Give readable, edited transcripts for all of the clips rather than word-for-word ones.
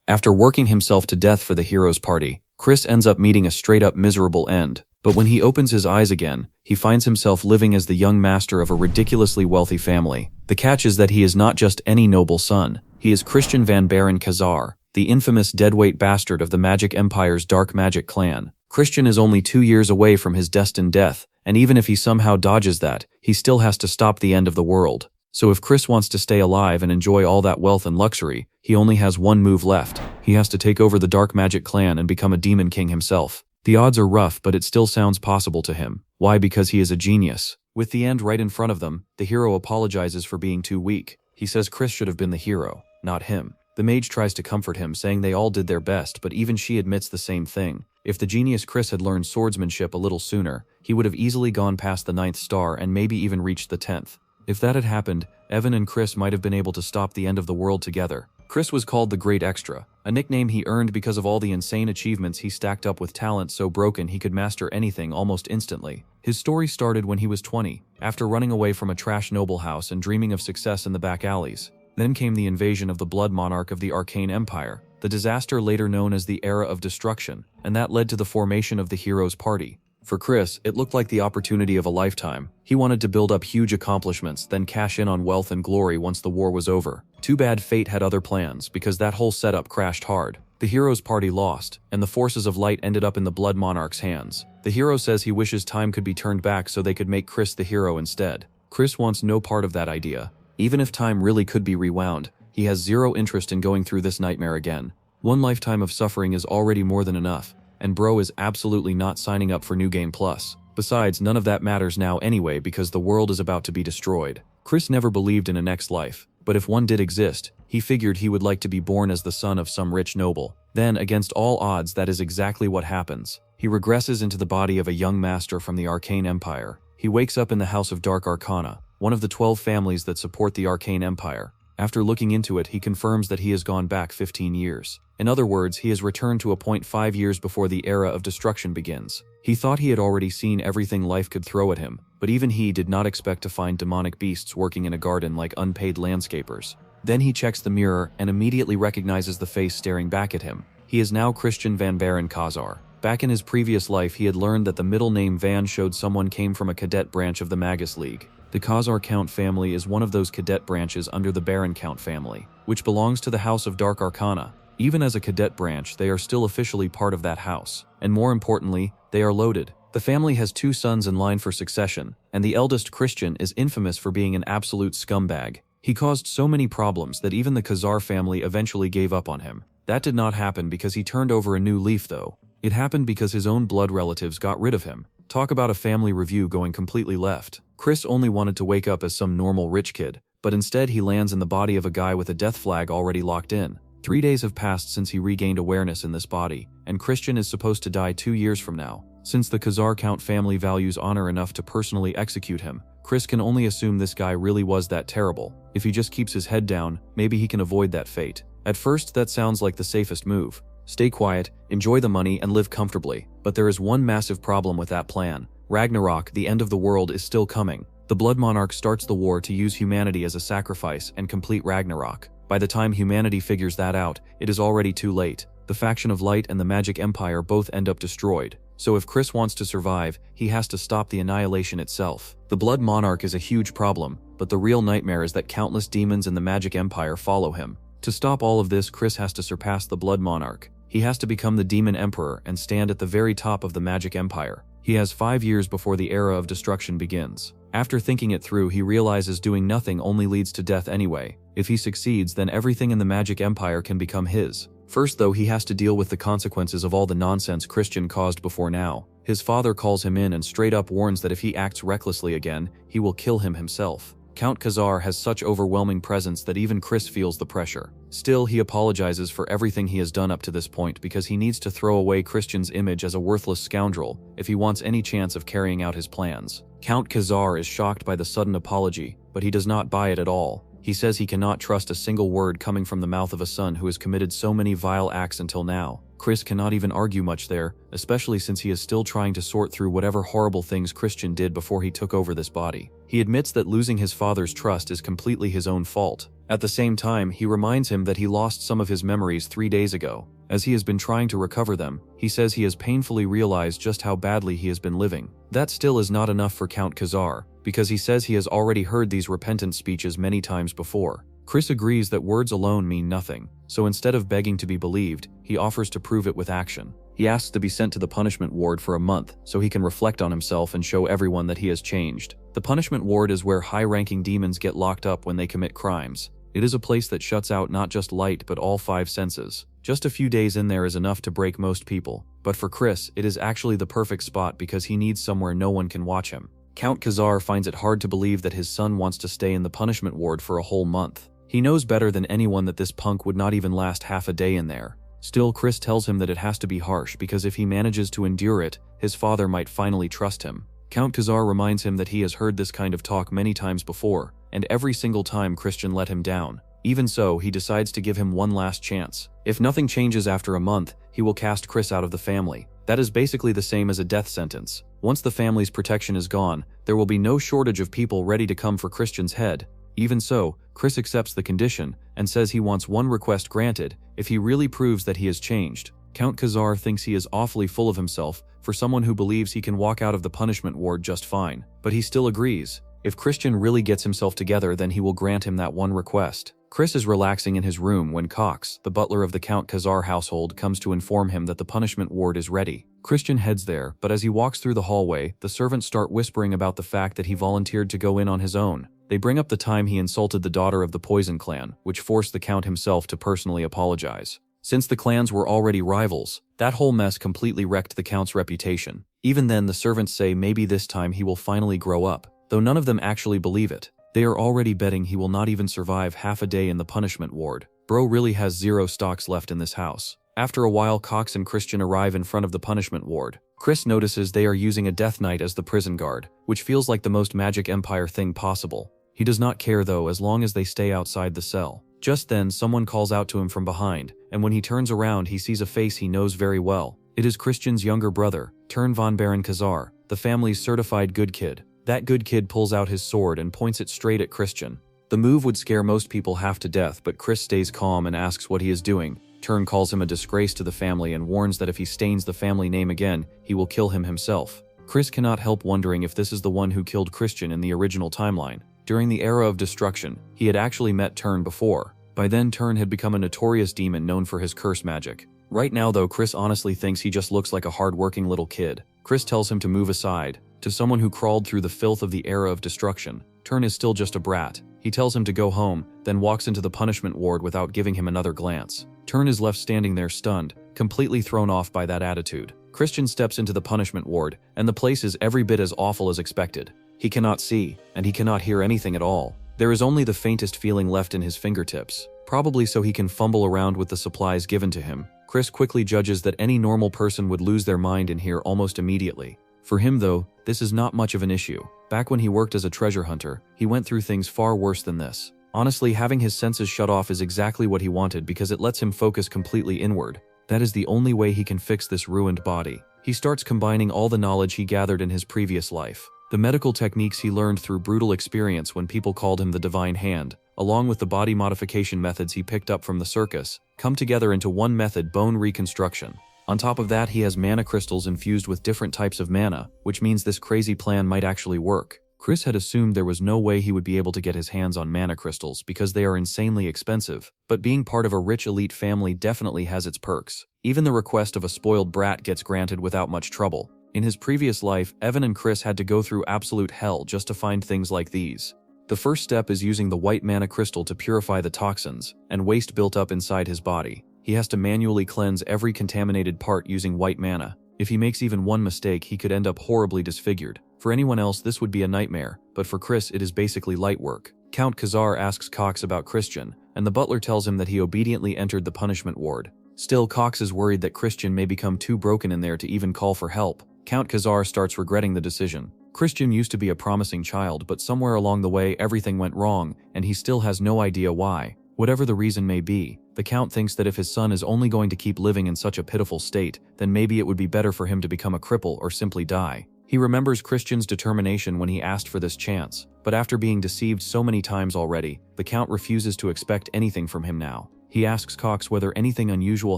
After working himself to death for the hero's party, Chris ends up meeting a straight-up miserable end. But when he opens his eyes again, he finds himself living as the young master of a ridiculously wealthy family. The catch is that he is not just any noble son. He is Christian Van Baron Khazar, the infamous deadweight bastard of the Magic Empire's Dark Magic clan. Christian is only 2 years away from his destined death, and even if he somehow dodges that, he still has to stop the end of the world. So if Chris wants to stay alive and enjoy all that wealth and luxury, he only has one move left. He has to take over the Dark Magic clan and become a demon king himself. The odds are rough, but it still sounds possible to him. Why? Because he is a genius. With the end right in front of them, the hero apologizes for being too weak. He says Chris should have been the hero, not him. The mage tries to comfort him, saying they all did their best, but even she admits the same thing. If the genius Chris had learned swordsmanship a little sooner, he would have easily gone past the 9th star and maybe even reached the 10th. If that had happened, Evan and Chris might have been able to stop the end of the world together. Chris was called the Great Extra, a nickname he earned because of all the insane achievements he stacked up with talent so broken he could master anything almost instantly. His story started when he was 20, after running away from a trash noble house and dreaming of success in the back alleys. Then came the invasion of the Blood Monarch of the Arcane Empire, the disaster later known as the Era of Destruction, and that led to the formation of the Heroes Party. For Chris, it looked like the opportunity of a lifetime. He wanted to build up huge accomplishments, then cash in on wealth and glory once the war was over. Too bad fate had other plans, because that whole setup crashed hard. The Heroes Party lost, and the forces of light ended up in the Blood Monarch's hands. The hero says he wishes time could be turned back so they could make Chris the hero instead. Chris wants no part of that idea. Even if time really could be rewound, he has zero interest in going through this nightmare again. One lifetime of suffering is already more than enough, and bro is absolutely not signing up for New Game Plus. Besides, none of that matters now anyway because the world is about to be destroyed. Chris never believed in a next life, but if one did exist, he figured he would like to be born as the son of some rich noble. Then, against all odds, that is exactly what happens. He regresses into the body of a young master from the Arcane Empire. He wakes up in the House of Dark Arcana, one of the 12 families that support the Arcane Empire. After looking into it, he confirms that he has gone back 15 years. In other words, he has returned to a point 5 years before the Era of Destruction begins. He thought he had already seen everything life could throw at him, but even he did not expect to find demonic beasts working in a garden like unpaid landscapers. Then he checks the mirror and immediately recognizes the face staring back at him. He is now Christian Van Baron Khazar. Back in his previous life, he had learned that the middle name Van showed someone came from a cadet branch of the Magus League. The Khazar Count family is one of those cadet branches under the Baron Count family, which belongs to the House of Dark Arcana. Even as a cadet branch, they are still officially part of that house. And more importantly, they are loaded. The family has 2 sons in line for succession, and the eldest, Christian, is infamous for being an absolute scumbag. He caused so many problems that even the Khazar family eventually gave up on him. That did not happen because he turned over a new leaf though. It happened because his own blood relatives got rid of him. Talk about a family review going completely left. Chris only wanted to wake up as some normal rich kid, but instead he lands in the body of a guy with a death flag already locked in. 3 days have passed since he regained awareness in this body, and Christian is supposed to die 2 years from now. Since the Khazar Count family values honor enough to personally execute him, Chris can only assume this guy really was that terrible. If he just keeps his head down, maybe he can avoid that fate. At first, that sounds like the safest move. Stay quiet, enjoy the money, and live comfortably. But there is one massive problem with that plan. Ragnarok, the end of the world, is still coming. The Blood Monarch starts the war to use humanity as a sacrifice and complete Ragnarok. By the time humanity figures that out, it is already too late. The faction of Light and the Magic Empire both end up destroyed. So if Chris wants to survive, he has to stop the annihilation itself. The Blood Monarch is a huge problem, but the real nightmare is that countless demons in the Magic Empire follow him. To stop all of this, Chris has to surpass the Blood Monarch. He has to become the Demon Emperor and stand at the very top of the Magic Empire. He has 5 years before the Era of Destruction begins. After thinking it through, he realizes doing nothing only leads to death anyway. If he succeeds, then everything in the Magic Empire can become his. First though, he has to deal with the consequences of all the nonsense Christian caused before now. His father calls him in and straight up warns that if he acts recklessly again, he will kill him himself. Count Khazar has such overwhelming presence that even Chris feels the pressure. Still, he apologizes for everything he has done up to this point because he needs to throw away Christian's image as a worthless scoundrel if he wants any chance of carrying out his plans. Count Khazar is shocked by the sudden apology, but he does not buy it at all. He says he cannot trust a single word coming from the mouth of a son who has committed so many vile acts until now. Chris cannot even argue much there, especially since he is still trying to sort through whatever horrible things Christian did before he took over this body. He admits that losing his father's trust is completely his own fault. At the same time, he reminds him that he lost some of his memories 3 days ago. As he has been trying to recover them, he says he has painfully realized just how badly he has been living. That still is not enough for Count Khazar, because he says he has already heard these repentant speeches many times before. Chris agrees that words alone mean nothing, so instead of begging to be believed, he offers to prove it with action. He asks to be sent to the punishment ward for a month so he can reflect on himself and show everyone that he has changed. The punishment ward is where high-ranking demons get locked up when they commit crimes. It is a place that shuts out not just light but all 5 senses. Just a few days in there is enough to break most people, but for Chris, it is actually the perfect spot because he needs somewhere no one can watch him. Count Khazar finds it hard to believe that his son wants to stay in the punishment ward for a whole month. He knows better than anyone that this punk would not even last half a day in there. Still, Chris tells him that it has to be harsh because if he manages to endure it, his father might finally trust him. Count Khazar reminds him that he has heard this kind of talk many times before, and every single time Christian let him down. Even so, he decides to give him one last chance. If nothing changes after a month, he will cast Chris out of the family. That is basically the same as a death sentence. Once the family's protection is gone, there will be no shortage of people ready to come for Christian's head. Even so, Chris accepts the condition and says he wants one request granted if he really proves that he has changed. Count Khazar thinks he is awfully full of himself for someone who believes he can walk out of the punishment ward just fine, but he still agrees. If Christian really gets himself together, then he will grant him that one request. Chris is relaxing in his room when Cox, the butler of the Count Khazar household, comes to inform him that the punishment ward is ready. Christian heads there, but as he walks through the hallway, the servants start whispering about the fact that he volunteered to go in on his own. They bring up the time he insulted the daughter of the Poison Clan, which forced the Count himself to personally apologize. Since the clans were already rivals, that whole mess completely wrecked the Count's reputation. Even then, the servants say maybe this time he will finally grow up, though none of them actually believe it. They are already betting he will not even survive half a day in the punishment ward. Bro really has 0 stocks left in this house. After a while, Cox and Christian arrive in front of the punishment ward. Chris notices they are using a Death Knight as the prison guard, which feels like the most Magic Empire thing possible. He does not care though, as long as they stay outside the cell. Just then, someone calls out to him from behind, and when he turns around, he sees a face he knows very well. It is Christian's younger brother, Tern von Baron Khazar, the family's certified good kid. That good kid pulls out his sword and points it straight at Christian. The move would scare most people half to death, but Chris stays calm and asks what he is doing. Tern calls him a disgrace to the family and warns that if he stains the family name again, he will kill him himself. Chris cannot help wondering if this is the one who killed Christian in the original timeline. During the era of destruction, he had actually met Tern before. By then, Tern had become a notorious demon known for his curse magic. Right now though, Chris honestly thinks he just looks like a hard-working little kid. Chris tells him to move aside. To someone who crawled through the filth of the era of destruction, Tern is still just a brat. He tells him to go home, then walks into the punishment ward without giving him another glance. Tern is left standing there stunned, completely thrown off by that attitude. Christian steps into the punishment ward, and the place is every bit as awful as expected. He cannot see, and he cannot hear anything at all. There is only the faintest feeling left in his fingertips, probably so he can fumble around with the supplies given to him. Chris quickly judges that any normal person would lose their mind in here almost immediately. For him though, this is not much of an issue. Back when he worked as a treasure hunter, he went through things far worse than this. Honestly, having his senses shut off is exactly what he wanted because it lets him focus completely inward. That is the only way he can fix this ruined body. He starts combining all the knowledge he gathered in his previous life. The medical techniques he learned through brutal experience when people called him the Divine Hand, along with the body modification methods he picked up from the circus, come together into one method: bone reconstruction. On top of that, he has mana crystals infused with different types of mana, which means this crazy plan might actually work. Chris had assumed there was no way he would be able to get his hands on mana crystals because they are insanely expensive, but being part of a rich elite family definitely has its perks. Even the request of a spoiled brat gets granted without much trouble. In his previous life, Evan and Chris had to go through absolute hell just to find things like these. The first step is using the white mana crystal to purify the toxins and waste built up inside his body. He has to manually cleanse every contaminated part using white mana. If he makes even one mistake, he could end up horribly disfigured. For anyone else, this would be a nightmare, but for Chris, it is basically light work. Count Khazar asks Cox about Christian, and the butler tells him that he obediently entered the punishment ward. Still, Cox is worried that Christian may become too broken in there to even call for help. Count Khazar starts regretting the decision. Christian used to be a promising child, but somewhere along the way everything went wrong, and he still has no idea why. Whatever the reason may be, The Count thinks that if his son is only going to keep living in such a pitiful state, then maybe it would be better for him to become a cripple or simply die. He remembers Christian's determination when he asked for this chance, but after being deceived so many times already, the Count refuses to expect anything from him now. He asks Cox whether anything unusual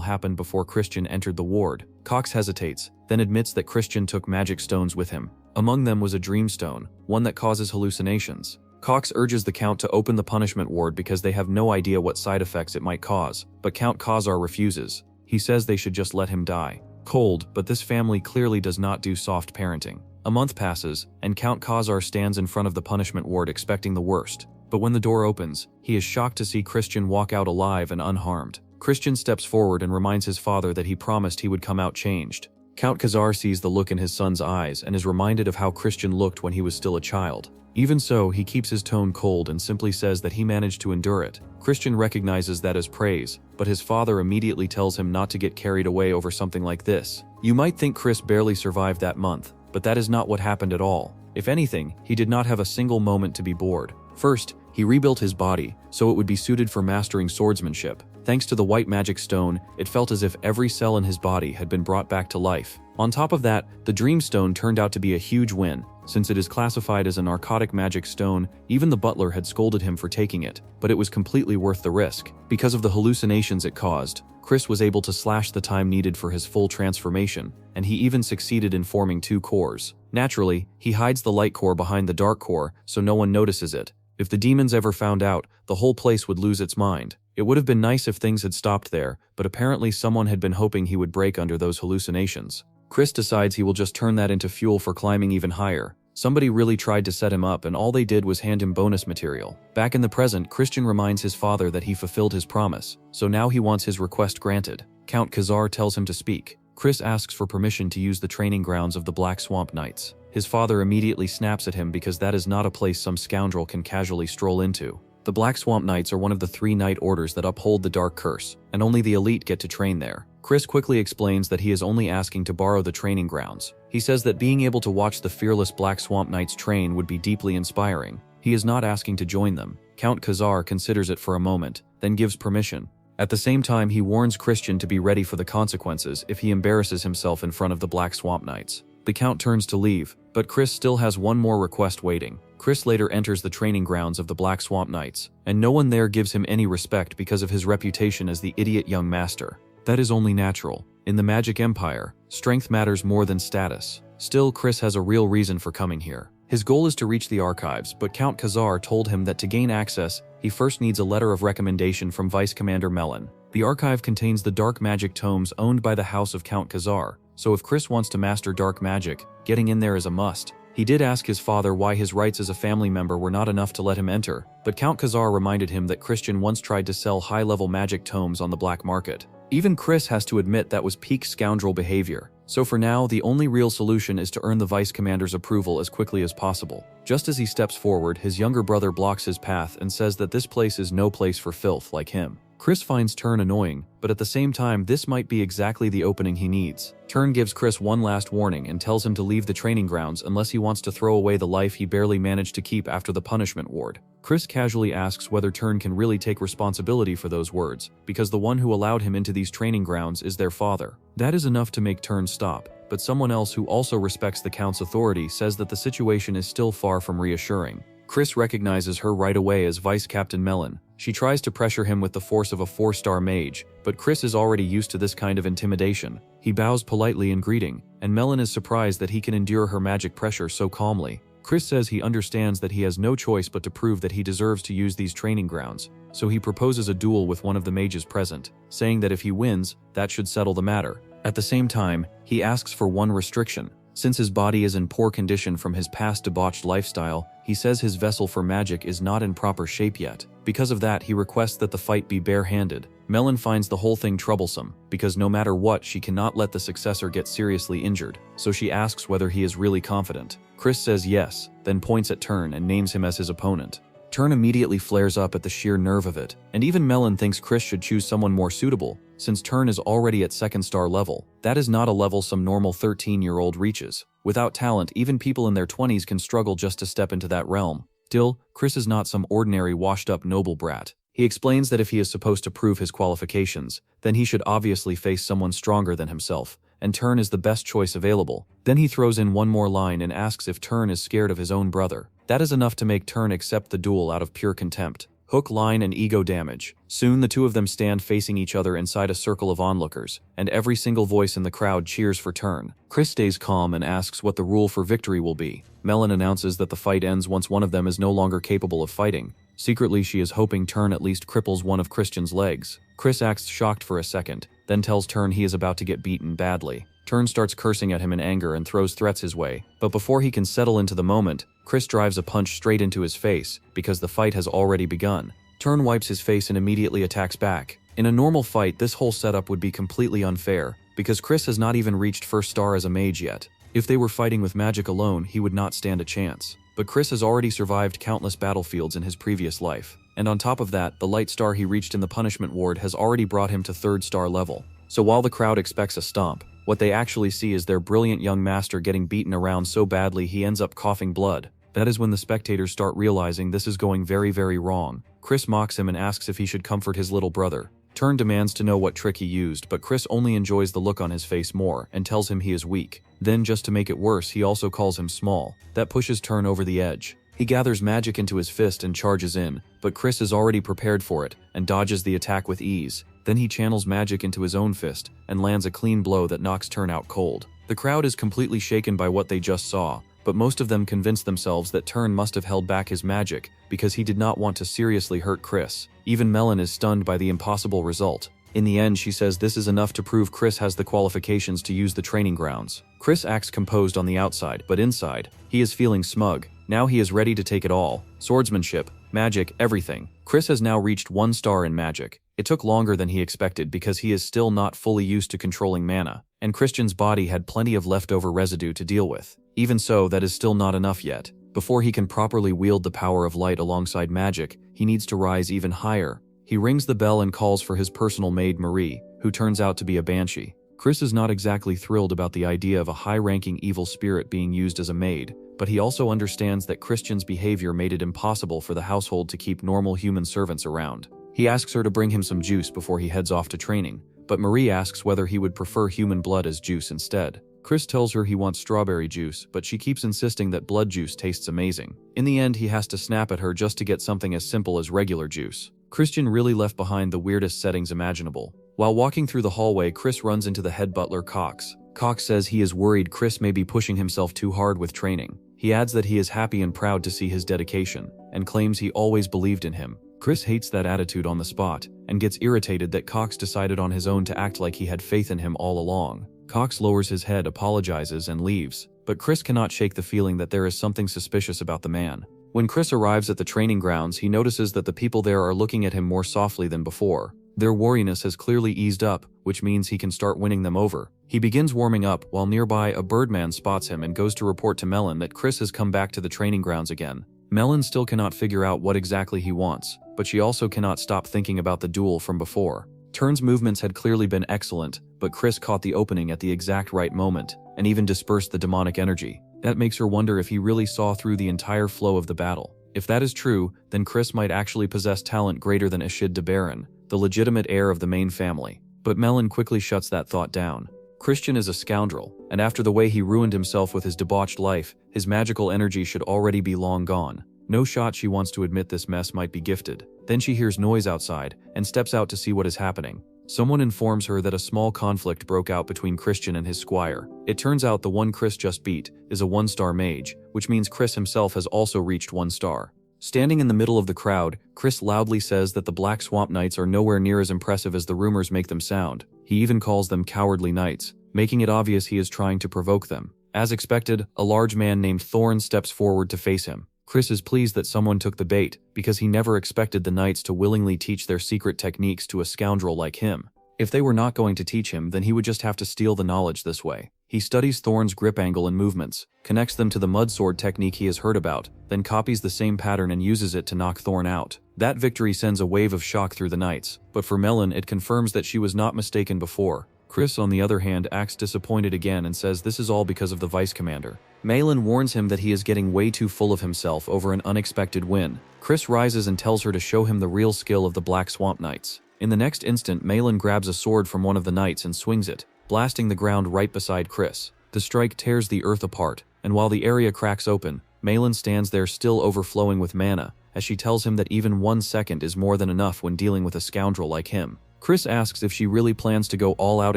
happened before Christian entered the ward. Cox hesitates, then admits that Christian took magic stones with him. Among them was a dream stone, one that causes hallucinations. Cox urges the Count to open the punishment ward because they have no idea what side effects it might cause, but Count Khazar refuses. He says they should just let him die. Cold, but this family clearly does not do soft parenting. A month passes, and Count Khazar stands in front of the punishment ward expecting the worst. But when the door opens, he is shocked to see Christian walk out alive and unharmed. Christian steps forward and reminds his father that he promised he would come out changed. Count Khazar sees the look in his son's eyes and is reminded of how Christian looked when he was still a child. Even so, he keeps his tone cold and simply says that he managed to endure it. Christian recognizes that as praise, but his father immediately tells him not to get carried away over something like this. You might think Chris barely survived that month, but that is not what happened at all. If anything, he did not have a single moment to be bored. First, he rebuilt his body, so it would be suited for mastering swordsmanship. Thanks to the white magic stone, it felt as if every cell in his body had been brought back to life. On top of that, the dream stone turned out to be a huge win. Since it is classified as a narcotic magic stone, even the butler had scolded him for taking it, but it was completely worth the risk. Because of the hallucinations it caused, Chris was able to slash the time needed for his full transformation, and he even succeeded in forming 2 cores. Naturally, he hides the light core behind the dark core, so no one notices it. If the demons ever found out, the whole place would lose its mind. It would have been nice if things had stopped there, but apparently someone had been hoping he would break under those hallucinations. Chris decides he will just turn that into fuel for climbing even higher. Somebody really tried to set him up and all they did was hand him bonus material. Back in the present, Christian reminds his father that he fulfilled his promise, so now he wants his request granted. Count Khazar tells him to speak. Chris asks for permission to use the training grounds of the Black Swamp Knights. His father immediately snaps at him because that is not a place some scoundrel can casually stroll into. The Black Swamp Knights are one of the 3 knight orders that uphold the Dark Curse, and only the elite get to train there. Chris quickly explains that he is only asking to borrow the training grounds. He says that being able to watch the fearless Black Swamp Knights train would be deeply inspiring. He is not asking to join them. Count Khazar considers it for a moment, then gives permission. At the same time, he warns Christian to be ready for the consequences if he embarrasses himself in front of the Black Swamp Knights. The Count turns to leave, but Chris still has one more request waiting. Chris later enters the training grounds of the Black Swamp Knights, and no one there gives him any respect because of his reputation as the idiot young master. That is only natural. In the Magic Empire, strength matters more than status. Still, Chris has a real reason for coming here. His goal is to reach the archives, but Count Khazar told him that to gain access, he first needs a letter of recommendation from Vice Commander Melon. The archive contains the dark magic tomes owned by the house of Count Khazar, so if Chris wants to master dark magic, getting in there is a must. He did ask his father why his rights as a family member were not enough to let him enter, but Count Khazar reminded him that Christian once tried to sell high-level magic tomes on the black market. Even Chris has to admit that was peak scoundrel behavior. So for now, the only real solution is to earn the Vice Commander's approval as quickly as possible. Just as he steps forward, his younger brother blocks his path and says that this place is no place for filth like him. Chris finds Turn annoying, but at the same time, this might be exactly the opening he needs. Turn gives Chris one last warning and tells him to leave the training grounds unless he wants to throw away the life he barely managed to keep after the punishment ward. Chris casually asks whether Turn can really take responsibility for those words, because the one who allowed him into these training grounds is their father. That is enough to make Turn stop, but someone else who also respects the Count's authority says that the situation is still far from reassuring. Chris recognizes her right away as Vice Captain Melon. She tries to pressure him with the force of a 4-star mage, but Chris is already used to this kind of intimidation. He bows politely in greeting, and Melon is surprised that he can endure her magic pressure so calmly. Chris says he understands that he has no choice but to prove that he deserves to use these training grounds, so he proposes a duel with one of the mages present, saying that if he wins, that should settle the matter. At the same time, he asks for one restriction. Since his body is in poor condition from his past debauched lifestyle, he says his vessel for magic is not in proper shape yet. Because of that, he requests that the fight be bare-handed. Melon finds the whole thing troublesome, because no matter what, she cannot let the successor get seriously injured, so she asks whether he is really confident. Chris says yes, then points at Turn and names him as his opponent. Turn immediately flares up at the sheer nerve of it, and even Melon thinks Chris should choose someone more suitable, since Turn is already at 2nd-star level. That is not a level some normal 13-year-old reaches. Without talent, even people in their 20s can struggle just to step into that realm. Still, Chris is not some ordinary washed-up noble brat. He explains that if he is supposed to prove his qualifications, then he should obviously face someone stronger than himself, and Turn is the best choice available. Then he throws in one more line and asks if Turn is scared of his own brother. That is enough to make Turn accept the duel out of pure contempt. Hook, line, and ego damage. Soon the two of them stand facing each other inside a circle of onlookers, and every single voice in the crowd cheers for Turn. Chris stays calm and asks what the rule for victory will be. Melon announces that the fight ends once one of them is no longer capable of fighting. Secretly, she is hoping Turn at least cripples one of Christian's legs. Chris acts shocked for a second, then tells Turn he is about to get beaten badly. Turn starts cursing at him in anger and throws threats his way, but before he can settle into the moment, Chris drives a punch straight into his face, because the fight has already begun. Turn wipes his face and immediately attacks back. In a normal fight, this whole setup would be completely unfair, because Chris has not even reached first star as a mage yet. If they were fighting with magic alone, he would not stand a chance. But Chris has already survived countless battlefields in his previous life. And on top of that, the light star he reached in the punishment ward has already brought him to 3rd star level. So while the crowd expects a stomp, what they actually see is their brilliant young master getting beaten around so badly he ends up coughing blood. That is when the spectators start realizing this is going very, very wrong. Chris mocks him and asks if he should comfort his little brother. Turn demands to know what trick he used, but Chris only enjoys the look on his face more and tells him he is weak. Then, just to make it worse, he also calls him small. That pushes Turn over the edge. He gathers magic into his fist and charges in, but Chris is already prepared for it and dodges the attack with ease. Then he channels magic into his own fist and lands a clean blow that knocks Turn out cold. The crowd is completely shaken by what they just saw, but most of them convince themselves that Turn must have held back his magic because he did not want to seriously hurt Chris. Even Melon is stunned by the impossible result. In the end, she says this is enough to prove Chris has the qualifications to use the training grounds. Chris acts composed on the outside, but inside, he is feeling smug. Now he is ready to take it all. Swordsmanship, magic, everything. Chris has now reached 1 star in magic. It took longer than he expected because he is still not fully used to controlling mana, and Christian's body had plenty of leftover residue to deal with. Even so, that is still not enough yet. Before he can properly wield the power of light alongside magic, he needs to rise even higher. He rings the bell and calls for his personal maid Marie, who turns out to be a banshee. Chris is not exactly thrilled about the idea of a high-ranking evil spirit being used as a maid, but he also understands that Christian's behavior made it impossible for the household to keep normal human servants around. He asks her to bring him some juice before he heads off to training, but Marie asks whether he would prefer human blood as juice instead. Chris tells her he wants strawberry juice, but she keeps insisting that blood juice tastes amazing. In the end, he has to snap at her just to get something as simple as regular juice. Christian really left behind the weirdest settings imaginable. While walking through the hallway, Chris runs into the head butler, Cox. Cox says he is worried Chris may be pushing himself too hard with training. He adds that he is happy and proud to see his dedication, and claims he always believed in him. Chris hates that attitude on the spot, and gets irritated that Cox decided on his own to act like he had faith in him all along. Cox lowers his head, apologizes, and leaves, but Chris cannot shake the feeling that there is something suspicious about the man. When Chris arrives at the training grounds, he notices that the people there are looking at him more softly than before. Their wariness has clearly eased up, which means he can start winning them over. He begins warming up while nearby a birdman spots him and goes to report to Melon that Chris has come back to the training grounds again. Melon still cannot figure out what exactly he wants, but she also cannot stop thinking about the duel from before. Turn's movements had clearly been excellent, but Chris caught the opening at the exact right moment, and even dispersed the demonic energy. That makes her wonder if he really saw through the entire flow of the battle. If that is true, then Chris might actually possess talent greater than Ashid de Baron, the legitimate heir of the main family. But Melon quickly shuts that thought down. Christian is a scoundrel, and after the way he ruined himself with his debauched life, his magical energy should already be long gone. No shot she wants to admit this mess might be gifted. Then she hears noise outside, and steps out to see what is happening. Someone informs her that a small conflict broke out between Christian and his squire. It turns out the one Chris just beat is a 1-star mage, which means Chris himself has also reached 1 star. Standing in the middle of the crowd, Chris loudly says that the Black Swamp Knights are nowhere near as impressive as the rumors make them sound. He even calls them cowardly knights, making it obvious he is trying to provoke them. As expected, a large man named Thorn steps forward to face him. Chris is pleased that someone took the bait, because he never expected the knights to willingly teach their secret techniques to a scoundrel like him. If they were not going to teach him, then he would just have to steal the knowledge this way. He studies Thorn's grip angle and movements, connects them to the mud sword technique he has heard about, then copies the same pattern and uses it to knock Thorn out. That victory sends a wave of shock through the knights, but for Melon it confirms that she was not mistaken before. Chris, on the other hand, acts disappointed again and says this is all because of the vice commander. Malin warns him that he is getting way too full of himself over an unexpected win. Chris rises and tells her to show him the real skill of the Black Swamp Knights. In the next instant, Malin grabs a sword from one of the knights and swings it, blasting the ground right beside Chris. The strike tears the earth apart, and while the area cracks open, Malin stands there still overflowing with mana, as she tells him that even 1 second is more than enough when dealing with a scoundrel like him. Chris asks if she really plans to go all out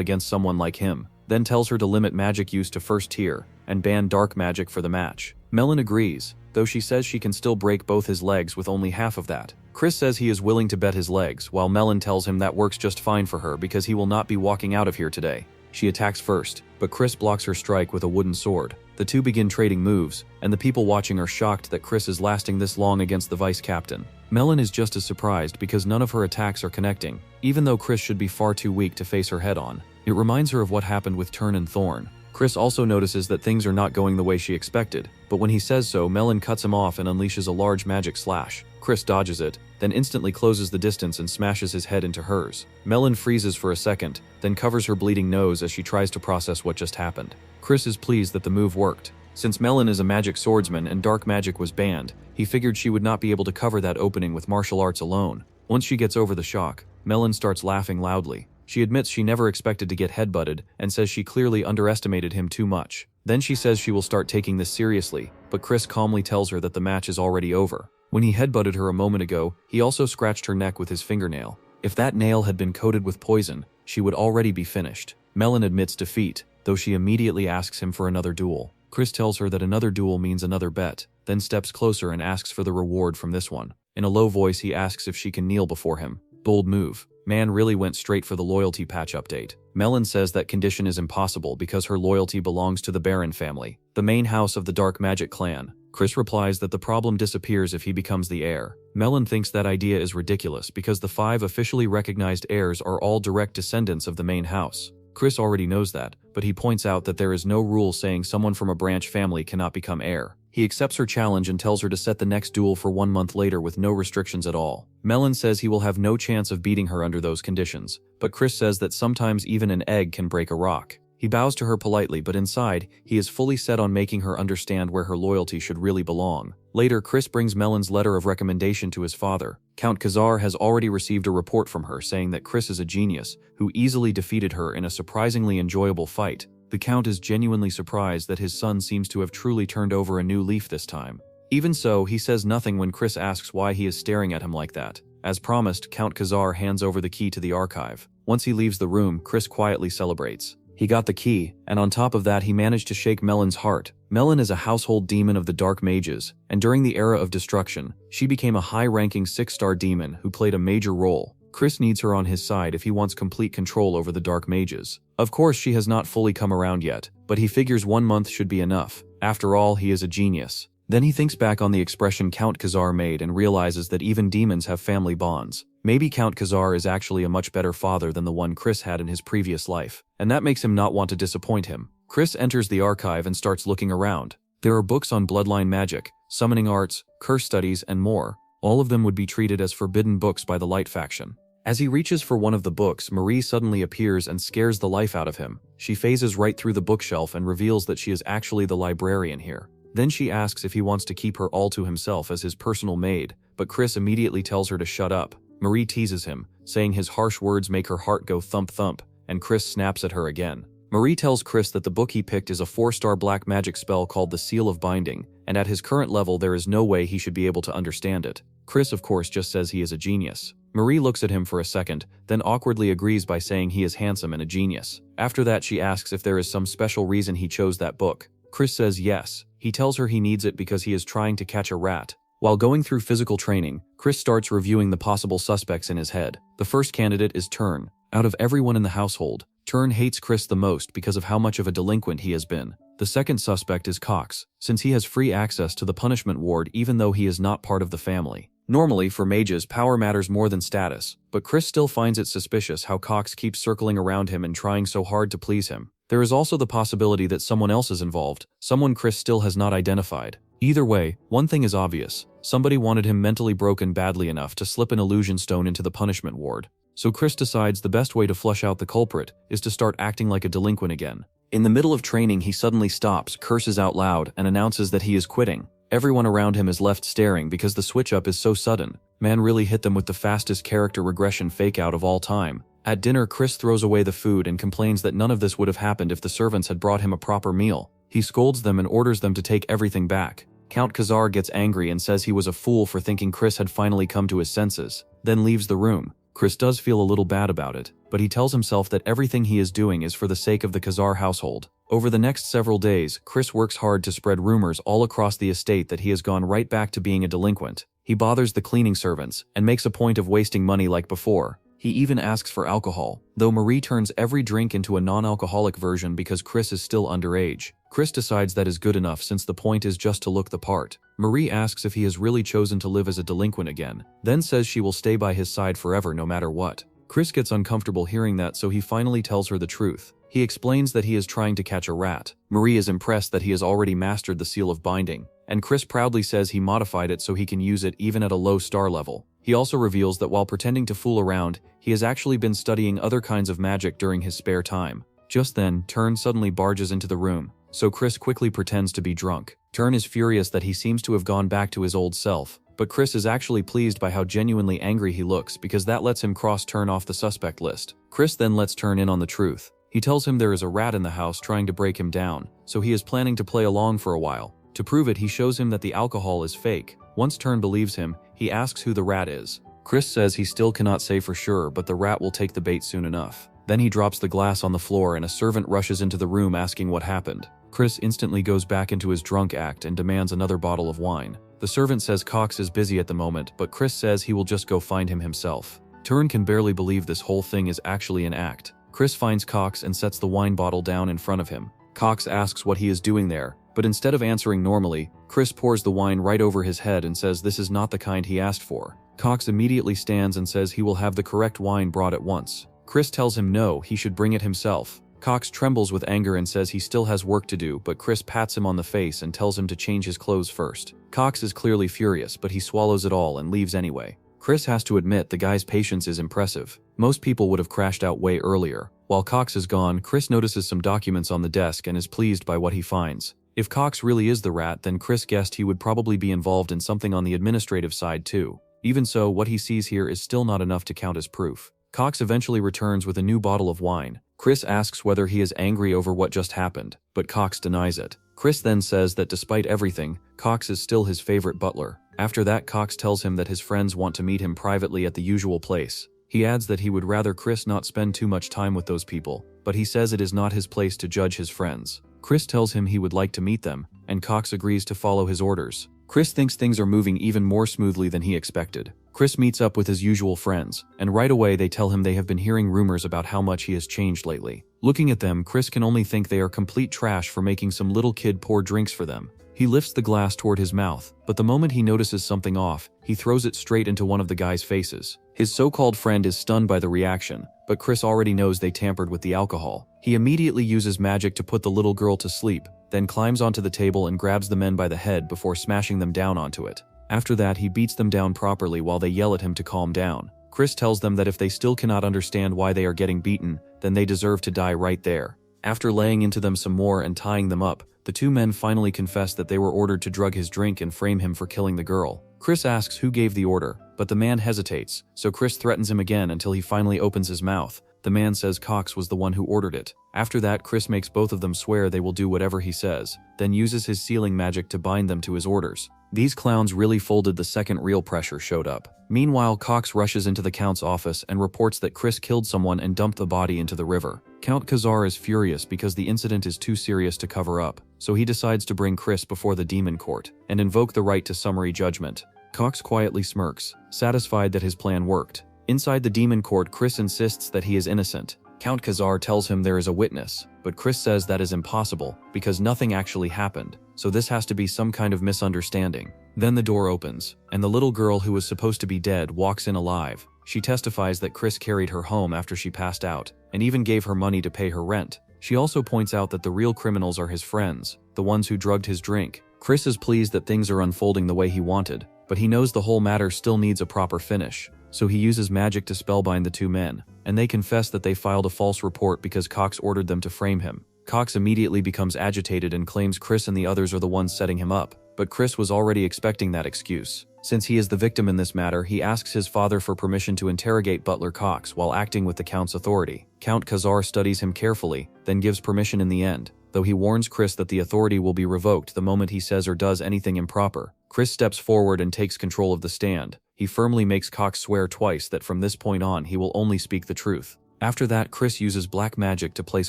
against someone like him, then tells her to limit magic use to first tier and ban dark magic for the match. Malin agrees, though she says she can still break both his legs with only half of that. Chris says he is willing to bet his legs, while Malin tells him that works just fine for her because he will not be walking out of here today. She attacks first, but Chris blocks her strike with a wooden sword. The two begin trading moves, and the people watching are shocked that Chris is lasting this long against the vice captain. Malin is just as surprised because none of her attacks are connecting, even though Chris should be far too weak to face her head on. It reminds her of what happened with Turn and Thorn. Chris also notices that things are not going the way she expected, but when he says so, Malin cuts him off and unleashes a large magic slash. Chris dodges it, then instantly closes the distance and smashes his head into hers. Malin freezes for a second, then covers her bleeding nose as she tries to process what just happened. Chris is pleased that the move worked. Since Malin is a magic swordsman and dark magic was banned, he figured she would not be able to cover that opening with martial arts alone. Once she gets over the shock, Malin starts laughing loudly. She admits she never expected to get headbutted and says she clearly underestimated him too much. Then she says she will start taking this seriously, but Chris calmly tells her that the match is already over. When he headbutted her a moment ago, he also scratched her neck with his fingernail. If that nail had been coated with poison, she would already be finished. Malin admits defeat, though she immediately asks him for another duel. Chris tells her that another duel means another bet, then steps closer and asks for the reward from this one. In a low voice, he asks if she can kneel before him. Bold move. Man really went straight for the loyalty patch update. Malin says that condition is impossible because her loyalty belongs to the Baron family, the main house of the Dark Magic clan. Chris replies that the problem disappears if he becomes the heir. Malin thinks that idea is ridiculous because the 5 officially recognized heirs are all direct descendants of the main house. Chris already knows that, but he points out that there is no rule saying someone from a branch family cannot become heir. He accepts her challenge and tells her to set the next duel for 1 month later with no restrictions at all. Malin says he will have no chance of beating her under those conditions, but Chris says that sometimes even an egg can break a rock. He bows to her politely, but inside, he is fully set on making her understand where her loyalty should really belong. Later, Chris brings Malin's letter of recommendation to his father. Count Khazar has already received a report from her saying that Chris is a genius, who easily defeated her in a surprisingly enjoyable fight. The Count is genuinely surprised that his son seems to have truly turned over a new leaf this time. Even so, he says nothing when Chris asks why he is staring at him like that. As promised, Count Khazar hands over the key to the archive. Once he leaves the room, Chris quietly celebrates. He got the key, and on top of that he managed to shake Malin's heart. Malin is a household demon of the Dark Mages, and during the Era of Destruction, she became a high-ranking 6-star demon who played a major role. Chris needs her on his side if he wants complete control over the Dark Mages. Of course, she has not fully come around yet, but he figures 1 month should be enough. After all, he is a genius. Then he thinks back on the expression Count Khazar made and realizes that even demons have family bonds. Maybe Count Khazar is actually a much better father than the one Chris had in his previous life, and that makes him not want to disappoint him. Chris enters the archive and starts looking around. There are books on bloodline magic, summoning arts, curse studies, and more. All of them would be treated as forbidden books by the Light faction. As he reaches for one of the books, Marie suddenly appears and scares the life out of him. She phases right through the bookshelf and reveals that she is actually the librarian here. Then she asks if he wants to keep her all to himself as his personal maid, but Chris immediately tells her to shut up. Marie teases him, saying his harsh words make her heart go thump thump, and Chris snaps at her again. Marie tells Chris that the book he picked is a 4-star black magic spell called the Seal of Binding, and at his current level there is no way he should be able to understand it. Chris of course just says he is a genius. Marie looks at him for a second, then awkwardly agrees by saying he is handsome and a genius. After that she asks if there is some special reason he chose that book. Chris says yes. He tells her he needs it because he is trying to catch a rat. While going through physical training, Chris starts reviewing the possible suspects in his head. The first candidate is Turn. Out of everyone in the household, Turn hates Chris the most because of how much of a delinquent he has been. The second suspect is Cox, since he has free access to the punishment ward even though he is not part of the family. Normally, for mages, power matters more than status, but Chris still finds it suspicious how Cox keeps circling around him and trying so hard to please him. There is also the possibility that someone else is involved, someone Chris still has not identified. Either way, one thing is obvious. Somebody wanted him mentally broken badly enough to slip an illusion stone into the punishment ward. So Chris decides the best way to flush out the culprit is to start acting like a delinquent again. In the middle of training, he suddenly stops, curses out loud, and announces that he is quitting. Everyone around him is left staring because the switch-up is so sudden. Man really hit them with the fastest character regression fake-out of all time. At dinner, Chris throws away the food and complains that none of this would have happened if the servants had brought him a proper meal. He scolds them and orders them to take everything back. Count Khazar gets angry and says he was a fool for thinking Chris had finally come to his senses, then leaves the room. Chris does feel a little bad about it, but he tells himself that everything he is doing is for the sake of the Khazar household. Over the next several days, Chris works hard to spread rumors all across the estate that he has gone right back to being a delinquent. He bothers the cleaning servants and makes a point of wasting money like before. He even asks for alcohol, though Marie turns every drink into a non-alcoholic version because Chris is still underage. Chris decides that is good enough since the point is just to look the part. Marie asks if he has really chosen to live as a delinquent again, then says she will stay by his side forever no matter what. Chris gets uncomfortable hearing that, so he finally tells her the truth. He explains that he is trying to catch a rat. Marie is impressed that he has already mastered the seal of binding, and Chris proudly says he modified it so he can use it even at a low star level. He also reveals that while pretending to fool around, he has actually been studying other kinds of magic during his spare time. Just then, Turn suddenly barges into the room, so Chris quickly pretends to be drunk. Turn is furious that he seems to have gone back to his old self, but Chris is actually pleased by how genuinely angry he looks because that lets him cross Turn off the suspect list. Chris then lets Turn in on the truth. He tells him there is a rat in the house trying to break him down, so he is planning to play along for a while. To prove it, he shows him that the alcohol is fake. Once Turn believes him, he asks who the rat is. Chris says he still cannot say for sure, but the rat will take the bait soon enough. Then he drops the glass on the floor and a servant rushes into the room asking what happened. Chris instantly goes back into his drunk act and demands another bottle of wine. The servant says Cox is busy at the moment, but Chris says he will just go find him himself. Turn can barely believe this whole thing is actually an act. Chris finds Cox and sets the wine bottle down in front of him. Cox asks what he is doing there, but instead of answering normally, Chris pours the wine right over his head and says this is not the kind he asked for. Cox immediately stands and says he will have the correct wine brought at once. Chris tells him no, he should bring it himself. Cox trembles with anger and says he still has work to do, but Chris pats him on the face and tells him to change his clothes first. Cox is clearly furious, but he swallows it all and leaves anyway. Chris has to admit the guy's patience is impressive. Most people would have crashed out way earlier. While Cox is gone, Chris notices some documents on the desk and is pleased by what he finds. If Cox really is the rat, then Chris guessed he would probably be involved in something on the administrative side too. Even so, what he sees here is still not enough to count as proof. Cox eventually returns with a new bottle of wine. Chris asks whether he is angry over what just happened, but Cox denies it. Chris then says that despite everything, Cox is still his favorite butler. After that, Cox tells him that his friends want to meet him privately at the usual place. He adds that he would rather Chris not spend too much time with those people, but he says it is not his place to judge his friends. Chris tells him he would like to meet them, and Cox agrees to follow his orders. Chris thinks things are moving even more smoothly than he expected. Chris meets up with his usual friends, and right away they tell him they have been hearing rumors about how much he has changed lately. Looking at them, Chris can only think they are complete trash for making some little kid pour drinks for them. He lifts the glass toward his mouth, but the moment he notices something off, he throws it straight into one of the guys' faces. His so-called friend is stunned by the reaction, but Chris already knows they tampered with the alcohol. He immediately uses magic to put the little girl to sleep, then climbs onto the table and grabs the men by the head before smashing them down onto it. After that, he beats them down properly while they yell at him to calm down. Chris tells them that if they still cannot understand why they are getting beaten, then they deserve to die right there. After laying into them some more and tying them up, the two men finally confess that they were ordered to drug his drink and frame him for killing the girl. Chris asks who gave the order, but the man hesitates, so Chris threatens him again until he finally opens his mouth. The man says Cox was the one who ordered it. After that, Chris makes both of them swear they will do whatever he says, then uses his sealing magic to bind them to his orders. These clowns really folded the second real pressure showed up. Meanwhile, Cox rushes into the Count's office and reports that Chris killed someone and dumped the body into the river. Count Khazar is furious because the incident is too serious to cover up, so he decides to bring Chris before the demon court and invoke the right to summary judgment. Cox quietly smirks, satisfied that his plan worked. Inside the demon court, Chris insists that he is innocent. Count Khazar tells him there is a witness, but Chris says that is impossible because nothing actually happened, so this has to be some kind of misunderstanding. Then the door opens, and the little girl who was supposed to be dead walks in alive. She testifies that Chris carried her home after she passed out, and even gave her money to pay her rent. She also points out that the real criminals are his friends, the ones who drugged his drink. Chris is pleased that things are unfolding the way he wanted, but he knows the whole matter still needs a proper finish. so he uses magic to spellbind the two men, and they confess that they filed a false report because Cox ordered them to frame him. Cox immediately becomes agitated and claims Chris and the others are the ones setting him up, but Chris was already expecting that excuse. Since he is the victim in this matter, he asks his father for permission to interrogate Butler Cox while acting with the Count's authority. Count Khazar studies him carefully, then gives permission in the end, though he warns Chris that the authority will be revoked the moment he says or does anything improper. Chris steps forward and takes control of the stand. He firmly makes Cox swear twice that from this point on he will only speak the truth. After that, Chris uses black magic to place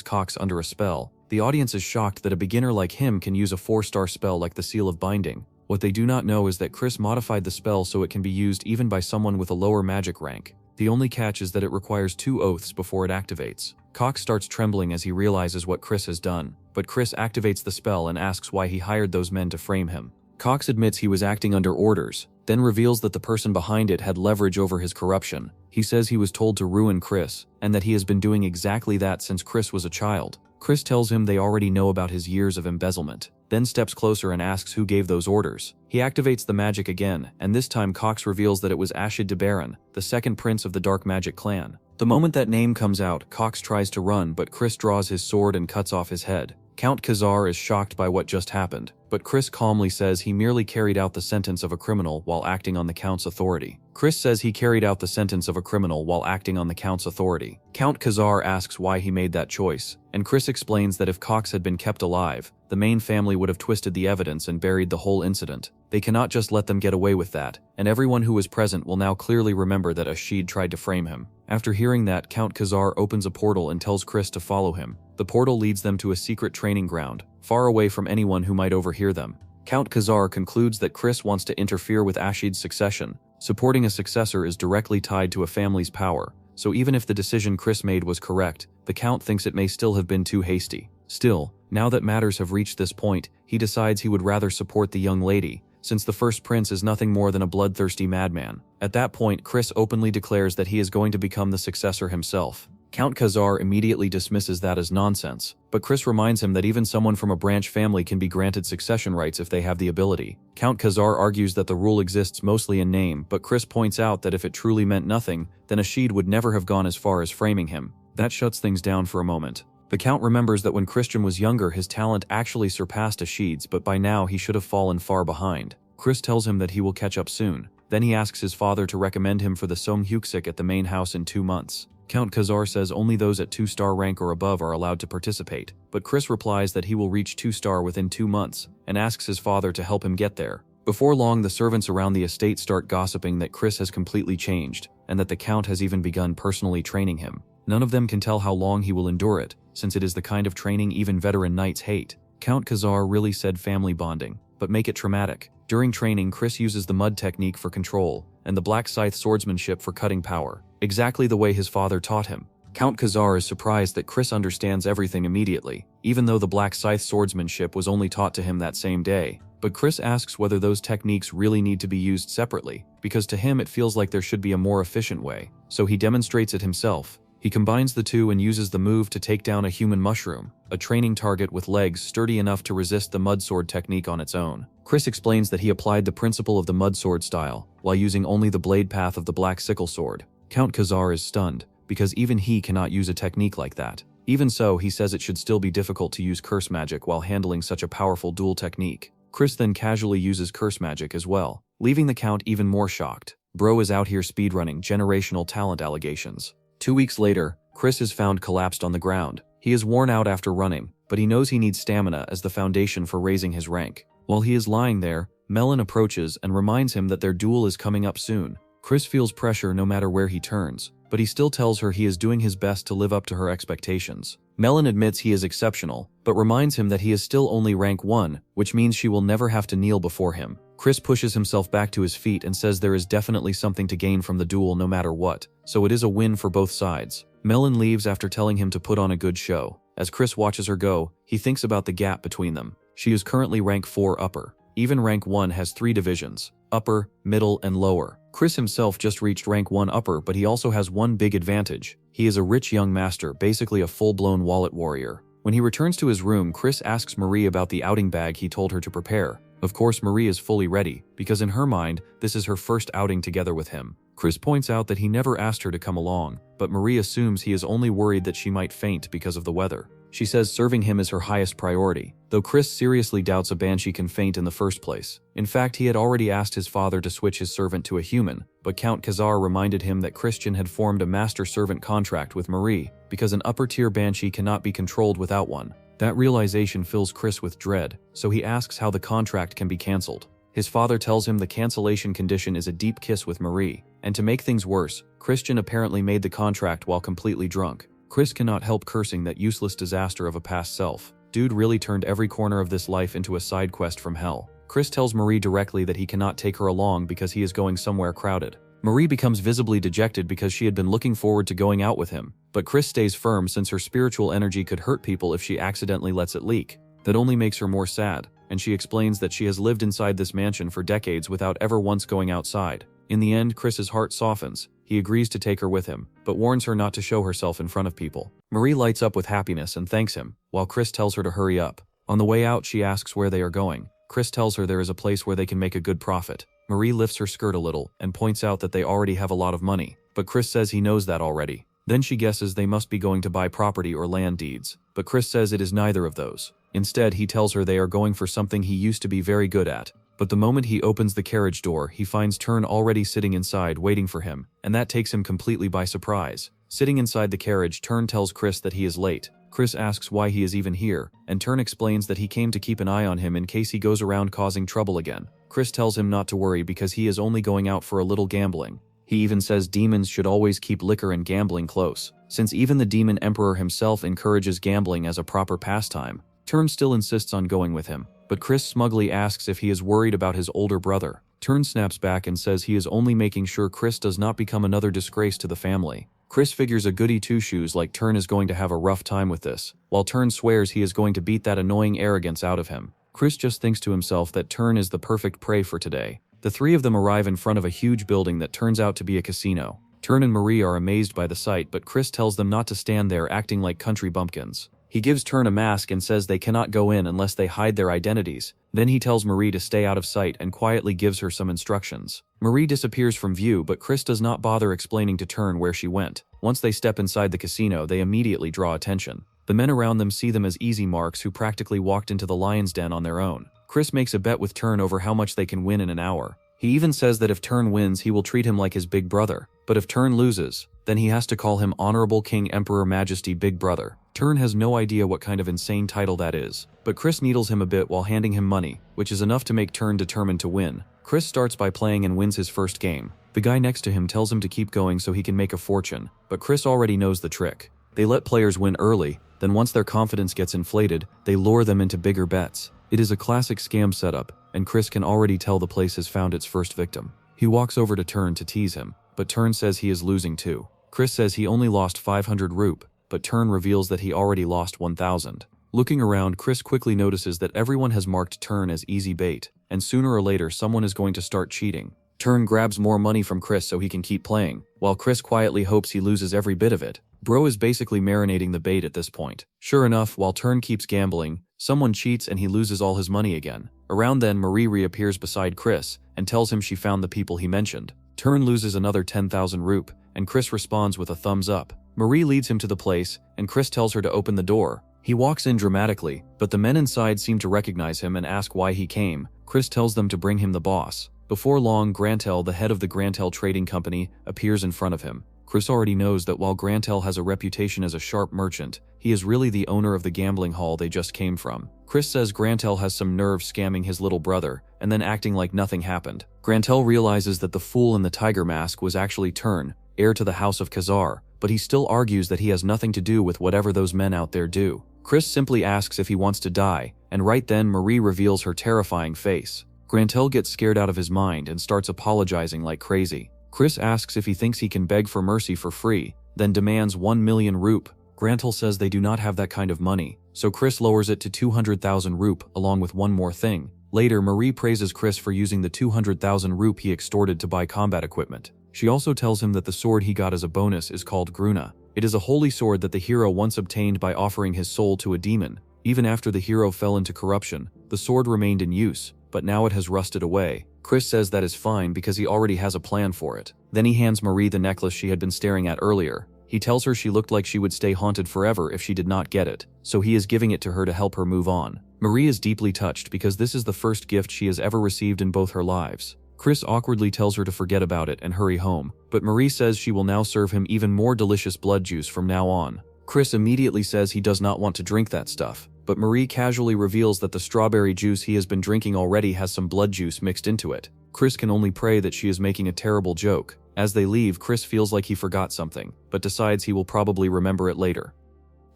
Cox under a spell. The audience is shocked that a beginner like him can use a 4-star spell like the Seal of Binding. What they do not know is that Chris modified the spell so it can be used even by someone with a lower magic rank. The only catch is that it requires 2 oaths before it activates. Cox starts trembling as he realizes what Chris has done, but Chris activates the spell and asks why he hired those men to frame him. Cox admits he was acting under orders, then reveals that the person behind it had leverage over his corruption. He says he was told to ruin Chris, and that he has been doing exactly that since Chris was a child. Chris tells him they already know about his years of embezzlement, then steps closer and asks who gave those orders. He activates the magic again, and this time Cox reveals that it was Ashid de Baron, the second prince of the Dark Magic clan. The moment that name comes out, Cox tries to run, but Chris draws his sword and cuts off his head. Count Khazar is shocked by what just happened, but Chris calmly says he merely carried out the sentence of a criminal while acting on the Count's authority. Chris says he carried out the sentence of a criminal while acting on the Count's authority. Count Khazar asks why he made that choice, and Chris explains that if Cox had been kept alive, the main family would have twisted the evidence and buried the whole incident. They cannot just let them get away with that, and everyone who was present will now clearly remember that Ashid tried to frame him. After hearing that, Count Khazar opens a portal and tells Chris to follow him. The portal leads them to a secret training ground, far away from anyone who might overhear them. Count Khazar concludes that Chris wants to interfere with Ashid's succession. Supporting a successor is directly tied to a family's power, so even if the decision Chris made was correct, the Count thinks it may still have been too hasty. Still, now that matters have reached this point, he decides he would rather support the young lady, since the first prince is nothing more than a bloodthirsty madman. At that point, Chris openly declares that he is going to become the successor himself. Count Khazar immediately dismisses that as nonsense, but Chris reminds him that even someone from a branch family can be granted succession rights if they have the ability. Count Khazar argues that the rule exists mostly in name, but Chris points out that if it truly meant nothing, then Ashid would never have gone as far as framing him. That shuts things down for a moment. The Count remembers that when Christian was younger, his talent actually surpassed Ashid's, but by now he should have fallen far behind. Chris tells him that he will catch up soon. Then he asks his father to recommend him for the Song Hyuksik at the main house in 2 months. Count Khazar says only those at 2-star rank or above are allowed to participate, but Chris replies that he will reach 2-star within 2 months, and asks his father to help him get there. Before long, the servants around the estate start gossiping that Chris has completely changed, and that the Count has even begun personally training him. None of them can tell how long he will endure it, since it is the kind of training even veteran knights hate. Count Khazar really said family bonding, but make it traumatic. During training, Chris uses the mud technique for control, and the black scythe swordsmanship for cutting power, exactly the way his father taught him. Count Khazar is surprised that Chris understands everything immediately, even though the black scythe swordsmanship was only taught to him that same day. But Chris asks whether those techniques really need to be used separately, because to him it feels like there should be a more efficient way, so he demonstrates it himself. He combines the two and uses the move to take down a human mushroom, a training target with legs sturdy enough to resist the mud sword technique on its own. Chris explains that he applied the principle of the mud sword style, while using only the blade path of the black sickle sword. Count Khazar is stunned, because even he cannot use a technique like that. Even so, he says it should still be difficult to use curse magic while handling such a powerful duel technique. Chris then casually uses curse magic as well, leaving the Count even more shocked. Bro is out here speedrunning generational talent allegations. 2 weeks later, Chris is found collapsed on the ground. He is worn out after running, but he knows he needs stamina as the foundation for raising his rank. While he is lying there, Melon approaches and reminds him that their duel is coming up soon. Chris feels pressure no matter where he turns, but he still tells her he is doing his best to live up to her expectations. Melon admits he is exceptional, but reminds him that he is still only rank 1, which means she will never have to kneel before him. Chris pushes himself back to his feet and says there is definitely something to gain from the duel no matter what, so it is a win for both sides. Melon leaves after telling him to put on a good show. As Chris watches her go, he thinks about the gap between them. She is currently rank 4 upper. Even rank 1 has 3 divisions: upper, middle, and lower. Chris himself just reached rank 1 upper, but he also has one big advantage. He is a rich young master, basically a full-blown wallet warrior. When he returns to his room, Chris asks Marie about the outing bag he told her to prepare. Of course, Marie is fully ready, because in her mind, this is her first outing together with him. Chris points out that he never asked her to come along, but Marie assumes he is only worried that she might faint because of the weather. She says serving him is her highest priority, though Chris seriously doubts a banshee can faint in the first place. In fact, he had already asked his father to switch his servant to a human, but Count Khazar reminded him that Christian had formed a master-servant contract with Marie, because an upper-tier banshee cannot be controlled without one. That realization fills Chris with dread, so he asks how the contract can be cancelled. His father tells him the cancellation condition is a deep kiss with Marie, and to make things worse, Christian apparently made the contract while completely drunk. Chris cannot help cursing that useless disaster of a past self. Dude really turned every corner of this life into a side quest from hell. Chris tells Marie directly that he cannot take her along because he is going somewhere crowded. Marie becomes visibly dejected because she had been looking forward to going out with him, but Chris stays firm since her spiritual energy could hurt people if she accidentally lets it leak. That only makes her more sad, and she explains that she has lived inside this mansion for decades without ever once going outside. In the end, Chris's heart softens. He agrees to take her with him, but warns her not to show herself in front of people. Marie lights up with happiness and thanks him, while Chris tells her to hurry up. On the way out, she asks where they are going. Chris tells her there is a place where they can make a good profit. Marie lifts her skirt a little and points out that they already have a lot of money, but Chris says he knows that already. Then she guesses they must be going to buy property or land deeds, but Chris says it is neither of those. Instead, he tells her they are going for something he used to be very good at. But the moment he opens the carriage door, he finds Tern already sitting inside waiting for him, and that takes him completely by surprise. Sitting inside the carriage, Tern tells Chris that he is late. Chris asks why he is even here, and Tern explains that he came to keep an eye on him in case he goes around causing trouble again. Chris tells him not to worry because he is only going out for a little gambling. He even says demons should always keep liquor and gambling close, since even the demon emperor himself encourages gambling as a proper pastime. Tern still insists on going with him, but Chris smugly asks if he is worried about his older brother. Tern snaps back and says he is only making sure Chris does not become another disgrace to the family. Chris figures a goody two-shoes like Tern is going to have a rough time with this, while Tern swears he is going to beat that annoying arrogance out of him. Chris just thinks to himself that Tern is the perfect prey for today. The three of them arrive in front of a huge building that turns out to be a casino. Tern and Marie are amazed by the sight, but Chris tells them not to stand there acting like country bumpkins. He gives Tern a mask and says they cannot go in unless they hide their identities. Then he tells Marie to stay out of sight and quietly gives her some instructions. Marie disappears from view, but Chris does not bother explaining to Tern where she went. Once they step inside the casino, they immediately draw attention. The men around them see them as easy marks who practically walked into the lion's den on their own. Chris makes a bet with Tern over how much they can win in an hour. He even says that if Tern wins, he will treat him like his big brother. But if Tern loses, then he has to call him Honorable King Emperor Majesty Big Brother. Tern has no idea what kind of insane title that is, but Chris needles him a bit while handing him money, which is enough to make Tern determined to win. Chris starts by playing and wins his first game. The guy next to him tells him to keep going so he can make a fortune, but Chris already knows the trick. They let players win early, then once their confidence gets inflated, they lure them into bigger bets. It is a classic scam setup, and Chris can already tell the place has found its first victim. He walks over to Tern to tease him, but Tern says he is losing too. Chris says he only lost 500 rup, but Tern reveals that he already lost 1,000. Looking around, Chris quickly notices that everyone has marked Tern as easy bait, and sooner or later someone is going to start cheating. Tern grabs more money from Chris so he can keep playing, while Chris quietly hopes he loses every bit of it. Bro is basically marinating the bait at this point. Sure enough, while Tern keeps gambling, someone cheats and he loses all his money again. Around then, Marie reappears beside Chris and tells him she found the people he mentioned. Tern loses another 10,000 rup, and Chris responds with a thumbs up. Marie leads him to the place, and Chris tells her to open the door. He walks in dramatically, but the men inside seem to recognize him and ask why he came. Chris tells them to bring him the boss. Before long, Grantel, the head of the Grantel Trading Company, appears in front of him. Chris already knows that while Grantel has a reputation as a sharp merchant, he is really the owner of the gambling hall they just came from. Chris says Grantel has some nerve scamming his little brother, and then acting like nothing happened. Grantel realizes that the fool in the tiger mask was actually Tern, heir to the House of Khazar, but he still argues that he has nothing to do with whatever those men out there do. Chris simply asks if he wants to die, and right then Marie reveals her terrifying face. Grantel gets scared out of his mind and starts apologizing like crazy. Chris asks if he thinks he can beg for mercy for free, then demands 1 million rup. Grantel says they do not have that kind of money, so Chris lowers it to 200,000 rup along with one more thing. Later, Marie praises Chris for using the 200,000 rup he extorted to buy combat equipment. She also tells him that the sword he got as a bonus is called Gruna. It is a holy sword that the hero once obtained by offering his soul to a demon. Even after the hero fell into corruption, the sword remained in use, but now it has rusted away. Chris says that is fine because he already has a plan for it. Then he hands Marie the necklace she had been staring at earlier. He tells her she looked like she would stay haunted forever if she did not get it, so he is giving it to her to help her move on. Marie is deeply touched because this is the first gift she has ever received in both her lives. Chris awkwardly tells her to forget about it and hurry home, but Marie says she will now serve him even more delicious blood juice from now on. Chris immediately says he does not want to drink that stuff, but Marie casually reveals that the strawberry juice he has been drinking already has some blood juice mixed into it. Chris can only pray that she is making a terrible joke. As they leave, Chris feels like he forgot something, but decides he will probably remember it later.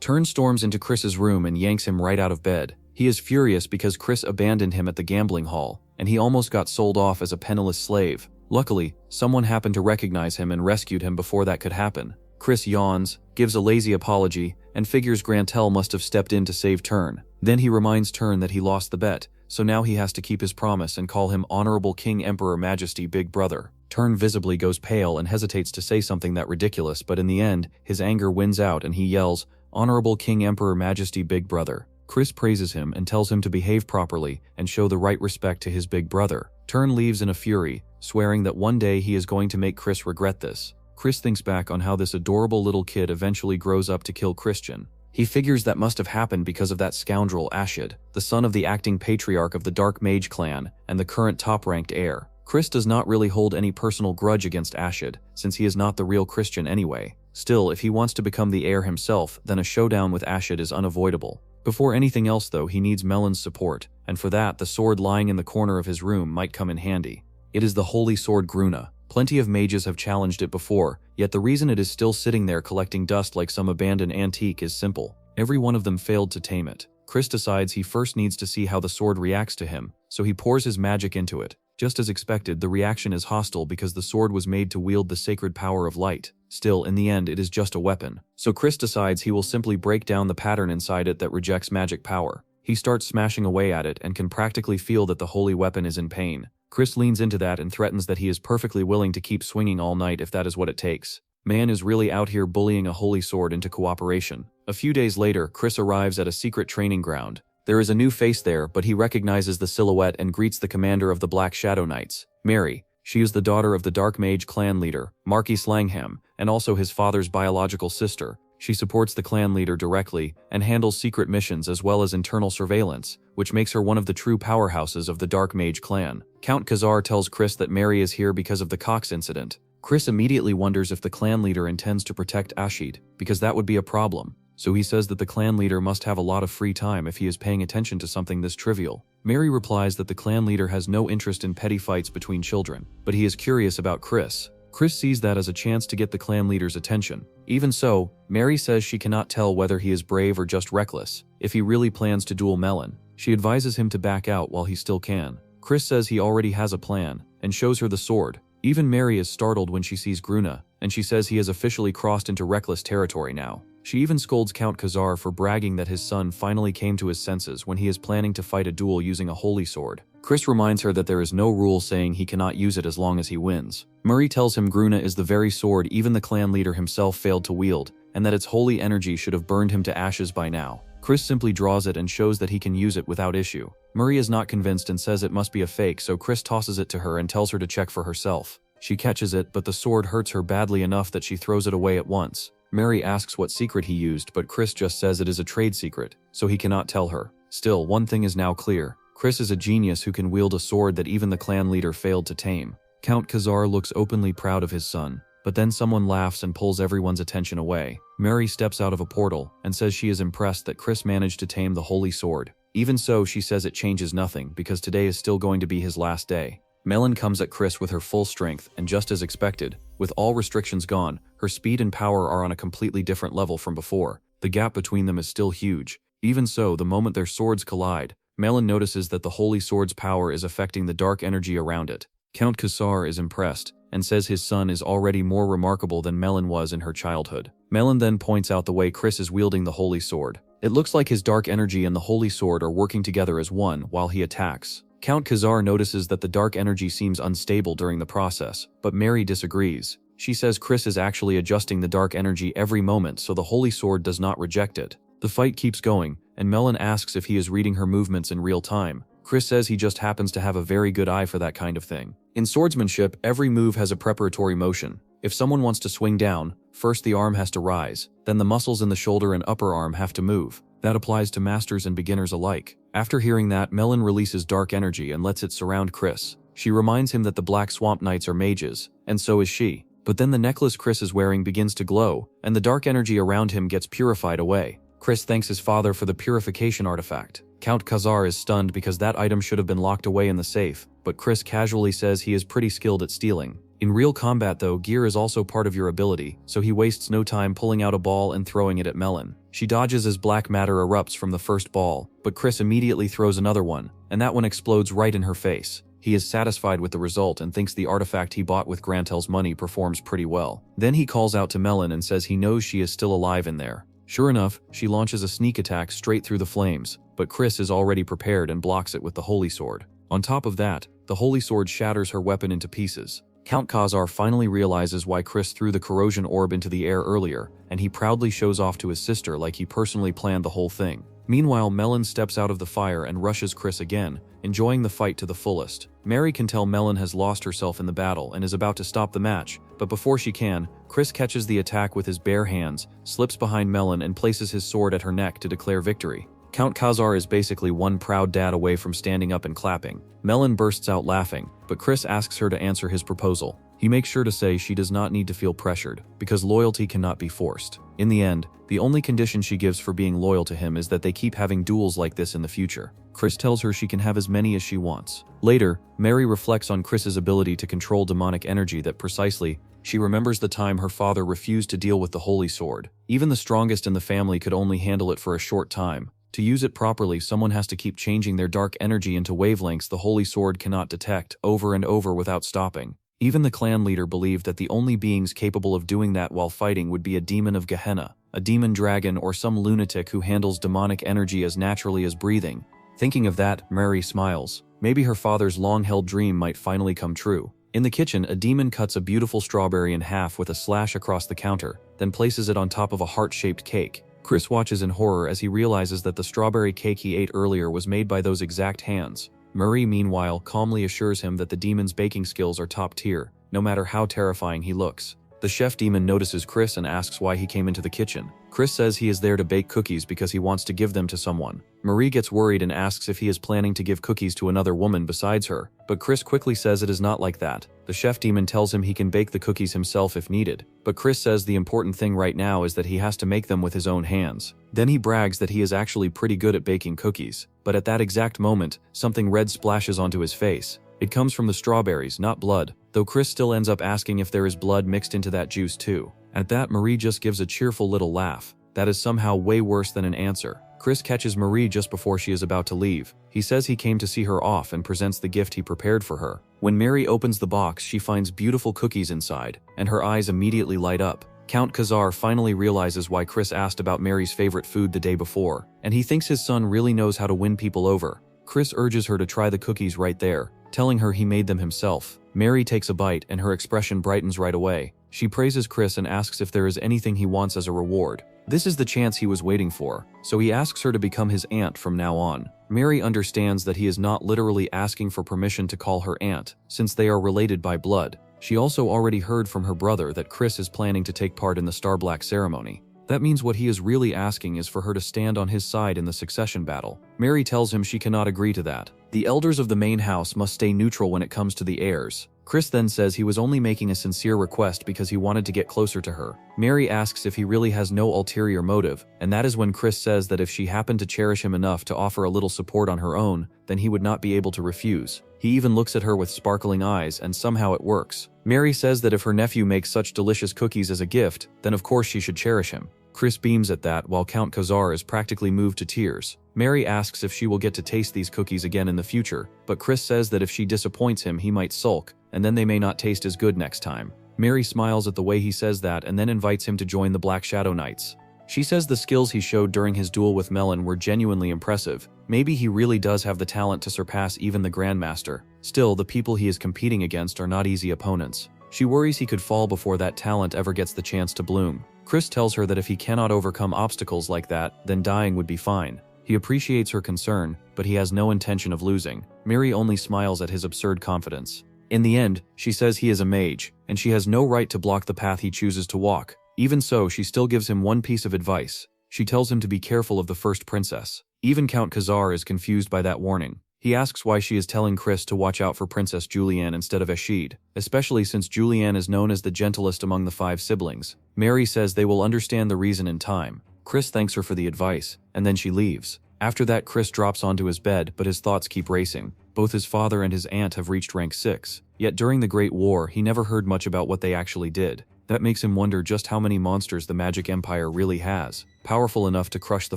Turn storms into Chris's room and yanks him right out of bed. He is furious because Chris abandoned him at the gambling hall, and he almost got sold off as a penniless slave. Luckily, someone happened to recognize him and rescued him before that could happen. Chris yawns, gives a lazy apology, and figures Grantel must have stepped in to save Turn. Then he reminds Turn that he lost the bet, so now he has to keep his promise and call him Honorable King Emperor Majesty Big Brother. Turn visibly goes pale and hesitates to say something that ridiculous, but in the end, his anger wins out and he yells, Honorable King Emperor Majesty Big Brother. Chris praises him and tells him to behave properly and show the right respect to his big brother. Turn leaves in a fury, swearing that one day he is going to make Chris regret this. Chris thinks back on how this adorable little kid eventually grows up to kill Christian. He figures that must have happened because of that scoundrel Ashid, the son of the acting patriarch of the Dark Mage clan and the current top-ranked heir. Chris does not really hold any personal grudge against Ashid, since he is not the real Christian anyway. Still, if he wants to become the heir himself, then a showdown with Ashid is unavoidable. Before anything else though, he needs Melon's support, and for that, the sword lying in the corner of his room might come in handy. It is the holy sword Gruna. Plenty of mages have challenged it before, yet the reason it is still sitting there collecting dust like some abandoned antique is simple. Every one of them failed to tame it. Chris decides he first needs to see how the sword reacts to him, so he pours his magic into it. Just as expected, the reaction is hostile because the sword was made to wield the sacred power of light. Still, in the end, it is just a weapon. So Chris decides he will simply break down the pattern inside it that rejects magic power. He starts smashing away at it and can practically feel that the holy weapon is in pain. Chris leans into that and threatens that he is perfectly willing to keep swinging all night if that is what it takes. Man is really out here bullying a holy sword into cooperation. A few days later, Chris arrives at a secret training ground. There is a new face there, but he recognizes the silhouette and greets the commander of the Black Shadow Knights, Mary. She is the daughter of the Dark Mage clan leader, Marquis Slangham, and also his father's biological sister. She supports the clan leader directly and handles secret missions as well as internal surveillance, which makes her one of the true powerhouses of the Dark Mage clan. Count Khazar tells Chris that Mary is here because of the Cox incident. Chris immediately wonders if the clan leader intends to protect Ashid, because that would be a problem. So he says that the clan leader must have a lot of free time if he is paying attention to something this trivial. Mary replies that the clan leader has no interest in petty fights between children, but he is curious about Chris. Chris sees that as a chance to get the clan leader's attention. Even so, Mary says she cannot tell whether he is brave or just reckless. If he really plans to duel Melon, she advises him to back out while he still can. Chris says he already has a plan, and shows her the sword. Even Mary is startled when she sees Gruna, and she says he has officially crossed into reckless territory now. She even scolds Count Khazar for bragging that his son finally came to his senses when he is planning to fight a duel using a holy sword. Chris reminds her that there is no rule saying he cannot use it as long as he wins. Murray tells him Gruna is the very sword even the clan leader himself failed to wield, and that its holy energy should have burned him to ashes by now. Chris simply draws it and shows that he can use it without issue. Murray is not convinced and says it must be a fake, so Chris tosses it to her and tells her to check for herself. She catches it, but the sword hurts her badly enough that she throws it away at once. Mary asks what secret he used, but Chris just says it is a trade secret, so he cannot tell her. Still, one thing is now clear. Chris is a genius who can wield a sword that even the clan leader failed to tame. Count Khazar looks openly proud of his son, but then someone laughs and pulls everyone's attention away. Mary steps out of a portal and says she is impressed that Chris managed to tame the holy sword. Even so, she says it changes nothing because today is still going to be his last day. Melon comes at Chris with her full strength, and just as expected, with all restrictions gone, her speed and power are on a completely different level from before. The gap between them is still huge. Even so, the moment their swords collide, Melon notices that the holy sword's power is affecting the dark energy around it. Count Khazar is impressed, and says his son is already more remarkable than Melon was in her childhood. Melon then points out the way Chris is wielding the holy sword. It looks like his dark energy and the holy sword are working together as one while he attacks. Count Khazar notices that the dark energy seems unstable during the process, but Mary disagrees. She says Chris is actually adjusting the dark energy every moment so the holy sword does not reject it. The fight keeps going, and Melon asks if he is reading her movements in real time. Chris says he just happens to have a very good eye for that kind of thing. In swordsmanship, every move has a preparatory motion. If someone wants to swing down, first the arm has to rise, then the muscles in the shoulder and upper arm have to move. That applies to masters and beginners alike. After hearing that, Melon releases dark energy and lets it surround Chris. She reminds him that the Black Swamp Knights are mages, and so is she. But then the necklace Chris is wearing begins to glow, and the dark energy around him gets purified away. Chris thanks his father for the purification artifact. Count Khazar is stunned because that item should have been locked away in the safe, but Chris casually says he is pretty skilled at stealing. In real combat though, gear is also part of your ability, so he wastes no time pulling out a ball and throwing it at Melon. She dodges as black matter erupts from the first ball, but Chris immediately throws another one, and that one explodes right in her face. He is satisfied with the result and thinks the artifact he bought with Grantel's money performs pretty well. Then he calls out to Melon and says he knows she is still alive in there. Sure enough, she launches a sneak attack straight through the flames, but Chris is already prepared and blocks it with the Holy Sword. On top of that, the Holy Sword shatters her weapon into pieces. Count Khazar finally realizes why Chris threw the corrosion orb into the air earlier, and he proudly shows off to his sister like he personally planned the whole thing. Meanwhile, Melon steps out of the fire and rushes Chris again, enjoying the fight to the fullest. Mary can tell Melon has lost herself in the battle and is about to stop the match, but before she can, Chris catches the attack with his bare hands, slips behind Melon and places his sword at her neck to declare victory. Count Khazar is basically one proud dad away from standing up and clapping. Melon bursts out laughing, but Chris asks her to answer his proposal. He makes sure to say she does not need to feel pressured, because loyalty cannot be forced. In the end, the only condition she gives for being loyal to him is that they keep having duels like this in the future. Chris tells her she can have as many as she wants. Later, Mary reflects on Chris's ability to control demonic energy that precisely, she remembers the time her father refused to deal with the Holy Sword. Even the strongest in the family could only handle it for a short time. To use it properly, someone has to keep changing their dark energy into wavelengths the Holy Sword cannot detect, over and over without stopping. Even the clan leader believed that the only beings capable of doing that while fighting would be a demon of Gehenna, a demon dragon, or some lunatic who handles demonic energy as naturally as breathing. Thinking of that, Mary smiles. Maybe her father's long-held dream might finally come true. In the kitchen, a demon cuts a beautiful strawberry in half with a slash across the counter, then places it on top of a heart-shaped cake. Chris watches in horror as he realizes that the strawberry cake he ate earlier was made by those exact hands. Marie, meanwhile, calmly assures him that the demon's baking skills are top tier, no matter how terrifying he looks. The chef demon notices Chris and asks why he came into the kitchen. Chris says he is there to bake cookies because he wants to give them to someone. Marie gets worried and asks if he is planning to give cookies to another woman besides her, but Chris quickly says it is not like that. The chef demon tells him he can bake the cookies himself if needed, but Chris says the important thing right now is that he has to make them with his own hands. Then he brags that he is actually pretty good at baking cookies, but at that exact moment, something red splashes onto his face. It comes from the strawberries, not blood, though Chris still ends up asking if there is blood mixed into that juice too. At that, Marie just gives a cheerful little laugh. That is somehow way worse than an answer. Chris catches Marie just before she is about to leave. He says he came to see her off and presents the gift he prepared for her. When Mary opens the box, she finds beautiful cookies inside, and her eyes immediately light up. Count Khazar finally realizes why Chris asked about Mary's favorite food the day before, and he thinks his son really knows how to win people over. Chris urges her to try the cookies right there, telling her he made them himself. Mary takes a bite and her expression brightens right away. She praises Chris and asks if there is anything he wants as a reward. This is the chance he was waiting for, so he asks her to become his aunt from now on. Mary understands that he is not literally asking for permission to call her aunt, since they are related by blood. She also already heard from her brother that Chris is planning to take part in the Starblack ceremony. That means what he is really asking is for her to stand on his side in the succession battle. Mary tells him she cannot agree to that. The elders of the main house must stay neutral when it comes to the heirs. Chris then says he was only making a sincere request because he wanted to get closer to her. Mary asks if he really has no ulterior motive, and that is when Chris says that if she happened to cherish him enough to offer a little support on her own, then he would not be able to refuse. He even looks at her with sparkling eyes, and somehow it works. Mary says that if her nephew makes such delicious cookies as a gift, then of course she should cherish him. Chris beams at that while Count Khazar is practically moved to tears. Mary asks if she will get to taste these cookies again in the future, but Chris says that if she disappoints him he might sulk, and then they may not taste as good next time. Mary smiles at the way he says that and then invites him to join the Black Shadow Knights. She says the skills he showed during his duel with Melon were genuinely impressive. Maybe he really does have the talent to surpass even the Grandmaster. Still, the people he is competing against are not easy opponents. She worries he could fall before that talent ever gets the chance to bloom. Chris tells her that if he cannot overcome obstacles like that, then dying would be fine. He appreciates her concern, but he has no intention of losing. Miri only smiles at his absurd confidence. In the end, she says he is a mage, and she has no right to block the path he chooses to walk. Even so, she still gives him one piece of advice. She tells him to be careful of the first princess. Even Count Khazar is confused by that warning. He asks why she is telling Chris to watch out for Princess Julianne instead of Ashid, especially since Julianne is known as the gentlest among the 5 siblings. Mary says they will understand the reason in time. Chris thanks her for the advice, and then she leaves. After that, Chris drops onto his bed, but his thoughts keep racing. Both his father and his aunt have reached rank 6. Yet during the Great War, he never heard much about what they actually did. That makes him wonder just how many monsters the Magic Empire really has, powerful enough to crush the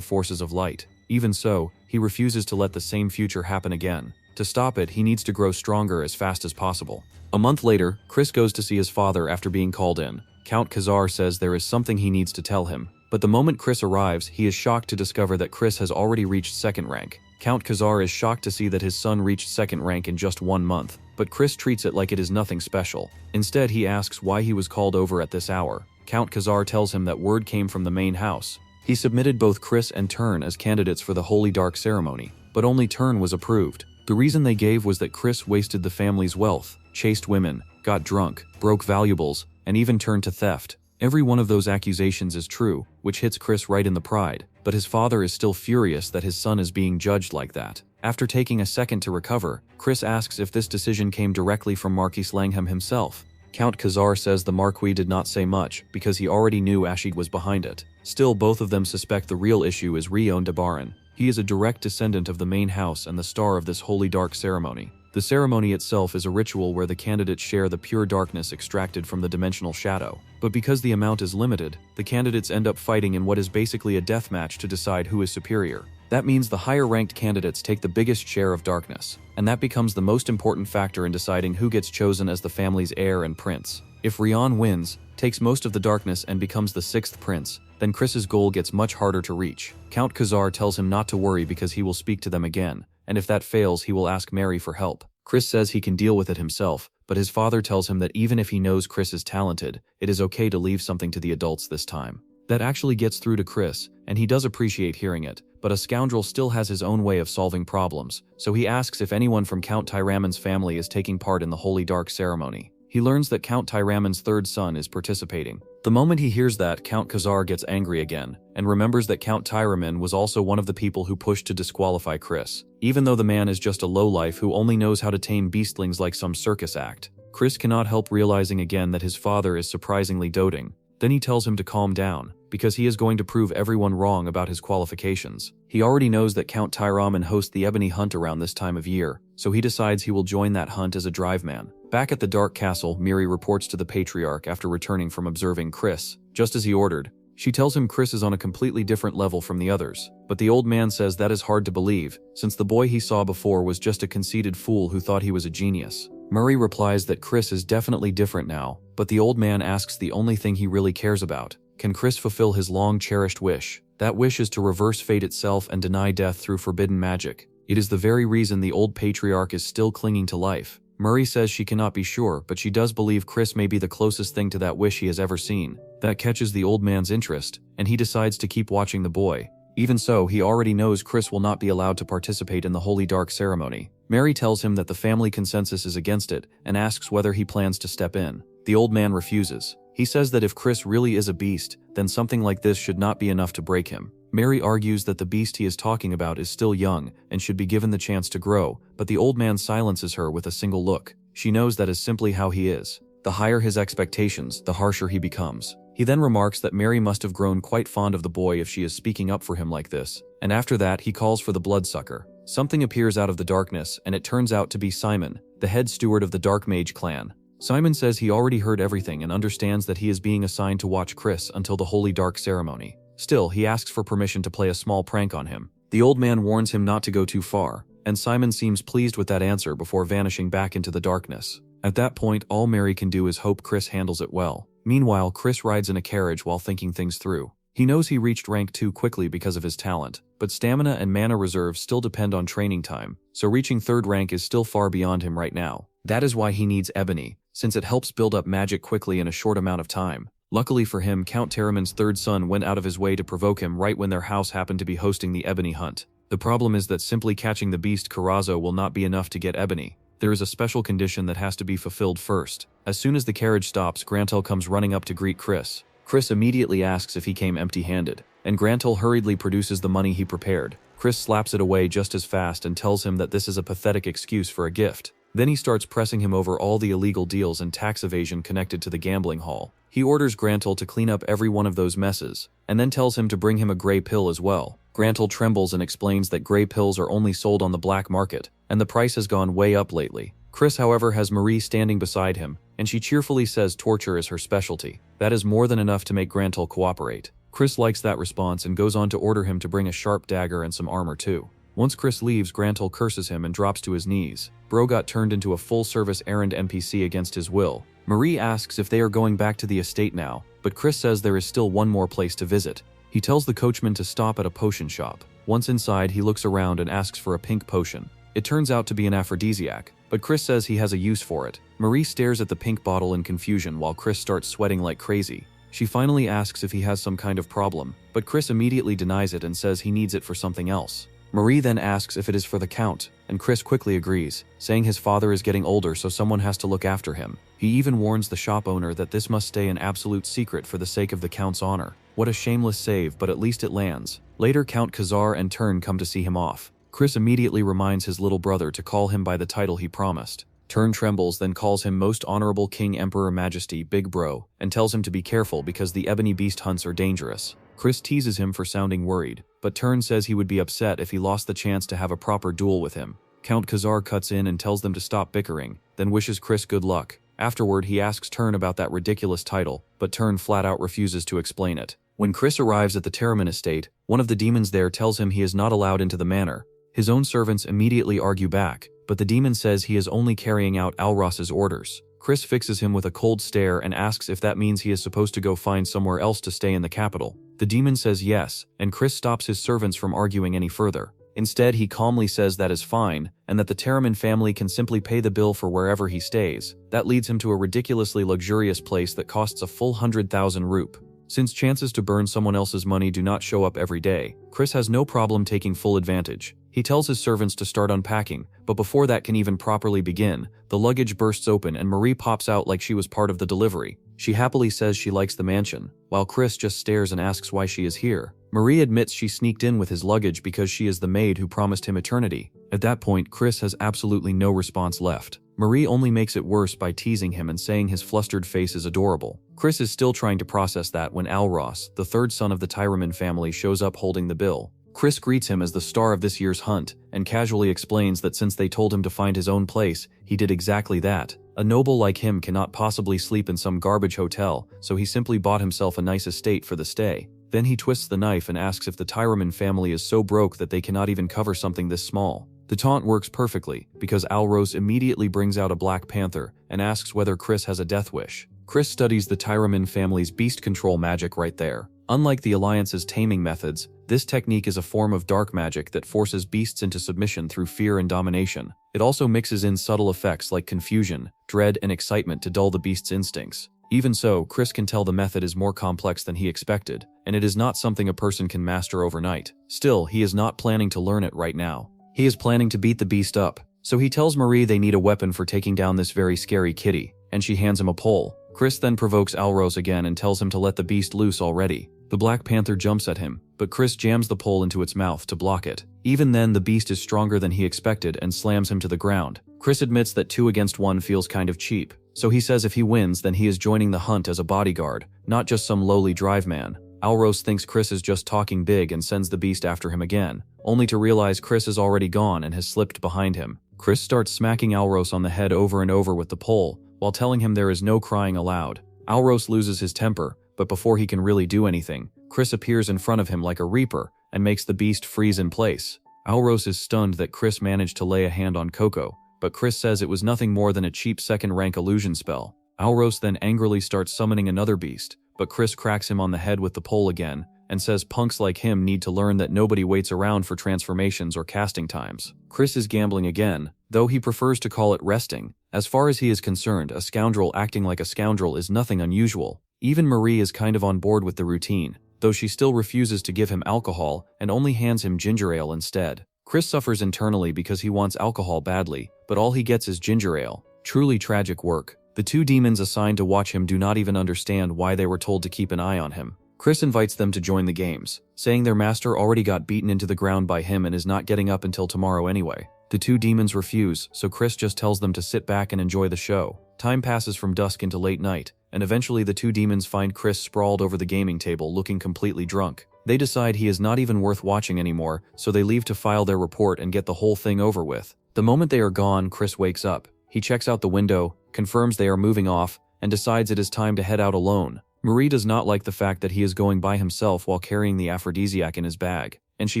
forces of light. Even so, he refuses to let the same future happen again. To stop it, he needs to grow stronger as fast as possible. A month later, Chris goes to see his father after being called in. Count Khazar says there is something he needs to tell him. But the moment Chris arrives, he is shocked to discover that Chris has already reached 2nd rank. Count Khazar is shocked to see that his son reached 2nd rank in just 1 month, but Chris treats it like it is nothing special. Instead, he asks why he was called over at this hour. Count Khazar tells him that word came from the main house. He submitted both Chris and Turn as candidates for the Holy Dark ceremony, but only Turn was approved. The reason they gave was that Chris wasted the family's wealth, chased women, got drunk, broke valuables, and even turned to theft. Every one of those accusations is true, which hits Chris right in the pride, but his father is still furious that his son is being judged like that. After taking a second to recover, Chris asks if this decision came directly from Marquis Langham himself. Count Khazar says the Marquis did not say much, because he already knew Ashid was behind it. Still, both of them suspect the real issue is Rion Dabaran. He is a direct descendant of the main house and the star of this Holy Dark ceremony. The ceremony itself is a ritual where the candidates share the pure darkness extracted from the dimensional shadow. But because the amount is limited, the candidates end up fighting in what is basically a death match to decide who is superior. That means the higher-ranked candidates take the biggest share of darkness, and that becomes the most important factor in deciding who gets chosen as the family's heir and prince. If Rion wins, takes most of the darkness and becomes the 6th prince, then Chris's goal gets much harder to reach. Count Khazar tells him not to worry because he will speak to them again, and if that fails, he will ask Mary for help. Chris says he can deal with it himself, but his father tells him that even if he knows Chris is talented, it is okay to leave something to the adults this time. That actually gets through to Chris, and he does appreciate hearing it, but a scoundrel still has his own way of solving problems, so he asks if anyone from Count Tyraman's family is taking part in the Holy Dark ceremony. He learns that Count Tyraman's 3rd son is participating. The moment he hears that, Count Khazar gets angry again, and remembers that Count Tyraman was also one of the people who pushed to disqualify Chris. Even though the man is just a lowlife who only knows how to tame beastlings like some circus act, Chris cannot help realizing again that his father is surprisingly doting. Then he tells him to calm down, because he is going to prove everyone wrong about his qualifications. He already knows that Count Tyraman hosts the Ebony Hunt around this time of year, so he decides he will join that hunt as a drive man. Back at the Dark Castle, Miri reports to the Patriarch after returning from observing Chris, just as he ordered. She tells him Chris is on a completely different level from the others, but the old man says that is hard to believe, since the boy he saw before was just a conceited fool who thought he was a genius. Murray replies that Chris is definitely different now, but the old man asks the only thing he really cares about. Can Chris fulfill his long-cherished wish? That wish is to reverse fate itself and deny death through forbidden magic. It is the very reason the old patriarch is still clinging to life. Murray says she cannot be sure, but she does believe Chris may be the closest thing to that wish he has ever seen. That catches the old man's interest, and he decides to keep watching the boy. Even so, he already knows Chris will not be allowed to participate in the Holy Dark ceremony. Mary tells him that the family consensus is against it, and asks whether he plans to step in. The old man refuses. He says that if Chris really is a beast, then something like this should not be enough to break him. Mary argues that the beast he is talking about is still young and should be given the chance to grow, but the old man silences her with a single look. She knows that is simply how he is. The higher his expectations, the harsher he becomes. He then remarks that Mary must have grown quite fond of the boy if she is speaking up for him like this, and after that he calls for the bloodsucker. Something appears out of the darkness, and it turns out to be Simon, the head steward of the Dark Mage clan. Simon says he already heard everything and understands that he is being assigned to watch Chris until the Holy Dark ceremony. Still, he asks for permission to play a small prank on him. The old man warns him not to go too far, and Simon seems pleased with that answer before vanishing back into the darkness. At that point, all Mary can do is hope Chris handles it well. Meanwhile, Chris rides in a carriage while thinking things through. He knows he reached rank 2 quickly because of his talent, but stamina and mana reserves still depend on training time, so reaching 3rd rank is still far beyond him right now. That is why he needs Ebony, since it helps build up magic quickly in a short amount of time. Luckily for him, Count Tyraman's 3rd son went out of his way to provoke him right when their house happened to be hosting the Ebony Hunt. The problem is that simply catching the beast Karazo will not be enough to get Ebony. There is a special condition that has to be fulfilled first. As soon as the carriage stops, Grantel comes running up to greet Chris. Chris immediately asks if he came empty-handed, and Grantel hurriedly produces the money he prepared. Chris slaps it away just as fast and tells him that this is a pathetic excuse for a gift. Then he starts pressing him over all the illegal deals and tax evasion connected to the gambling hall. He orders Grantel to clean up every one of those messes, and then tells him to bring him a gray pill as well. Grantel trembles and explains that gray pills are only sold on the black market, and the price has gone way up lately. Chris, however, has Marie standing beside him, and she cheerfully says torture is her specialty. That is more than enough to make Grantel cooperate. Chris likes that response and goes on to order him to bring a sharp dagger and some armor too. Once Chris leaves, Grantel curses him and drops to his knees. Bro got turned into a full-service errand NPC against his will. Marie asks if they are going back to the estate now, but Chris says there is still one more place to visit. He tells the coachman to stop at a potion shop. Once inside, he looks around and asks for a pink potion. It turns out to be an aphrodisiac, but Chris says he has a use for it. Marie stares at the pink bottle in confusion while Chris starts sweating like crazy. She finally asks if he has some kind of problem, but Chris immediately denies it and says he needs it for something else. Marie then asks if it is for the Count, and Chris quickly agrees, saying his father is getting older so someone has to look after him. He even warns the shop owner that this must stay an absolute secret for the sake of the Count's honor. What a shameless save, but at least it lands. Later, Count Khazar and Turn come to see him off. Chris immediately reminds his little brother to call him by the title he promised. Turn trembles, then calls him Most Honorable King Emperor Majesty Big Bro, and tells him to be careful because the ebony beast hunts are dangerous. Chris teases him for sounding worried, but Turn says he would be upset if he lost the chance to have a proper duel with him. Count Khazar cuts in and tells them to stop bickering, then wishes Chris good luck. Afterward, he asks Turn about that ridiculous title, but Turn flat out refuses to explain it. When Chris arrives at the Taming estate, one of the demons there tells him he is not allowed into the manor. His own servants immediately argue back, but the demon says he is only carrying out Alros's orders. Chris fixes him with a cold stare and asks if that means he is supposed to go find somewhere else to stay in the capital. The demon says yes, and Chris stops his servants from arguing any further. Instead, he calmly says that is fine, and that the Taming family can simply pay the bill for wherever he stays. That leads him to a ridiculously luxurious place that costs a full 100,000 rup. Since chances to burn someone else's money do not show up every day, Chris has no problem taking full advantage. He tells his servants to start unpacking, but before that can even properly begin, the luggage bursts open and Marie pops out like she was part of the delivery. She happily says she likes the mansion, while Chris just stares and asks why she is here. Marie admits she sneaked in with his luggage because she is the maid who promised him eternity. At that point, Chris has absolutely no response left. Marie only makes it worse by teasing him and saying his flustered face is adorable. Chris is still trying to process that when Alros, the third son of the Taming family, shows up holding the bill. Chris greets him as the star of this year's hunt, and casually explains that since they told him to find his own place, he did exactly that. A noble like him cannot possibly sleep in some garbage hotel, so he simply bought himself a nice estate for the stay. Then he twists the knife and asks if the Taming family is so broke that they cannot even cover something this small. The taunt works perfectly, because Alros immediately brings out a Black Panther and asks whether Chris has a death wish. Chris studies the Taming family's beast control magic right there. Unlike the Alliance's taming methods, this technique is a form of dark magic that forces beasts into submission through fear and domination. It also mixes in subtle effects like confusion, dread, and excitement to dull the beast's instincts. Even so, Chris can tell the method is more complex than he expected, and it is not something a person can master overnight. Still, he is not planning to learn it right now. He is planning to beat the beast up, so he tells Marie they need a weapon for taking down this very scary kitty, and she hands him a pole. Chris then provokes Alros again and tells him to let the beast loose already. The Black Panther jumps at him, but Chris jams the pole into its mouth to block it. Even then, the beast is stronger than he expected and slams him to the ground. Chris admits that 2 against 1 feels kind of cheap, so he says if he wins, then he is joining the hunt as a bodyguard, not just some lowly drive man. Alros thinks Chris is just talking big and sends the beast after him again, only to realize Chris is already gone and has slipped behind him. Chris starts smacking Alros on the head over and over with the pole, while telling him there is no crying allowed. Alros loses his temper, but before he can really do anything, Chris appears in front of him like a reaper and makes the beast freeze in place. Alros is stunned that Chris managed to lay a hand on Coco, but Chris says it was nothing more than a cheap second-rank illusion spell. Alros then angrily starts summoning another beast, but Chris cracks him on the head with the pole again and says punks like him need to learn that nobody waits around for transformations or casting times. Chris is gambling again, though he prefers to call it resting. As far as he is concerned, a scoundrel acting like a scoundrel is nothing unusual. Even Marie is kind of on board with the routine, though though she still refuses to give him alcohol and only hands him ginger ale instead. Chris suffers internally because he wants alcohol badly, but all he gets is ginger ale. Truly tragic work. The two demons assigned to watch him do not even understand why they were told to keep an eye on him. Chris invites them to join the games, saying their master already got beaten into the ground by him and is not getting up until tomorrow anyway. The two demons refuse, so Chris just tells them to sit back and enjoy the show. Time passes from dusk into late night, and eventually the two demons find Chris sprawled over the gaming table looking completely drunk. They decide he is not even worth watching anymore, so they leave to file their report and get the whole thing over with. The moment they are gone, Chris wakes up. He checks out the window, confirms they are moving off, and decides it is time to head out alone. Marie does not like the fact that he is going by himself while carrying the aphrodisiac in his bag, and she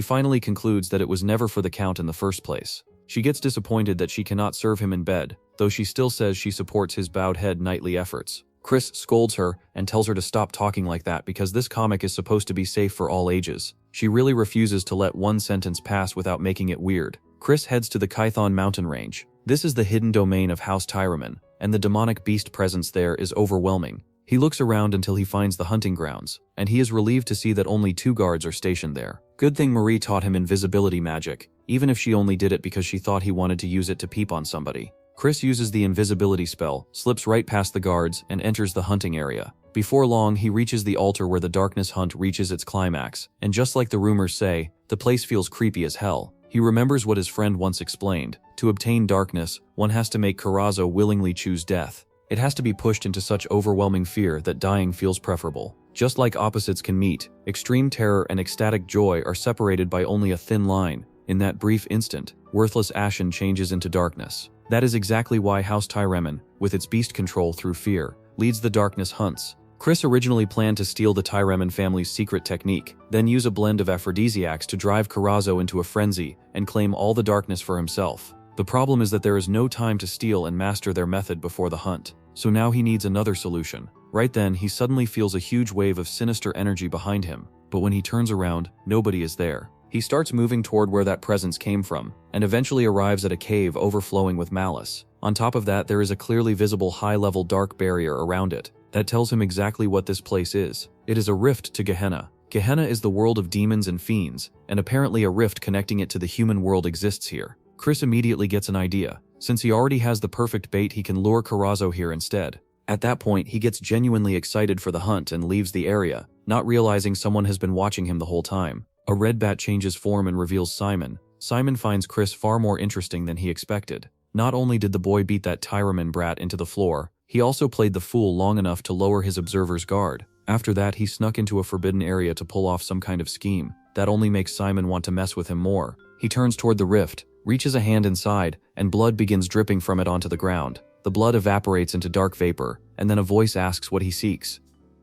finally concludes that it was never for the Count in the first place. She gets disappointed that she cannot serve him in bed, though she still says she supports his bowed head nightly efforts. Chris scolds her and tells her to stop talking like that because this comic is supposed to be safe for all ages. She really refuses to let one sentence pass without making it weird. Chris heads to the Kython mountain range. This is the hidden domain of House Tyraman, and the demonic beast presence there is overwhelming. He looks around until he finds the hunting grounds, and he is relieved to see that only 2 guards are stationed there. Good thing Marie taught him invisibility magic, even if she only did it because she thought he wanted to use it to peep on somebody. Chris uses the invisibility spell, slips right past the guards, and enters the hunting area. Before long, he reaches the altar where the darkness hunt reaches its climax, and just like the rumors say, the place feels creepy as hell. He remembers what his friend once explained. To obtain darkness, one has to make Corazzo willingly choose death. It has to be pushed into such overwhelming fear that dying feels preferable. Just like opposites can meet, extreme terror and ecstatic joy are separated by only a thin line. In that brief instant, worthless Ashen changes into darkness. That is exactly why House Tyraman, with its beast control through fear, leads the darkness hunts. Chris originally planned to steal the Tyraman family's secret technique, then use a blend of aphrodisiacs to drive Corazzo into a frenzy and claim all the darkness for himself. The problem is that there is no time to steal and master their method before the hunt, so now he needs another solution. Right then, he suddenly feels a huge wave of sinister energy behind him, but when he turns around, nobody is there. He starts moving toward where that presence came from, and eventually arrives at a cave overflowing with malice. On top of that, there is a clearly visible high-level dark barrier around it that tells him exactly what this place is. It is a rift to Gehenna. Gehenna is the world of demons and fiends, and apparently a rift connecting it to the human world exists here. Chris immediately gets an idea. Since he already has the perfect bait, he can lure Corazzo here instead. At that point, he gets genuinely excited for the hunt and leaves the area, not realizing someone has been watching him the whole time. A red bat changes form and reveals Simon. Simon finds Chris far more interesting than he expected. Not only did the boy beat that Tyraman brat into the floor, he also played the fool long enough to lower his observer's guard. After that, he snuck into a forbidden area to pull off some kind of scheme that only makes Simon want to mess with him more. He turns toward the rift, reaches a hand inside, and blood begins dripping from it onto the ground. The blood evaporates into dark vapor, and then a voice asks what he seeks.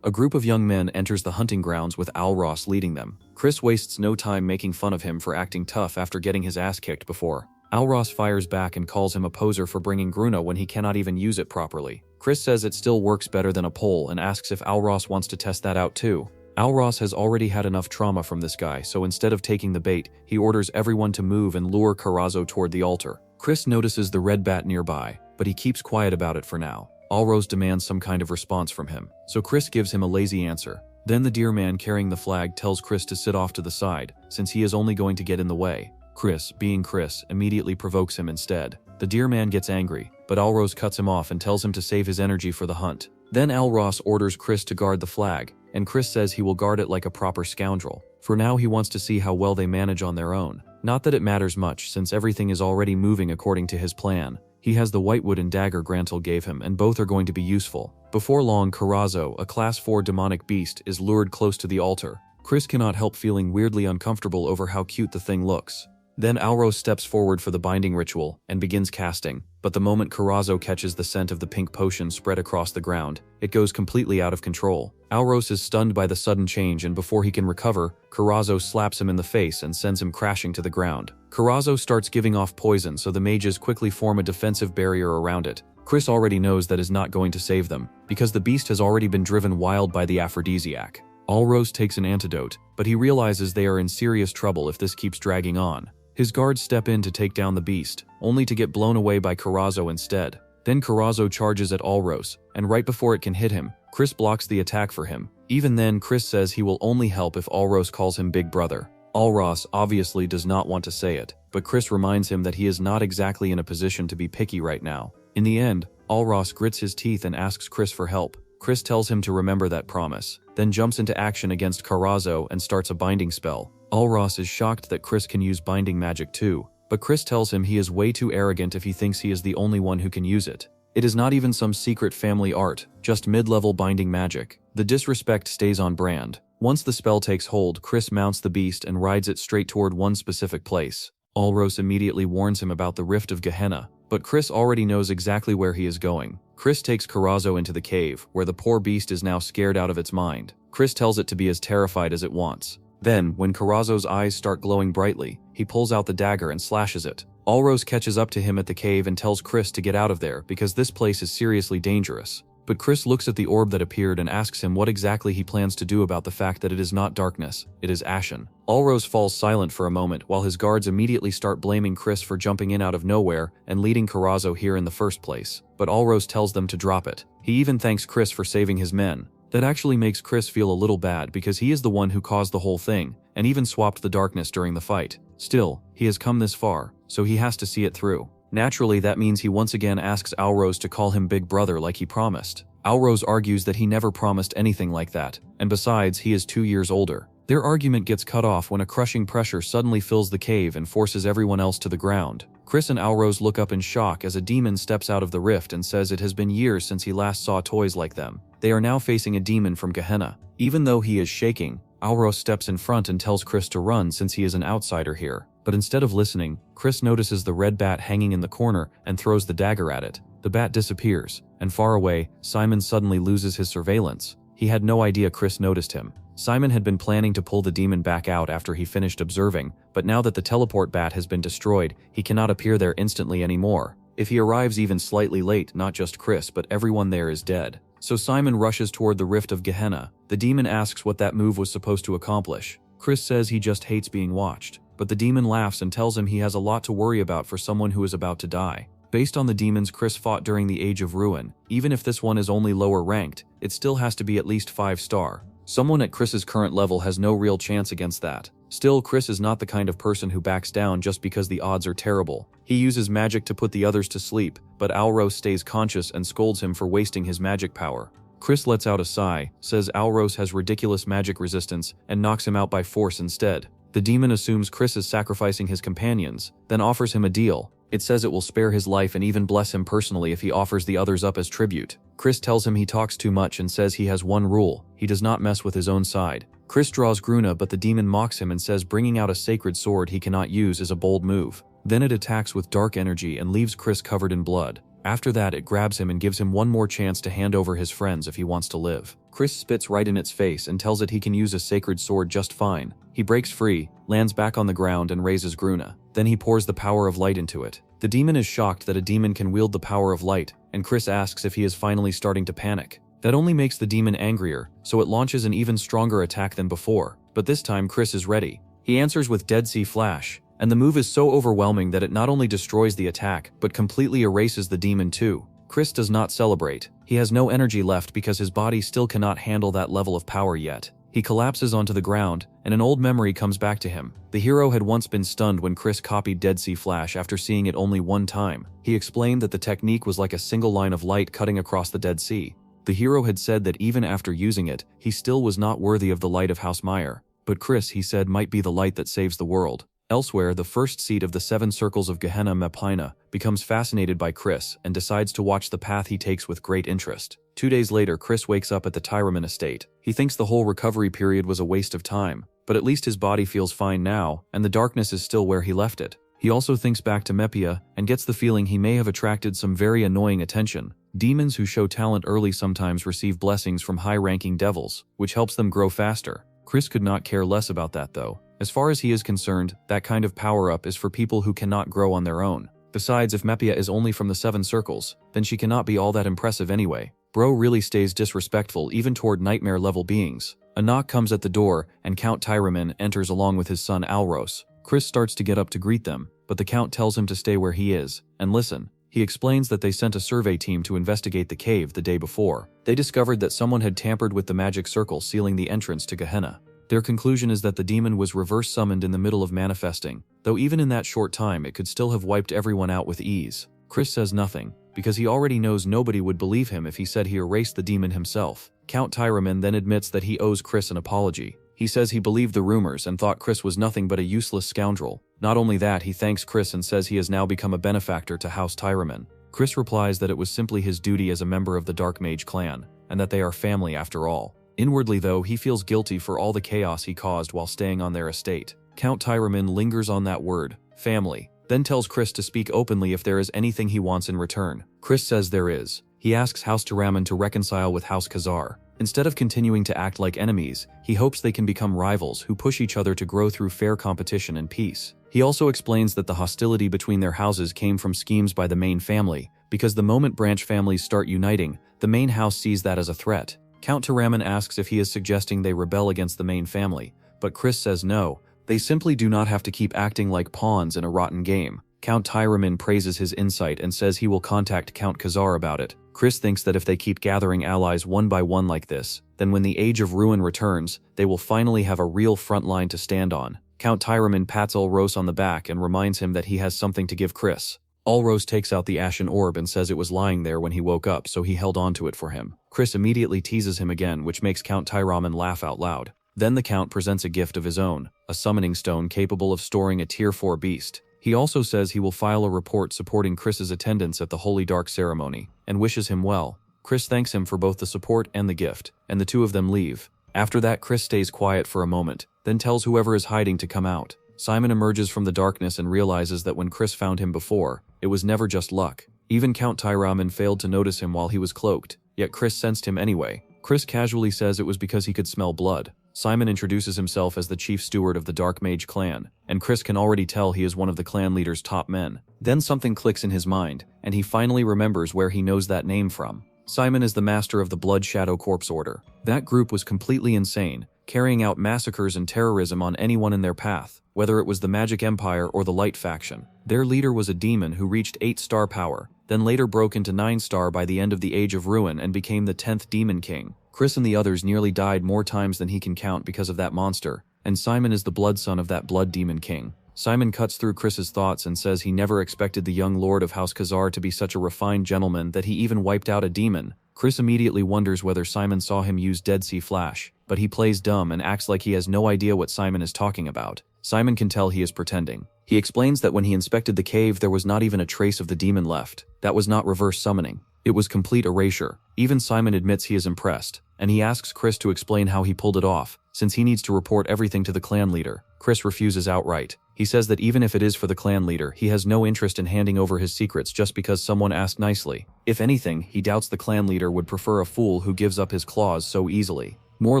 A group of young men enters the hunting grounds with Alros leading them. Chris wastes no time making fun of him for acting tough after getting his ass kicked before. Alros fires back and calls him a poser for bringing Gruna when he cannot even use it properly. Chris says it still works better than a pole and asks if Alros wants to test that out too. Alros has already had enough trauma from this guy, so instead of taking the bait, he orders everyone to move and lure Corazzo toward the altar. Chris notices the red bat nearby, but he keeps quiet about it for now. Alros demands some kind of response from him, so Chris gives him a lazy answer. Then the deer man carrying the flag tells Chris to sit off to the side, since he is only going to get in the way. Chris, being Chris, immediately provokes him instead. The deer man gets angry, but Alros cuts him off and tells him to save his energy for the hunt. Then Alros orders Chris to guard the flag, and Chris says he will guard it like a proper scoundrel. For now, he wants to see how well they manage on their own. Not that it matters much, since everything is already moving according to his plan. He has the whitewood and dagger Grantel gave him, and both are going to be useful. Before long, Corazzo, a class 4 demonic beast, is lured close to the altar. Chris cannot help feeling weirdly uncomfortable over how cute the thing looks. Then Alros steps forward for the binding ritual and begins casting, but the moment Corazzo catches the scent of the pink potion spread across the ground, it goes completely out of control. Alros is stunned by the sudden change, and before he can recover, Corazzo slaps him in the face and sends him crashing to the ground. Corazzo starts giving off poison, so the mages quickly form a defensive barrier around it. Chris already knows that is not going to save them, because the beast has already been driven wild by the aphrodisiac. Alros takes an antidote, but he realizes they are in serious trouble if this keeps dragging on. His guards step in to take down the beast, only to get blown away by Corazzo instead. Then Corazzo charges at Alros, and right before it can hit him, Chris blocks the attack for him. Even then, Chris says he will only help if Alros calls him big brother. Alros obviously does not want to say it, but Chris reminds him that he is not exactly in a position to be picky right now. In the end, Alros grits his teeth and asks Chris for help. Chris tells him to remember that promise, then jumps into action against Karazo and starts a binding spell. Alros is shocked that Chris can use binding magic too, but Chris tells him he is way too arrogant if he thinks he is the only one who can use it. It is not even some secret family art, just mid-level binding magic. The disrespect stays on brand. Once the spell takes hold, Chris mounts the beast and rides it straight toward one specific place. Alros immediately warns him about the rift of Gehenna, but Chris already knows exactly where he is going. Chris takes Karazo into the cave, where the poor beast is now scared out of its mind. Chris tells it to be as terrified as it wants. Then, when Karazo's eyes start glowing brightly, he pulls out the dagger and slashes it. Alros catches up to him at the cave and tells Chris to get out of there because this place is seriously dangerous. But Chris looks at the orb that appeared and asks him what exactly he plans to do about the fact that it is not darkness, it is ashen. Alros falls silent for a moment while his guards immediately start blaming Chris for jumping in out of nowhere and leading Karazo here in the first place. But Alros tells them to drop it. He even thanks Chris for saving his men. That actually makes Chris feel a little bad because he is the one who caused the whole thing, and even swapped the darkness during the fight. Still, he has come this far, so he has to see it through. Naturally, that means he once again asks Alros to call him big brother like he promised. Alros argues that he never promised anything like that, and besides, he is 2 years older. Their argument gets cut off when a crushing pressure suddenly fills the cave and forces everyone else to the ground. Chris and Alros look up in shock as a demon steps out of the rift and says it has been years since he last saw toys like them. They are now facing a demon from Gehenna. Even though he is shaking, Alros steps in front and tells Chris to run since he is an outsider here. But instead of listening, Chris notices the red bat hanging in the corner and throws the dagger at it. The bat disappears, and far away, Simon suddenly loses his surveillance. He had no idea Chris noticed him. Simon had been planning to pull the demon back out after he finished observing, but now that the teleport bat has been destroyed, he cannot appear there instantly anymore. If he arrives even slightly late, not just Chris but everyone there is dead. So Simon rushes toward the rift of Gehenna. The demon asks what that move was supposed to accomplish. Chris says he just hates being watched, but the demon laughs and tells him he has a lot to worry about for someone who is about to die. Based on the demons Chris fought during the Age of Ruin, even if this one is only lower ranked, it still has to be at least 5-star. Someone at Chris's current level has no real chance against that. Still, Chris is not the kind of person who backs down just because the odds are terrible. He uses magic to put the others to sleep, but Alros stays conscious and scolds him for wasting his magic power. Chris lets out a sigh, says Alros has ridiculous magic resistance, and knocks him out by force instead. The demon assumes Chris is sacrificing his companions, then offers him a deal. It says it will spare his life and even bless him personally if he offers the others up as tribute. Chris tells him he talks too much and says he has one rule: he does not mess with his own side. Chris draws Gruna, but the demon mocks him and says bringing out a sacred sword he cannot use is a bold move. Then it attacks with dark energy and leaves Chris covered in blood. After that, it grabs him and gives him one more chance to hand over his friends if he wants to live. Chris spits right in its face and tells it he can use a sacred sword just fine. He breaks free, lands back on the ground and raises Gruna. Then he pours the power of light into it. The demon is shocked that a demon can wield the power of light, and Chris asks if he is finally starting to panic. That only makes the demon angrier, so it launches an even stronger attack than before. But this time Chris is ready. He answers with Dead Sea Flash, and the move is so overwhelming that it not only destroys the attack, but completely erases the demon too. Chris does not celebrate. He has no energy left because his body still cannot handle that level of power yet. He collapses onto the ground, and an old memory comes back to him. The hero had once been stunned when Chris copied Dead Sea Flash after seeing it only one time. He explained that the technique was like a single line of light cutting across the Dead Sea. The hero had said that even after using it, he still was not worthy of the light of House Meyer. But Chris, he said, might be the light that saves the world. Elsewhere, the first seat of the 7 circles of Gehenna Mapina becomes fascinated by Chris and decides to watch the path he takes with great interest. 2 days later, Chris wakes up at the Tyraman estate. He thinks the whole recovery period was a waste of time, but at least his body feels fine now, and the darkness is still where he left it. He also thinks back to Mepia and gets the feeling he may have attracted some very annoying attention. Demons who show talent early sometimes receive blessings from high-ranking devils, which helps them grow faster. Chris could not care less about that though. As far as he is concerned, that kind of power-up is for people who cannot grow on their own. Besides, if Mepia is only from the 7 circles, then she cannot be all that impressive anyway. Bro really stays disrespectful even toward nightmare-level beings. A knock comes at the door, and Count Tyraman enters along with his son Alros. Chris starts to get up to greet them, but the Count tells him to stay where he is and listen. He explains that they sent a survey team to investigate the cave the day before. They discovered that someone had tampered with the magic circle sealing the entrance to Gehenna. Their conclusion is that the demon was reverse summoned in the middle of manifesting, though even in that short time it could still have wiped everyone out with ease. Chris says nothing, because he already knows nobody would believe him if he said he erased the demon himself. Count Tyraman then admits that he owes Chris an apology. He says he believed the rumors and thought Chris was nothing but a useless scoundrel. Not only that, he thanks Chris and says he has now become a benefactor to House Tyraman. Chris replies that it was simply his duty as a member of the Dark Mage clan, and that they are family after all. Inwardly though, he feels guilty for all the chaos he caused while staying on their estate. Count Tyraman lingers on that word, family, then tells Chris to speak openly if there is anything he wants in return. Chris says there is. He asks House Tyraman to reconcile with House Khazar. Instead of continuing to act like enemies, he hopes they can become rivals who push each other to grow through fair competition and peace. He also explains that the hostility between their houses came from schemes by the main family, because the moment branch families start uniting, the main house sees that as a threat. Count Tyraman asks if he is suggesting they rebel against the main family, but Chris says no, they simply do not have to keep acting like pawns in a rotten game. Count Tyraman praises his insight and says he will contact Count Khazar about it. Chris thinks that if they keep gathering allies one by one like this, then when the Age of Ruin returns, they will finally have a real front line to stand on. Count Tyraman pats Ulros on the back and reminds him that he has something to give Chris. Ulros takes out the ashen orb and says it was lying there when he woke up, so he held onto it for him. Chris immediately teases him again, which makes Count Tyraman laugh out loud. Then the Count presents a gift of his own, a summoning stone capable of storing a Tier 4 beast. He also says he will file a report supporting Chris's attendance at the Holy Dark ceremony, and wishes him well. Chris thanks him for both the support and the gift, and the two of them leave. After that, Chris stays quiet for a moment, then tells whoever is hiding to come out. Simon emerges from the darkness and realizes that when Chris found him before, it was never just luck. Even Count Tyraman failed to notice him while he was cloaked, yet Chris sensed him anyway. Chris casually says it was because he could smell blood. Simon introduces himself as the chief steward of the Dark Mage clan, and Chris can already tell he is one of the clan leader's top men. Then something clicks in his mind, and he finally remembers where he knows that name from. Simon is the master of the Blood Shadow Corps Order. That group was completely insane, carrying out massacres and terrorism on anyone in their path, whether it was the Magic Empire or the Light faction. Their leader was a demon who reached 8-star power, then later broke into 9-star by the end of the Age of Ruin and became the 10th Demon King. Chris and the others nearly died more times than he can count because of that monster, and Simon is the blood son of that Blood Demon King. Simon cuts through Chris's thoughts and says he never expected the young lord of House Khazar to be such a refined gentleman that he even wiped out a demon. Chris immediately wonders whether Simon saw him use Dead Sea Flash, but he plays dumb and acts like he has no idea what Simon is talking about. Simon can tell he is pretending. He explains that when he inspected the cave there was not even a trace of the demon left. That was not reverse summoning. It was complete erasure. Even Simon admits he is impressed, and he asks Chris to explain how he pulled it off, since he needs to report everything to the clan leader. Chris refuses outright. He says that even if it is for the clan leader, he has no interest in handing over his secrets just because someone asked nicely. If anything, he doubts the clan leader would prefer a fool who gives up his claws so easily. More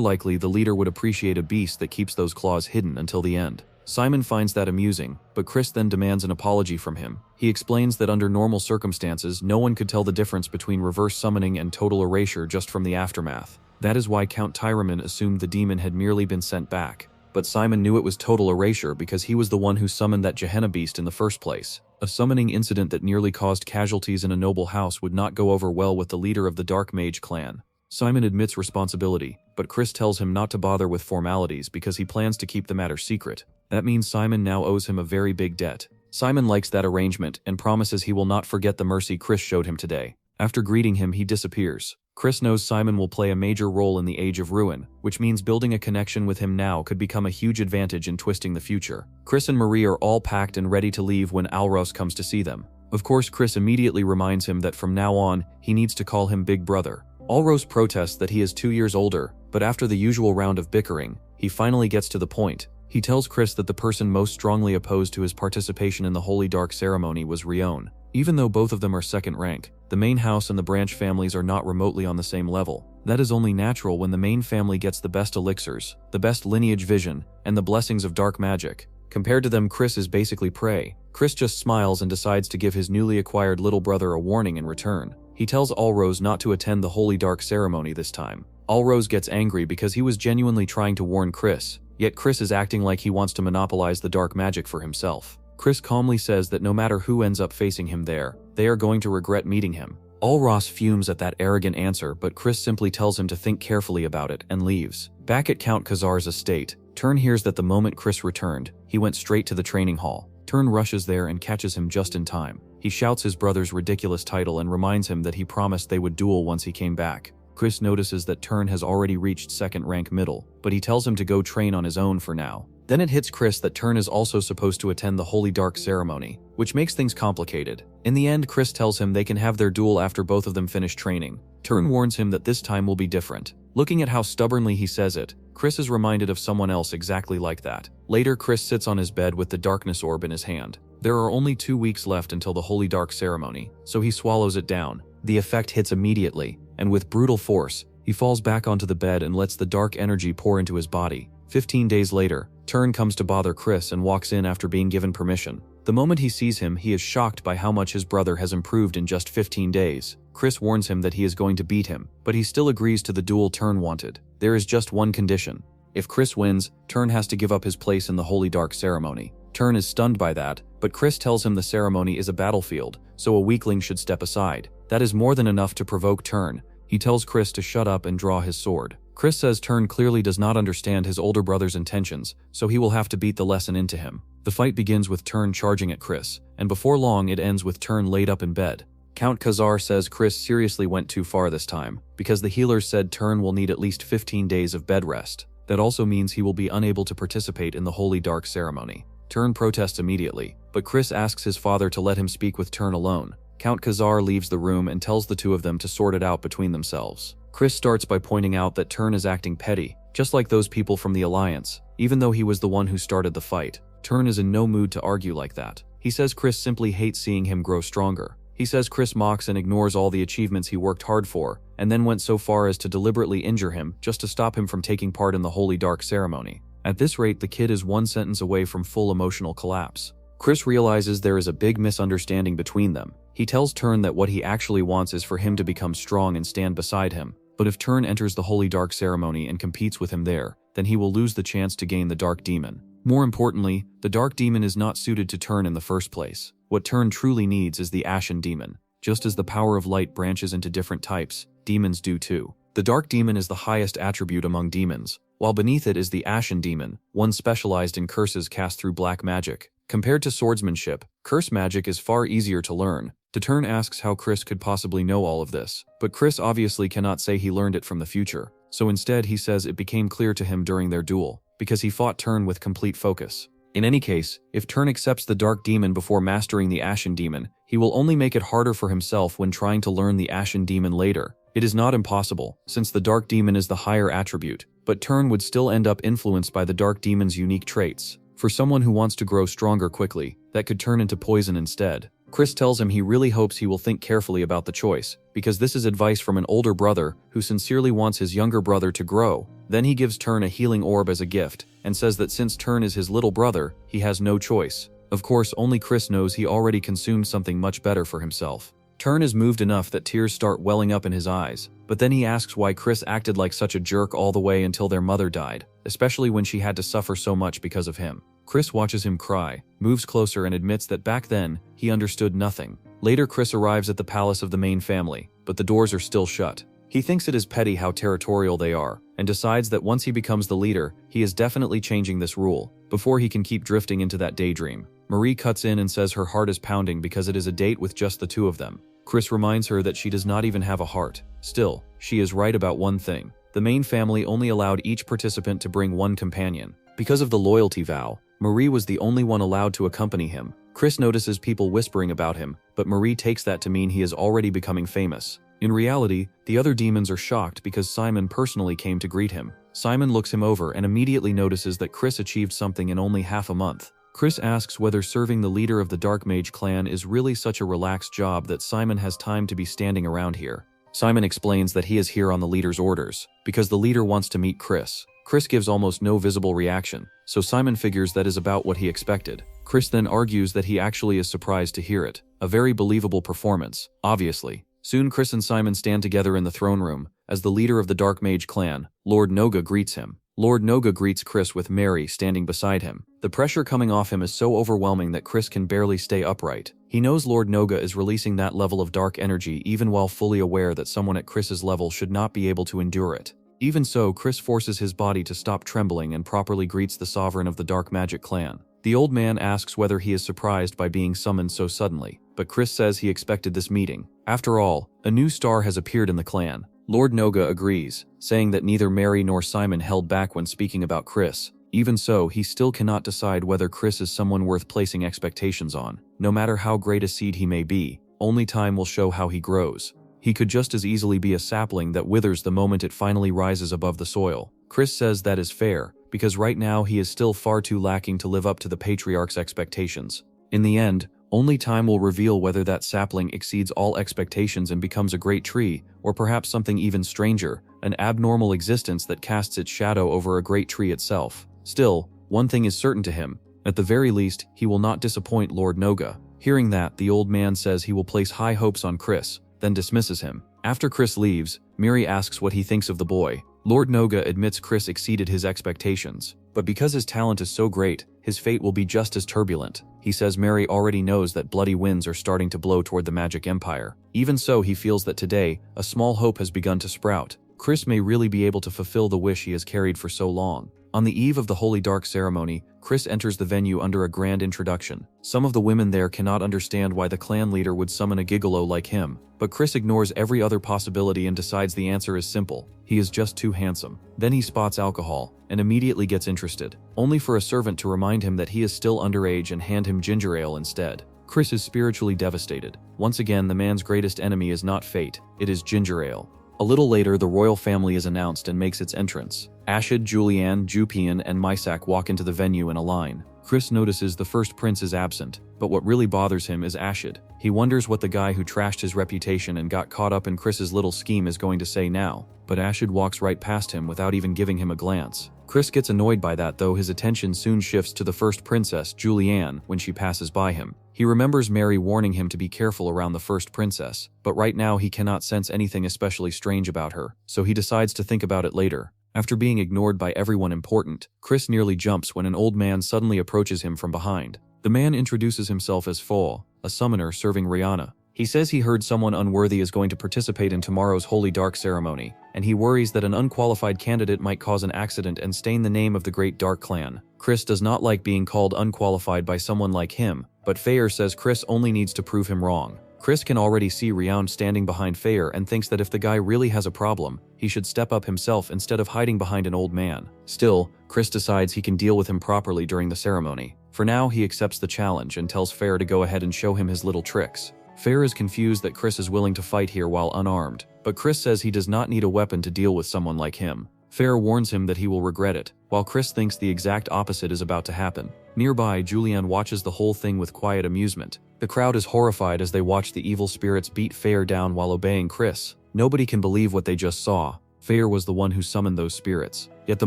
likely, the leader would appreciate a beast that keeps those claws hidden until the end. Simon finds that amusing, but Chris then demands an apology from him. He explains that under normal circumstances, no one could tell the difference between reverse summoning and total erasure just from the aftermath. That is why Count Tyraman assumed the demon had merely been sent back. But Simon knew it was total erasure because he was the one who summoned that Gehenna beast in the first place. A summoning incident that nearly caused casualties in a noble house would not go over well with the leader of the Dark Mage clan. Simon admits responsibility, but Chris tells him not to bother with formalities because he plans to keep the matter secret. That means Simon now owes him a very big debt. Simon likes that arrangement and promises he will not forget the mercy Chris showed him today. After greeting him, he disappears. Chris knows Simon will play a major role in the Age of Ruin, which means building a connection with him now could become a huge advantage in twisting the future. Chris and Marie are all packed and ready to leave when Ulros comes to see them. Of course, Chris immediately reminds him that from now on, he needs to call him Big Brother. Ulros protests that he is 2 years older, but after the usual round of bickering, he finally gets to the point. He tells Chris that the person most strongly opposed to his participation in the Holy Dark ceremony was Rion. Even though both of them are second rank, the main house and the branch families are not remotely on the same level. That is only natural when the main family gets the best elixirs, the best lineage vision, and the blessings of dark magic. Compared to them, Chris is basically prey. Chris just smiles and decides to give his newly acquired little brother a warning in return. He tells Ulros not to attend the Holy Dark ceremony this time. Ulros gets angry because he was genuinely trying to warn Chris, yet Chris is acting like he wants to monopolize the dark magic for himself. Chris calmly says that no matter who ends up facing him there They are going to regret meeting him. Ross fumes at that arrogant answer, but Chris simply tells him to think carefully about it and leaves. Back at Count Khazar's estate, Turn hears that the moment Chris returned, he went straight to the training hall. Turn rushes there and catches him just in time. He shouts his brother's ridiculous title and reminds him that he promised they would duel once he came back. Chris notices that Turn has already reached second rank middle, but he tells him to go train on his own for now. Then it hits Chris that Turn is also supposed to attend the Holy Dark ceremony, which makes things complicated. In the end, Chris tells him they can have their duel after both of them finish training. Turn warns him that this time will be different. Looking at how stubbornly he says it, Chris is reminded of someone else exactly like that. Later, Chris sits on his bed with the darkness orb in his hand. There are only 2 weeks left until the Holy Dark ceremony, so he swallows it down. The effect hits immediately, and with brutal force, he falls back onto the bed and lets the dark energy pour into his body. 15 days later, Turn comes to bother Chris and walks in after being given permission. The moment he sees him, he is shocked by how much his brother has improved in just 15 days. Chris warns him that he is going to beat him, but he still agrees to the duel Turn wanted. There is just one condition. If Chris wins, Turn has to give up his place in the Holy Dark ceremony. Turn is stunned by that, but Chris tells him the ceremony is a battlefield, so a weakling should step aside. That is more than enough to provoke Turn. He tells Chris to shut up and draw his sword. Chris says Turn clearly does not understand his older brother's intentions, so he will have to beat the lesson into him. The fight begins with Turn charging at Chris, and before long it ends with Turn laid up in bed. Count Khazar says Chris seriously went too far this time, because the healers said Turn will need at least 15 days of bed rest. That also means he will be unable to participate in the Holy Dark ceremony. Turn protests immediately, but Chris asks his father to let him speak with Turn alone. Count Khazar leaves the room and tells the two of them to sort it out between themselves. Chris starts by pointing out that Turn is acting petty, just like those people from the Alliance. Even though he was the one who started the fight, Turn is in no mood to argue like that. He says Chris simply hates seeing him grow stronger. He says Chris mocks and ignores all the achievements he worked hard for, and then went so far as to deliberately injure him just to stop him from taking part in the Holy Dark ceremony. At this rate, the kid is one sentence away from full emotional collapse. Chris realizes there is a big misunderstanding between them. He tells Turn that what he actually wants is for him to become strong and stand beside him. But if Turn enters the Holy Dark ceremony and competes with him there, then he will lose the chance to gain the Dark Demon. More importantly, the Dark Demon is not suited to Turn in the first place. What Turn truly needs is the Ashen Demon. Just as the power of light branches into different types, demons do too. The Dark Demon is the highest attribute among demons, while beneath it is the Ashen Demon, one specialized in curses cast through black magic. Compared to swordsmanship, curse magic is far easier to learn. Turn asks how Chris could possibly know all of this, but Chris obviously cannot say he learned it from the future. So instead he says it became clear to him during their duel, because he fought Turn with complete focus. In any case, if Turn accepts the Dark Demon before mastering the Ashen Demon, he will only make it harder for himself when trying to learn the Ashen Demon later. It is not impossible, since the Dark Demon is the higher attribute, but Turn would still end up influenced by the Dark Demon's unique traits. For someone who wants to grow stronger quickly, that could turn into poison instead. Chris tells him he really hopes he will think carefully about the choice, because this is advice from an older brother who sincerely wants his younger brother to grow. Then he gives Turn a healing orb as a gift, and says that since Turn is his little brother, he has no choice. Of course, only Chris knows he already consumed something much better for himself. Turn is moved enough that tears start welling up in his eyes, but then he asks why Chris acted like such a jerk all the way until their mother died, especially when she had to suffer so much because of him. Chris watches him cry, moves closer and admits that back then, he understood nothing. Later, Chris arrives at the palace of the main family, but the doors are still shut. He thinks it is petty how territorial they are, and decides that once he becomes the leader, he is definitely changing this rule, before he can keep drifting into that daydream. Marie cuts in and says her heart is pounding because it is a date with just the two of them. Chris reminds her that she does not even have a heart. Still, she is right about one thing. The main family only allowed each participant to bring one companion. Because of the loyalty vow, Marie was the only one allowed to accompany him. Chris notices people whispering about him, but Marie takes that to mean he is already becoming famous. In reality, the other demons are shocked because Simon personally came to greet him. Simon looks him over and immediately notices that Chris achieved something in only half a month. Chris asks whether serving the leader of the Dark Mage clan is really such a relaxed job that Simon has time to be standing around here. Simon explains that he is here on the leader's orders, because the leader wants to meet Chris. Chris gives almost no visible reaction, so Simon figures that is about what he expected. Chris then argues that he actually is surprised to hear it. A very believable performance, obviously. Soon Chris and Simon stand together in the throne room, as the leader of the Dark Mage clan, Lord Noga, greets him. Lord Noga greets Chris with Mary standing beside him. The pressure coming off him is so overwhelming that Chris can barely stay upright. He knows Lord Noga is releasing that level of dark energy even while fully aware that someone at Chris's level should not be able to endure it. Even so, Chris forces his body to stop trembling and properly greets the sovereign of the Dark Magic clan. The old man asks whether he is surprised by being summoned so suddenly, but Chris says he expected this meeting. After all, a new star has appeared in the clan. Lord Noga agrees, saying that neither Mary nor Simon held back when speaking about Chris. Even so, he still cannot decide whether Chris is someone worth placing expectations on. No matter how great a seed he may be, only time will show how he grows. He could just as easily be a sapling that withers the moment it finally rises above the soil. Chris says that is fair, because right now he is still far too lacking to live up to the patriarch's expectations. In the end, only time will reveal whether that sapling exceeds all expectations and becomes a great tree, or perhaps something even stranger, an abnormal existence that casts its shadow over a great tree itself. Still, one thing is certain to him. At the very least, he will not disappoint Lord Noga. Hearing that, the old man says he will place high hopes on Chris, then dismisses him. After Chris leaves, Miri asks what he thinks of the boy. Lord Noga admits Chris exceeded his expectations, but because his talent is so great, his fate will be just as turbulent. He says Mary already knows that bloody winds are starting to blow toward the magic empire. Even so, he feels that today, a small hope has begun to sprout. Chris may really be able to fulfill the wish he has carried for so long. On the eve of the Holy Dark ceremony, Chris enters the venue under a grand introduction. Some of the women there cannot understand why the clan leader would summon a gigolo like him, but Chris ignores every other possibility and decides the answer is simple. He is just too handsome. Then he spots alcohol, and immediately gets interested, only for a servant to remind him that he is still underage and hand him ginger ale instead. Chris is spiritually devastated. Once again, the man's greatest enemy is not fate, it is ginger ale. A little later, the royal family is announced and makes its entrance. Ashid, Julianne, Jupian, and Mysak walk into the venue in a line. Chris notices the first prince is absent, but what really bothers him is Ashid. He wonders what the guy who trashed his reputation and got caught up in Chris's little scheme is going to say now, but Ashid walks right past him without even giving him a glance. Chris gets annoyed by that, though his attention soon shifts to the first princess, Julianne, when she passes by him. He remembers Mary warning him to be careful around the first princess, but right now he cannot sense anything especially strange about her, so he decides to think about it later. After being ignored by everyone important, Chris nearly jumps when an old man suddenly approaches him from behind. The man introduces himself as Fo, a summoner serving Rihanna. He says he heard someone unworthy is going to participate in tomorrow's Holy Dark ceremony, and he worries that an unqualified candidate might cause an accident and stain the name of the Great Dark Clan. Chris does not like being called unqualified by someone like him, but Fayer says Chris only needs to prove him wrong. Chris can already see Rihanna standing behind Fayer and thinks that if the guy really has a problem, he should step up himself instead of hiding behind an old man. Still, Chris decides he can deal with him properly during the ceremony. For now, he accepts the challenge and tells Fayer to go ahead and show him his little tricks. Fayer is confused that Chris is willing to fight here while unarmed, but Chris says he does not need a weapon to deal with someone like him. Fayer warns him that he will regret it, while Chris thinks the exact opposite is about to happen. Nearby, Julianne watches the whole thing with quiet amusement. The crowd is horrified as they watch the evil spirits beat Fayer down while obeying Chris. Nobody can believe what they just saw. Fayer was the one who summoned those spirits. Yet the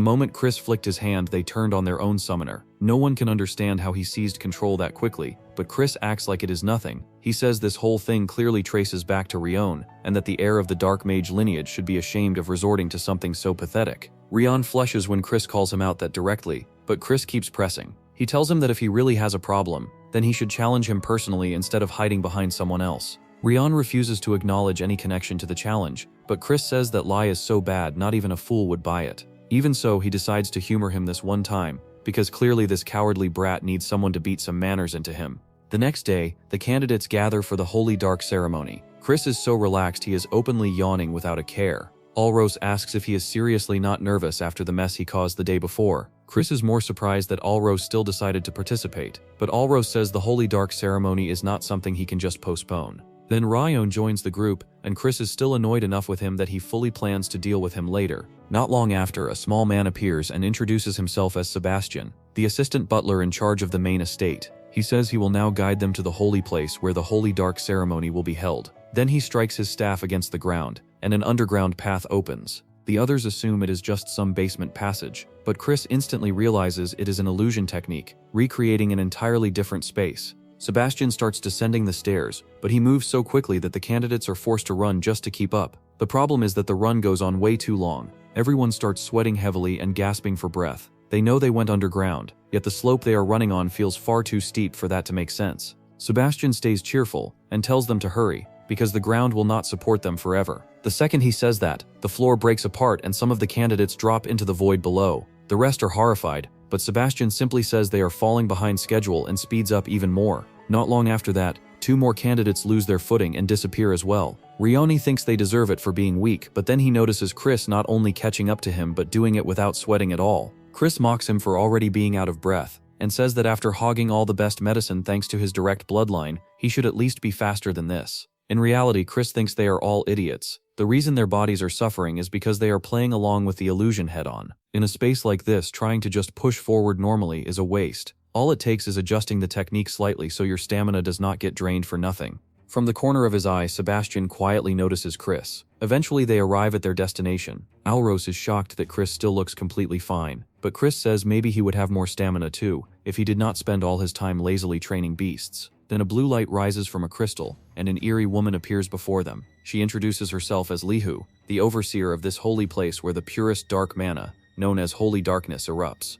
moment Chris flicked his hand, they turned on their own summoner. No one can understand how he seized control that quickly, but Chris acts like it is nothing. He says this whole thing clearly traces back to Rion, and that the heir of the Dark Mage lineage should be ashamed of resorting to something so pathetic. Rion flushes when Chris calls him out that directly, but Chris keeps pressing. He tells him that if he really has a problem, then he should challenge him personally instead of hiding behind someone else. Rion refuses to acknowledge any connection to the challenge, but Chris says that lie is so bad not even a fool would buy it. Even so, he decides to humor him this one time, because clearly this cowardly brat needs someone to beat some manners into him. The next day, the candidates gather for the Holy Dark ceremony. Chris is so relaxed he is openly yawning without a care. Alros asks if he is seriously not nervous after the mess he caused the day before. Chris is more surprised that Alros still decided to participate, but Alros says the Holy Dark ceremony is not something he can just postpone. Then Ryan joins the group, and Chris is still annoyed enough with him that he fully plans to deal with him later. Not long after, a small man appears and introduces himself as Sebastian, the assistant butler in charge of the main estate. He says he will now guide them to the holy place where the Holy Dark ceremony will be held. Then he strikes his staff against the ground, and an underground path opens. The others assume it is just some basement passage, but Chris instantly realizes it is an illusion technique, recreating an entirely different space. Sebastian starts descending the stairs, but he moves so quickly that the candidates are forced to run just to keep up. The problem is that the run goes on way too long. Everyone starts sweating heavily and gasping for breath. They know they went underground, yet the slope they are running on feels far too steep for that to make sense. Sebastian stays cheerful and tells them to hurry, because the ground will not support them forever. The second he says that, the floor breaks apart and some of the candidates drop into the void below. The rest are horrified, but Sebastian simply says they are falling behind schedule and speeds up even more. Not long after that, 2 more candidates lose their footing and disappear as well. Rioni thinks they deserve it for being weak, but then he notices Chris not only catching up to him but doing it without sweating at all. Chris mocks him for already being out of breath, and says that after hogging all the best medicine thanks to his direct bloodline, he should at least be faster than this. In reality, Chris thinks they are all idiots. The reason their bodies are suffering is because they are playing along with the illusion head-on. In a space like this, trying to just push forward normally is a waste. All it takes is adjusting the technique slightly so your stamina does not get drained for nothing. From the corner of his eye, Sebastian quietly notices Chris. Eventually they arrive at their destination. Alros is shocked that Chris still looks completely fine, but Chris says maybe he would have more stamina too, if he did not spend all his time lazily training beasts. Then a blue light rises from a crystal, and an eerie woman appears before them. She introduces herself as Lihu, the overseer of this holy place where the purest dark mana, known as Holy Darkness, erupts.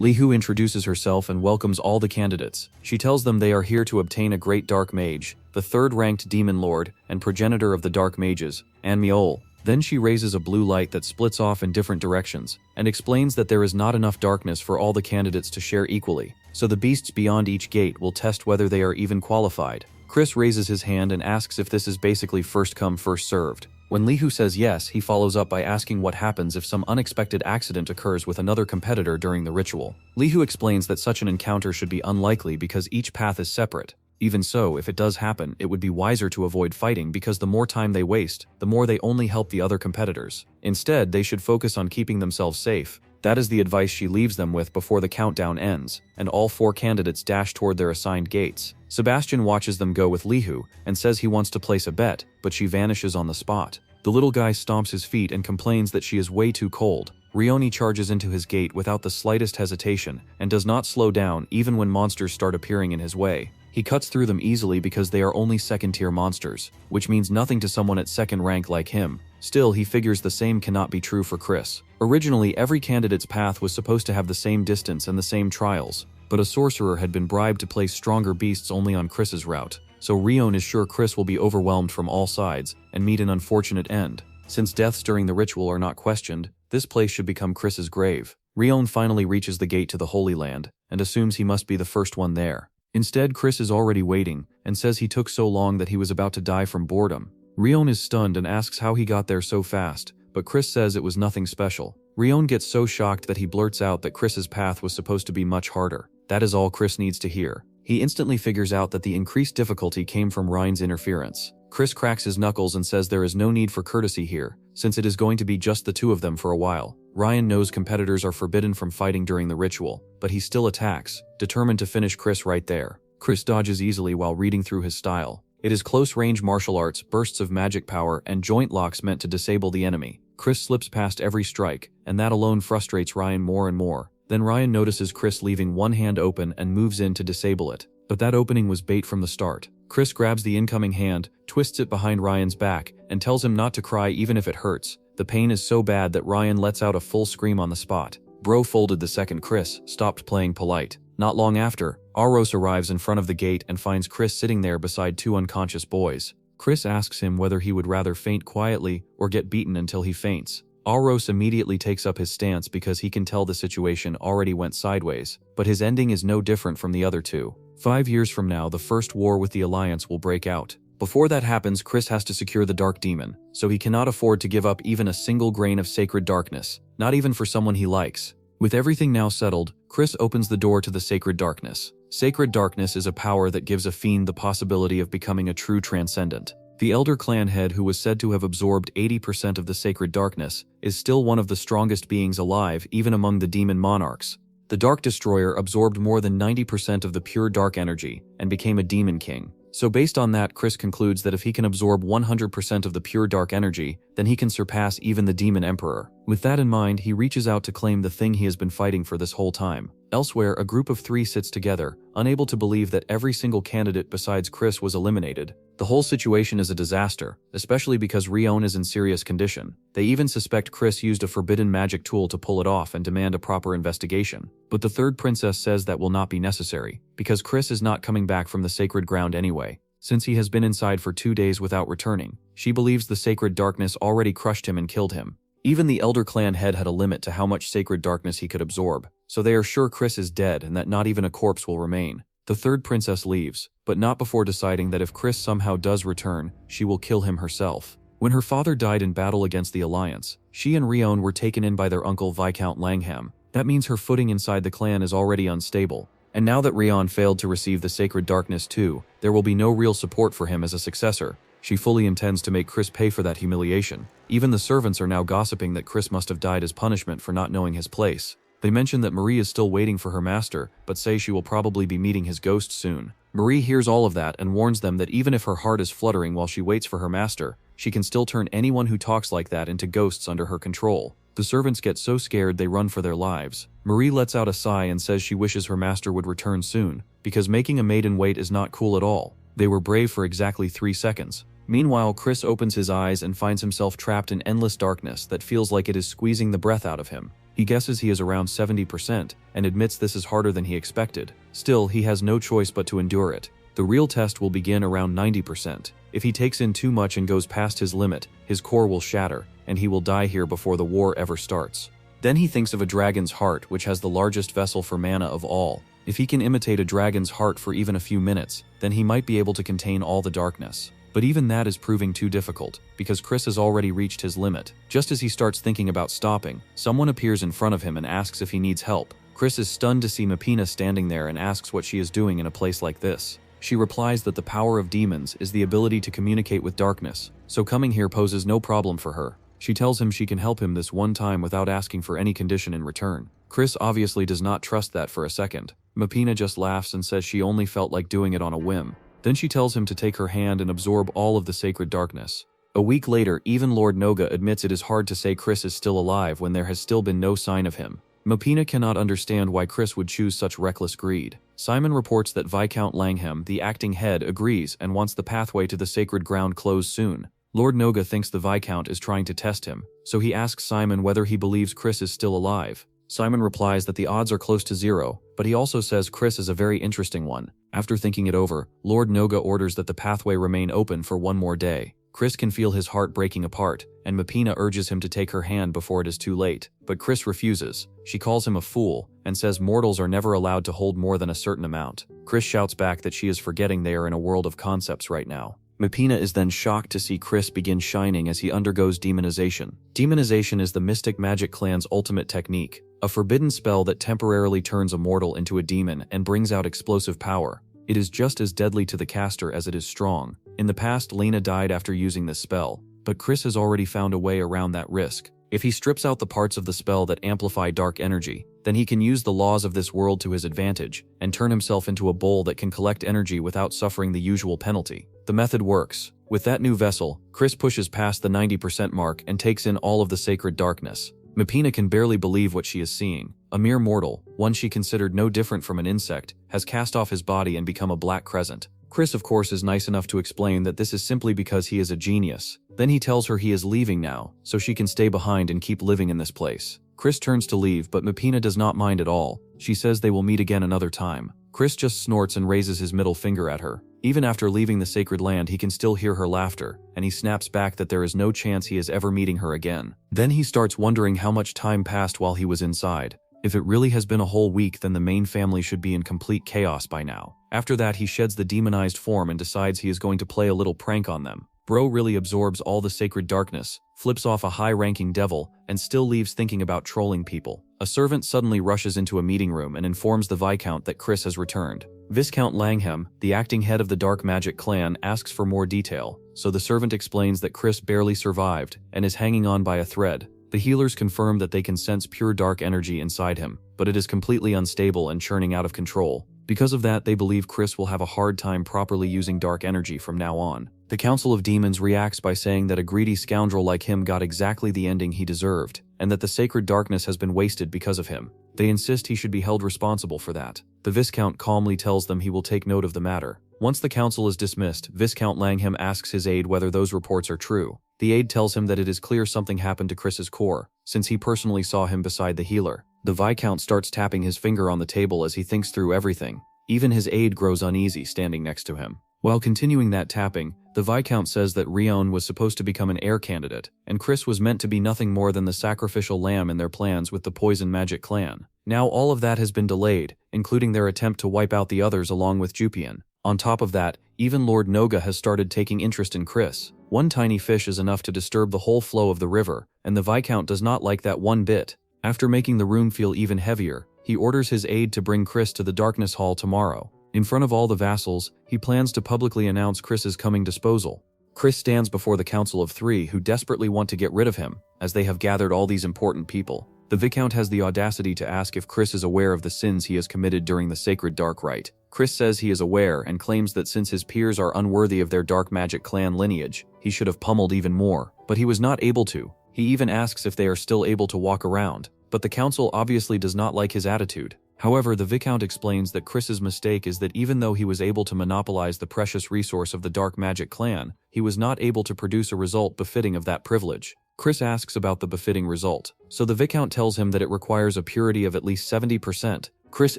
Lihu introduces herself and welcomes all the candidates. She tells them they are here to obtain a great dark mage, the third-ranked demon lord and progenitor of the dark mages, Anmiol. Then she raises a blue light that splits off in different directions, and explains that there is not enough darkness for all the candidates to share equally, so the beasts beyond each gate will test whether they are even qualified. Chris raises his hand and asks if this is basically first come first served. When Lihu says yes, he follows up by asking what happens if some unexpected accident occurs with another competitor during the ritual. Lihu explains that such an encounter should be unlikely because each path is separate. Even so, if it does happen, it would be wiser to avoid fighting because the more time they waste, the more they only help the other competitors. Instead, they should focus on keeping themselves safe. That is the advice she leaves them with before the countdown ends, and all 4 candidates dash toward their assigned gates. Sebastian watches them go with Lihu and says he wants to place a bet, but she vanishes on the spot. The little guy stomps his feet and complains that she is way too cold. Rioni charges into his gate without the slightest hesitation and does not slow down even when monsters start appearing in his way. He cuts through them easily because they are only second-tier monsters, which means nothing to someone at second rank like him. Still, he figures the same cannot be true for Chris. Originally, every candidate's path was supposed to have the same distance and the same trials, but a sorcerer had been bribed to place stronger beasts only on Chris's route, so Rion is sure Chris will be overwhelmed from all sides and meet an unfortunate end. Since deaths during the ritual are not questioned, this place should become Chris's grave. Rion finally reaches the gate to the Holy Land and assumes he must be the first one there. Instead, Chris is already waiting and says he took so long that he was about to die from boredom. Rion is stunned and asks how he got there so fast, but Chris says it was nothing special. Rion gets so shocked that he blurts out that Chris's path was supposed to be much harder. That is all Chris needs to hear. He instantly figures out that the increased difficulty came from Ryan's interference. Chris cracks his knuckles and says there is no need for courtesy here, since it is going to be just the 2 of them for a while. Ryan knows competitors are forbidden from fighting during the ritual, but he still attacks, determined to finish Chris right there. Chris dodges easily while reading through his style. It is close-range martial arts, bursts of magic power, and joint locks meant to disable the enemy. Chris slips past every strike, and that alone frustrates Ryan more and more. Then Ryan notices Chris leaving one hand open and moves in to disable it. But that opening was bait from the start. Chris grabs the incoming hand, twists it behind Ryan's back, and tells him not to cry even if it hurts. The pain is so bad that Ryan lets out a full scream on the spot. Bro folded the second Chris stopped playing polite. Not long after, Aros arrives in front of the gate and finds Chris sitting there beside 2 unconscious boys. Chris asks him whether he would rather faint quietly or get beaten until he faints. Aros immediately takes up his stance because he can tell the situation already went sideways, but his ending is no different from the other 2. 5 years from now, the first war with the Alliance will break out. Before that happens, Chris has to secure the Dark Demon, so he cannot afford to give up even a single grain of sacred darkness, not even for someone he likes. With everything now settled, Chris opens the door to the Sacred Darkness. Sacred Darkness is a power that gives a fiend the possibility of becoming a true transcendent. The Elder Clan head, who was said to have absorbed 80% of the Sacred Darkness, is still one of the strongest beings alive even among the demon monarchs. The Dark Destroyer absorbed more than 90% of the pure dark energy and became a demon king. So based on that, Chris concludes that if he can absorb 100% of the pure dark energy, then he can surpass even the Demon Emperor. With that in mind, he reaches out to claim the thing he has been fighting for this whole time. Elsewhere, a group of 3 sits together, unable to believe that every single candidate besides Chris was eliminated. The whole situation is a disaster, especially because Rion is in serious condition. They even suspect Chris used a forbidden magic tool to pull it off and demand a proper investigation. But the third princess says that will not be necessary, because Chris is not coming back from the sacred ground anyway. Since he has been inside for 2 days without returning, she believes the sacred darkness already crushed him and killed him. Even the elder clan head had a limit to how much sacred darkness he could absorb, so they are sure Chris is dead and that not even a corpse will remain. The third princess leaves, but not before deciding that if Chris somehow does return, she will kill him herself. When her father died in battle against the Alliance, she and Rion were taken in by their uncle Viscount Langham. That means her footing inside the clan is already unstable. And now that Rion failed to receive the sacred darkness too, there will be no real support for him as a successor. She fully intends to make Chris pay for that humiliation. Even the servants are now gossiping that Chris must have died as punishment for not knowing his place. They mention that Marie is still waiting for her master, but say she will probably be meeting his ghost soon. Marie hears all of that and warns them that even if her heart is fluttering while she waits for her master, she can still turn anyone who talks like that into ghosts under her control. The servants get so scared they run for their lives. Marie lets out a sigh and says she wishes her master would return soon, because making a maiden wait is not cool at all. They were brave for exactly 3 seconds. Meanwhile, Chris opens his eyes and finds himself trapped in endless darkness that feels like it is squeezing the breath out of him. He guesses he is around 70% and admits this is harder than he expected. Still, he has no choice but to endure it. The real test will begin around 90%. If he takes in too much and goes past his limit, his core will shatter, and he will die here before the war ever starts. Then he thinks of a dragon's heart, which has the largest vessel for mana of all. If he can imitate a dragon's heart for even a few minutes, then he might be able to contain all the darkness. But even that is proving too difficult, because Chris has already reached his limit. Just as he starts thinking about stopping, someone appears in front of him and asks if he needs help. Chris is stunned to see Mapina standing there and asks what she is doing in a place like this. She replies that the power of demons is the ability to communicate with darkness, so coming here poses no problem for her. She tells him she can help him this one time without asking for any condition in return. Chris obviously does not trust that for a second. Mapina just laughs and says she only felt like doing it on a whim. Then she tells him to take her hand and absorb all of the sacred darkness. A week later, even Lord Noga admits it is hard to say Chris is still alive when there has still been no sign of him. Mapina cannot understand why Chris would choose such reckless greed. Simon reports that Viscount Langham, the acting head, agrees and wants the pathway to the sacred ground closed soon. Lord Noga thinks the Viscount is trying to test him, so he asks Simon whether he believes Chris is still alive. Simon replies that the odds are close to 0, but he also says Chris is a very interesting one. After thinking it over, Lord Noga orders that the pathway remain open for one more day. Chris can feel his heart breaking apart, and Mapina urges him to take her hand before it is too late. But Chris refuses. She calls him a fool, and says mortals are never allowed to hold more than a certain amount. Chris shouts back that she is forgetting they are in a world of concepts right now. Mapina is then shocked to see Chris begin shining as he undergoes demonization. Demonization is the mystic magic clan's ultimate technique, a forbidden spell that temporarily turns a mortal into a demon and brings out explosive power. It is just as deadly to the caster as it is strong. In the past, Lena died after using this spell, but Chris has already found a way around that risk. If he strips out the parts of the spell that amplify dark energy, then he can use the laws of this world to his advantage and turn himself into a bowl that can collect energy without suffering the usual penalty. The method works. With that new vessel, Chris pushes past the 90% mark and takes in all of the sacred darkness. Mapina can barely believe what she is seeing. A mere mortal, one she considered no different from an insect, has cast off his body and become a black crescent. Chris, of course, is nice enough to explain that this is simply because he is a genius. Then he tells her he is leaving now, so she can stay behind and keep living in this place. Chris turns to leave, but Mapina does not mind at all. She says they will meet again another time. Chris just snorts and raises his middle finger at her. Even after leaving the sacred land, he can still hear her laughter, and he snaps back that there is no chance he is ever meeting her again. Then he starts wondering how much time passed while he was inside. If it really has been a whole week, then the main family should be in complete chaos by now. After that, he sheds the demonized form and decides he is going to play a little prank on them. Bro really absorbs all the sacred darkness, flips off a high-ranking devil, and still leaves thinking about trolling people. A servant suddenly rushes into a meeting room and informs the Viscount that Chris has returned. Viscount Langham, the acting head of the dark magic clan, asks for more detail, so the servant explains that Chris barely survived and is hanging on by a thread. The healers confirm that they can sense pure dark energy inside him, but it is completely unstable and churning out of control. Because of that, they believe Chris will have a hard time properly using dark energy from now on. The Council of Demons reacts by saying that a greedy scoundrel like him got exactly the ending he deserved, and that the sacred darkness has been wasted because of him. They insist he should be held responsible for that. The Viscount calmly tells them he will take note of the matter. Once the council is dismissed, Viscount Langham asks his aide whether those reports are true. The aide tells him that it is clear something happened to Chris's core, since he personally saw him beside the healer. The Viscount starts tapping his finger on the table as he thinks through everything. Even his aide grows uneasy standing next to him. While continuing that tapping, the Viscount says that Rion was supposed to become an heir candidate, and Chris was meant to be nothing more than the sacrificial lamb in their plans with the Poison Magic clan. Now all of that has been delayed, including their attempt to wipe out the others along with Jupian. On top of that, even Lord Noga has started taking interest in Chris. One tiny fish is enough to disturb the whole flow of the river, and the Viscount does not like that one bit. After making the room feel even heavier, he orders his aide to bring Chris to the Darkness Hall tomorrow. In front of all the vassals, he plans to publicly announce Chris's coming disposal. Chris stands before the Council of Three who desperately want to get rid of him, as they have gathered all these important people. The Viscount has the audacity to ask if Chris is aware of the sins he has committed during the Sacred Dark Rite. Chris says he is aware and claims that since his peers are unworthy of their Dark Magic clan lineage, he should have pummeled even more, but he was not able to. He even asks if they are still able to walk around, but the council obviously does not like his attitude. However, the Viscount explains that Chris's mistake is that even though he was able to monopolize the precious resource of the Dark Magic clan, he was not able to produce a result befitting of that privilege. Chris asks about the befitting result, so the Viscount tells him that it requires a purity of at least 70%. Chris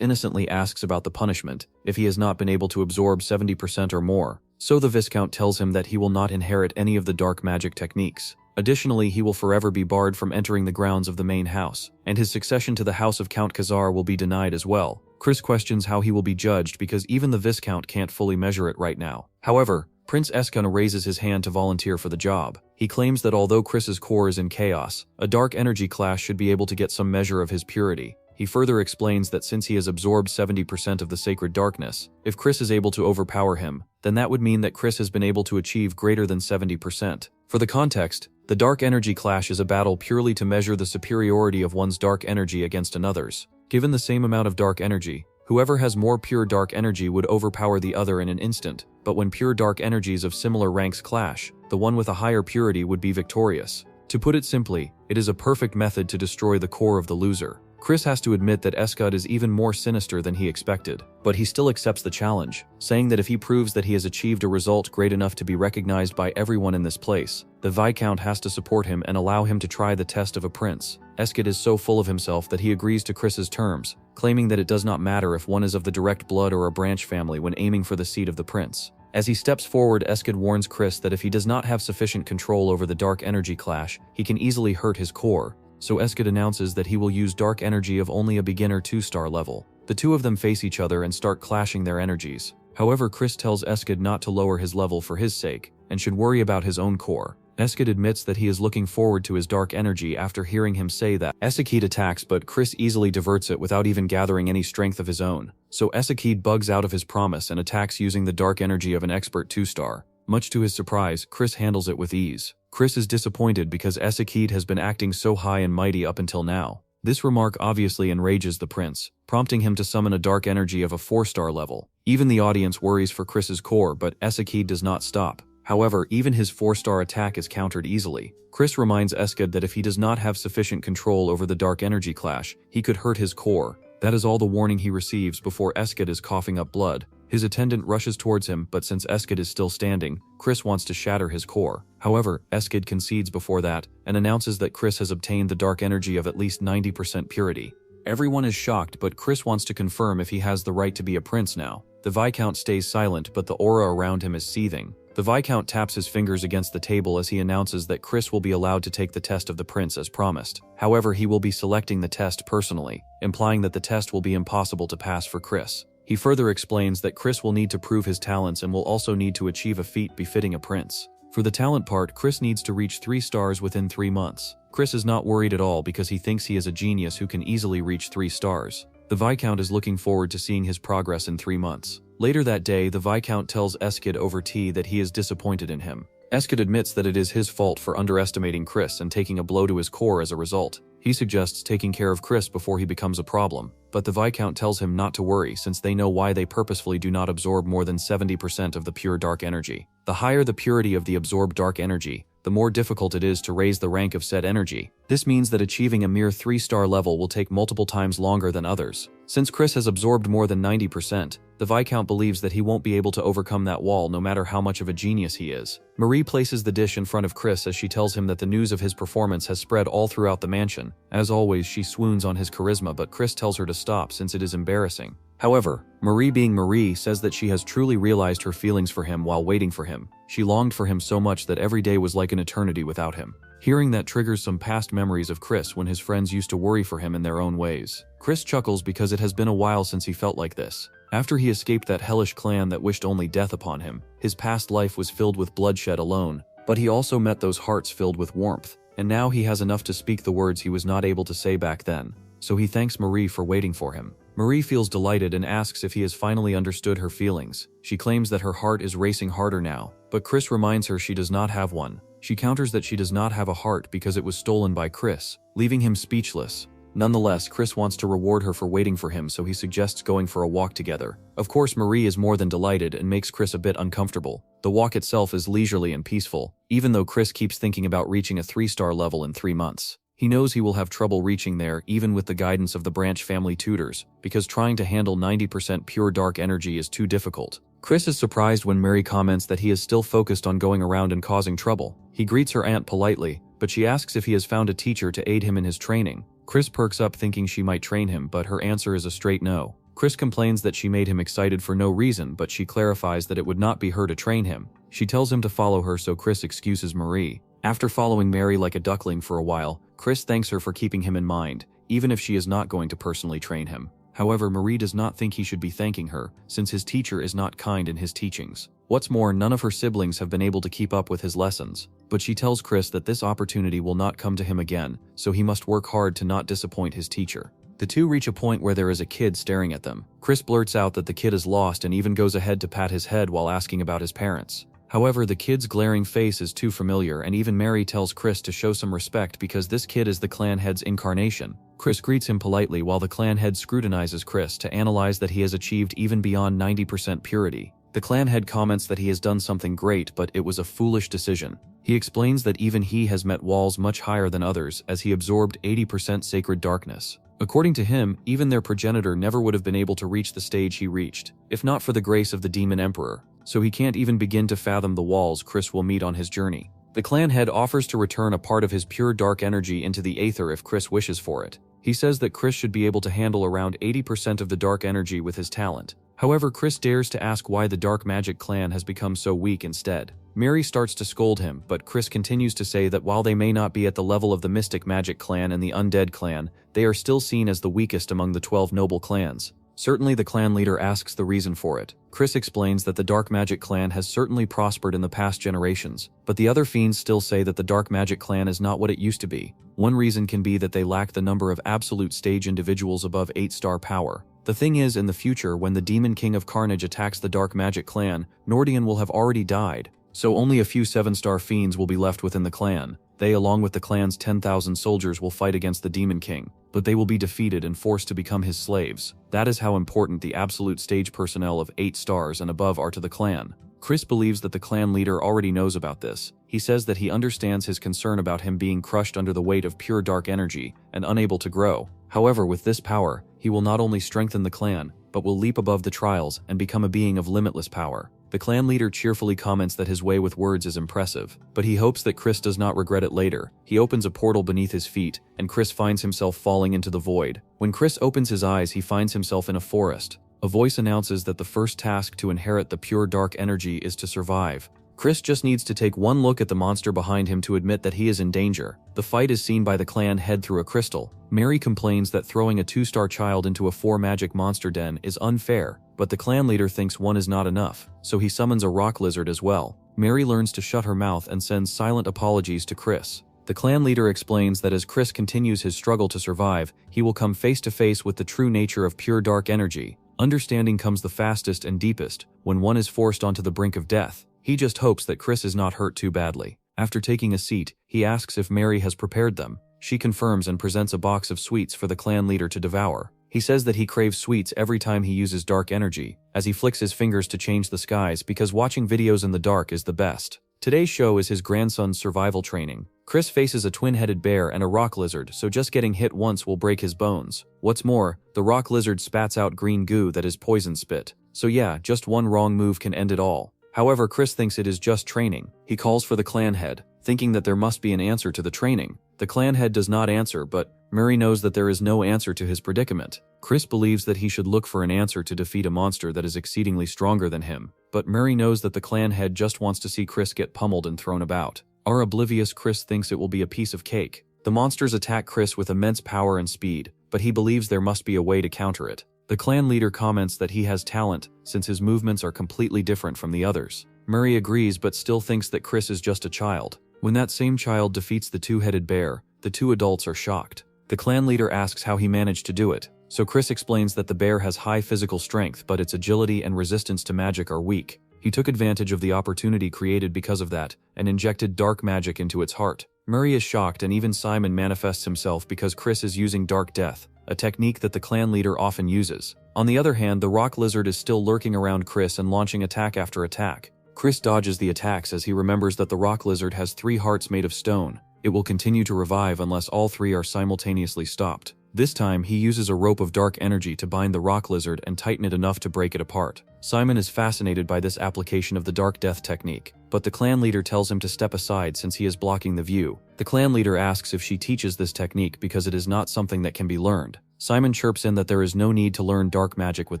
innocently asks about the punishment, if he has not been able to absorb 70% or more, so the Viscount tells him that he will not inherit any of the dark magic techniques. Additionally, he will forever be barred from entering the grounds of the main house, and his succession to the house of Count Khazar will be denied as well. Chris questions how he will be judged because even the Viscount can't fully measure it right now. However, Prince Eskana raises his hand to volunteer for the job. He claims that although Chris's core is in chaos, a dark energy clash should be able to get some measure of his purity. He further explains that since he has absorbed 70% of the sacred darkness, if Chris is able to overpower him, then that would mean that Chris has been able to achieve greater than 70%. For the context, the dark energy clash is a battle purely to measure the superiority of one's dark energy against another's. Given the same amount of dark energy, whoever has more pure dark energy would overpower the other in an instant, but when pure dark energies of similar ranks clash, the one with a higher purity would be victorious. To put it simply, it is a perfect method to destroy the core of the loser. Chris has to admit that Eskad is even more sinister than he expected, but he still accepts the challenge, saying that if he proves that he has achieved a result great enough to be recognized by everyone in this place, the Viscount has to support him and allow him to try the test of a prince. Eskad is so full of himself that he agrees to Chris's terms, claiming that it does not matter if one is of the direct blood or a branch family when aiming for the seat of the prince. As he steps forward, Eskad warns Chris that if he does not have sufficient control over the dark energy clash, he can easily hurt his core. So Eskad announces that he will use dark energy of only a beginner 2-star level. The two of them face each other and start clashing their energies. However, Chris tells Eskad not to lower his level for his sake, and should worry about his own core. Eskad admits that he is looking forward to his dark energy after hearing him say that. Esakid attacks, but Chris easily diverts it without even gathering any strength of his own. So Esakid bugs out of his promise and attacks using the dark energy of an expert 2-star. Much to his surprise, Chris handles it with ease. Chris is disappointed because Esakid has been acting so high and mighty up until now. This remark obviously enrages the prince, prompting him to summon a dark energy of a 4-star level. Even the audience worries for Chris's core, but Esakid does not stop. However, even his 4-star attack is countered easily. Chris reminds Eskad that if he does not have sufficient control over the dark energy clash, he could hurt his core. That is all the warning he receives before Eskad is coughing up blood. His attendant rushes towards him, but since Eskad is still standing, Chris wants to shatter his core. However, Eskad concedes before that, and announces that Chris has obtained the dark energy of at least 90% purity. Everyone is shocked, but Chris wants to confirm if he has the right to be a prince now. The Viscount stays silent, but the aura around him is seething. The Viscount taps his fingers against the table as he announces that Chris will be allowed to take the test of the prince as promised. However, he will be selecting the test personally, implying that the test will be impossible to pass for Chris. He further explains that Chris will need to prove his talents and will also need to achieve a feat befitting a prince. For the talent part, Chris needs to reach 3 stars within 3 months. Chris is not worried at all because he thinks he is a genius who can easily reach 3 stars. The Viscount is looking forward to seeing his progress in 3 months. Later that day, the Viscount tells Eskad over tea that he is disappointed in him. Eskad admits that it is his fault for underestimating Chris and taking a blow to his core as a result. He suggests taking care of Chris before he becomes a problem, but the Viscount tells him not to worry since they know why they purposefully do not absorb more than 70% of the pure dark energy. The higher the purity of the absorbed dark energy, the more difficult it is to raise the rank of said energy. This means that achieving a mere 3-star level will take multiple times longer than others. Since Chris has absorbed more than 90%, the Viscount believes that he won't be able to overcome that wall no matter how much of a genius he is. Marie places the dish in front of Chris as she tells him that the news of his performance has spread all throughout the mansion. As always, she swoons on his charisma, but Chris tells her to stop since it is embarrassing. However, Marie, being Marie, says that she has truly realized her feelings for him while waiting for him. She longed for him so much that every day was like an eternity without him. Hearing that triggers some past memories of Chris when his friends used to worry for him in their own ways. Chris chuckles because it has been a while since he felt like this. After he escaped that hellish clan that wished only death upon him, his past life was filled with bloodshed alone, but he also met those hearts filled with warmth, and now he has enough to speak the words he was not able to say back then. So he thanks Marie for waiting for him. Marie feels delighted and asks if he has finally understood her feelings. She claims that her heart is racing harder now, but Chris reminds her she does not have one. She counters that she does not have a heart because it was stolen by Chris, leaving him speechless. Nonetheless, Chris wants to reward her for waiting for him, so he suggests going for a walk together. Of course, Marie is more than delighted and makes Chris a bit uncomfortable. The walk itself is leisurely and peaceful, even though Chris keeps thinking about reaching a 3-star level in 3 months. He knows he will have trouble reaching there even with the guidance of the Branch family tutors, because trying to handle 90% pure dark energy is too difficult. Chris is surprised when Mary comments that he is still focused on going around and causing trouble. He greets her aunt politely, but she asks if he has found a teacher to aid him in his training. Chris perks up thinking she might train him, but her answer is a straight no. Chris complains that she made him excited for no reason, but she clarifies that it would not be her to train him. She tells him to follow her, so Chris excuses Marie. After following Mary like a duckling for a while, Chris thanks her for keeping him in mind, even if she is not going to personally train him. However, Marie does not think he should be thanking her, since his teacher is not kind in his teachings. What's more, none of her siblings have been able to keep up with his lessons. But she tells Chris that this opportunity will not come to him again, so he must work hard to not disappoint his teacher. The two reach a point where there is a kid staring at them. Chris blurts out that the kid is lost and even goes ahead to pat his head while asking about his parents. However, the kid's glaring face is too familiar, and even Mary tells Chris to show some respect because this kid is the clan head's incarnation. Chris greets him politely while the clan head scrutinizes Chris to analyze that he has achieved even beyond 90% purity. The clan head comments that he has done something great, but it was a foolish decision. He explains that even he has met walls much higher than others as he absorbed 80% sacred darkness. According to him, even their progenitor never would have been able to reach the stage he reached, if not for the grace of the Demon Emperor. So he can't even begin to fathom the walls Chris will meet on his journey. The clan head offers to return a part of his pure dark energy into the Aether if Chris wishes for it. He says that Chris should be able to handle around 80% of the dark energy with his talent. However, Chris dares to ask why the Dark Magic clan has become so weak instead. Mary starts to scold him, but Chris continues to say that while they may not be at the level of the Mystic Magic clan and the Undead clan, they are still seen as the weakest among the 12 noble clans. Certainly, the clan leader asks the reason for it. Chris explains that the Dark Magic clan has certainly prospered in the past generations, but the other fiends still say that the Dark Magic clan is not what it used to be. One reason can be that they lack the number of absolute stage individuals above 8-star power. The thing is, in the future, when the Demon King of Carnage attacks the Dark Magic clan, Nordion will have already died, so only a few 7-star fiends will be left within the clan. They, along with the clan's 10,000 soldiers, will fight against the Demon King, but they will be defeated and forced to become his slaves. That is how important the absolute stage personnel of 8 stars and above are to the clan. Chris believes that the clan leader already knows about this. He says that he understands his concern about him being crushed under the weight of pure dark energy and unable to grow. However, with this power, he will not only strengthen the clan, but will leap above the trials and become a being of limitless power. The clan leader cheerfully comments that his way with words is impressive, but he hopes that Chris does not regret it later. He opens a portal beneath his feet, and Chris finds himself falling into the void. When Chris opens his eyes, he finds himself in a forest. A voice announces that the first task to inherit the pure dark energy is to survive. Chris just needs to take one look at the monster behind him to admit that he is in danger. The fight is seen by the clan head through a crystal. Mary complains that throwing a 2-star child into a 4-magic monster den is unfair, but the clan leader thinks one is not enough, so he summons a rock lizard as well. Mary learns to shut her mouth and sends silent apologies to Chris. The clan leader explains that as Chris continues his struggle to survive, he will come face to face with the true nature of pure dark energy. Understanding comes the fastest and deepest when one is forced onto the brink of death. He just hopes that Chris is not hurt too badly. After taking a seat, he asks if Mary has prepared them. She confirms and presents a box of sweets for the clan leader to devour. He says that he craves sweets every time he uses dark energy, as he flicks his fingers to change the skies because watching videos in the dark is the best. Today's show is his grandson's survival training. Chris faces a twin-headed bear and a rock lizard, so just getting hit once will break his bones. What's more, the rock lizard spats out green goo that is poison spit. So yeah, just one wrong move can end it all. However, Chris thinks it is just training. He calls for the clan head, thinking that there must be an answer to the training. The clan head does not answer, but Murray knows that there is no answer to his predicament. Chris believes that he should look for an answer to defeat a monster that is exceedingly stronger than him, but Murray knows that the clan head just wants to see Chris get pummeled and thrown about. Our oblivious Chris thinks it will be a piece of cake. The monsters attack Chris with immense power and speed, but he believes there must be a way to counter it. The clan leader comments that he has talent, since his movements are completely different from the others. Murray agrees but still thinks that Chris is just a child. When that same child defeats the two-headed bear, the two adults are shocked. The clan leader asks how he managed to do it, so Chris explains that the bear has high physical strength but its agility and resistance to magic are weak. He took advantage of the opportunity created because of that, and injected dark magic into its heart. Murray is shocked and even Simon manifests himself because Chris is using Dark Death, a technique that the clan leader often uses. On the other hand, the rock lizard is still lurking around Chris and launching attack after attack. Chris dodges the attacks as he remembers that the rock lizard has 3 hearts made of stone. It will continue to revive unless all 3 are simultaneously stopped. This time, he uses a rope of dark energy to bind the rock lizard and tighten it enough to break it apart. Simon is fascinated by this application of the Dark Death technique, but the clan leader tells him to step aside since he is blocking the view. The clan leader asks if she teaches this technique because it is not something that can be learned. Simon chirps in that there is no need to learn dark magic with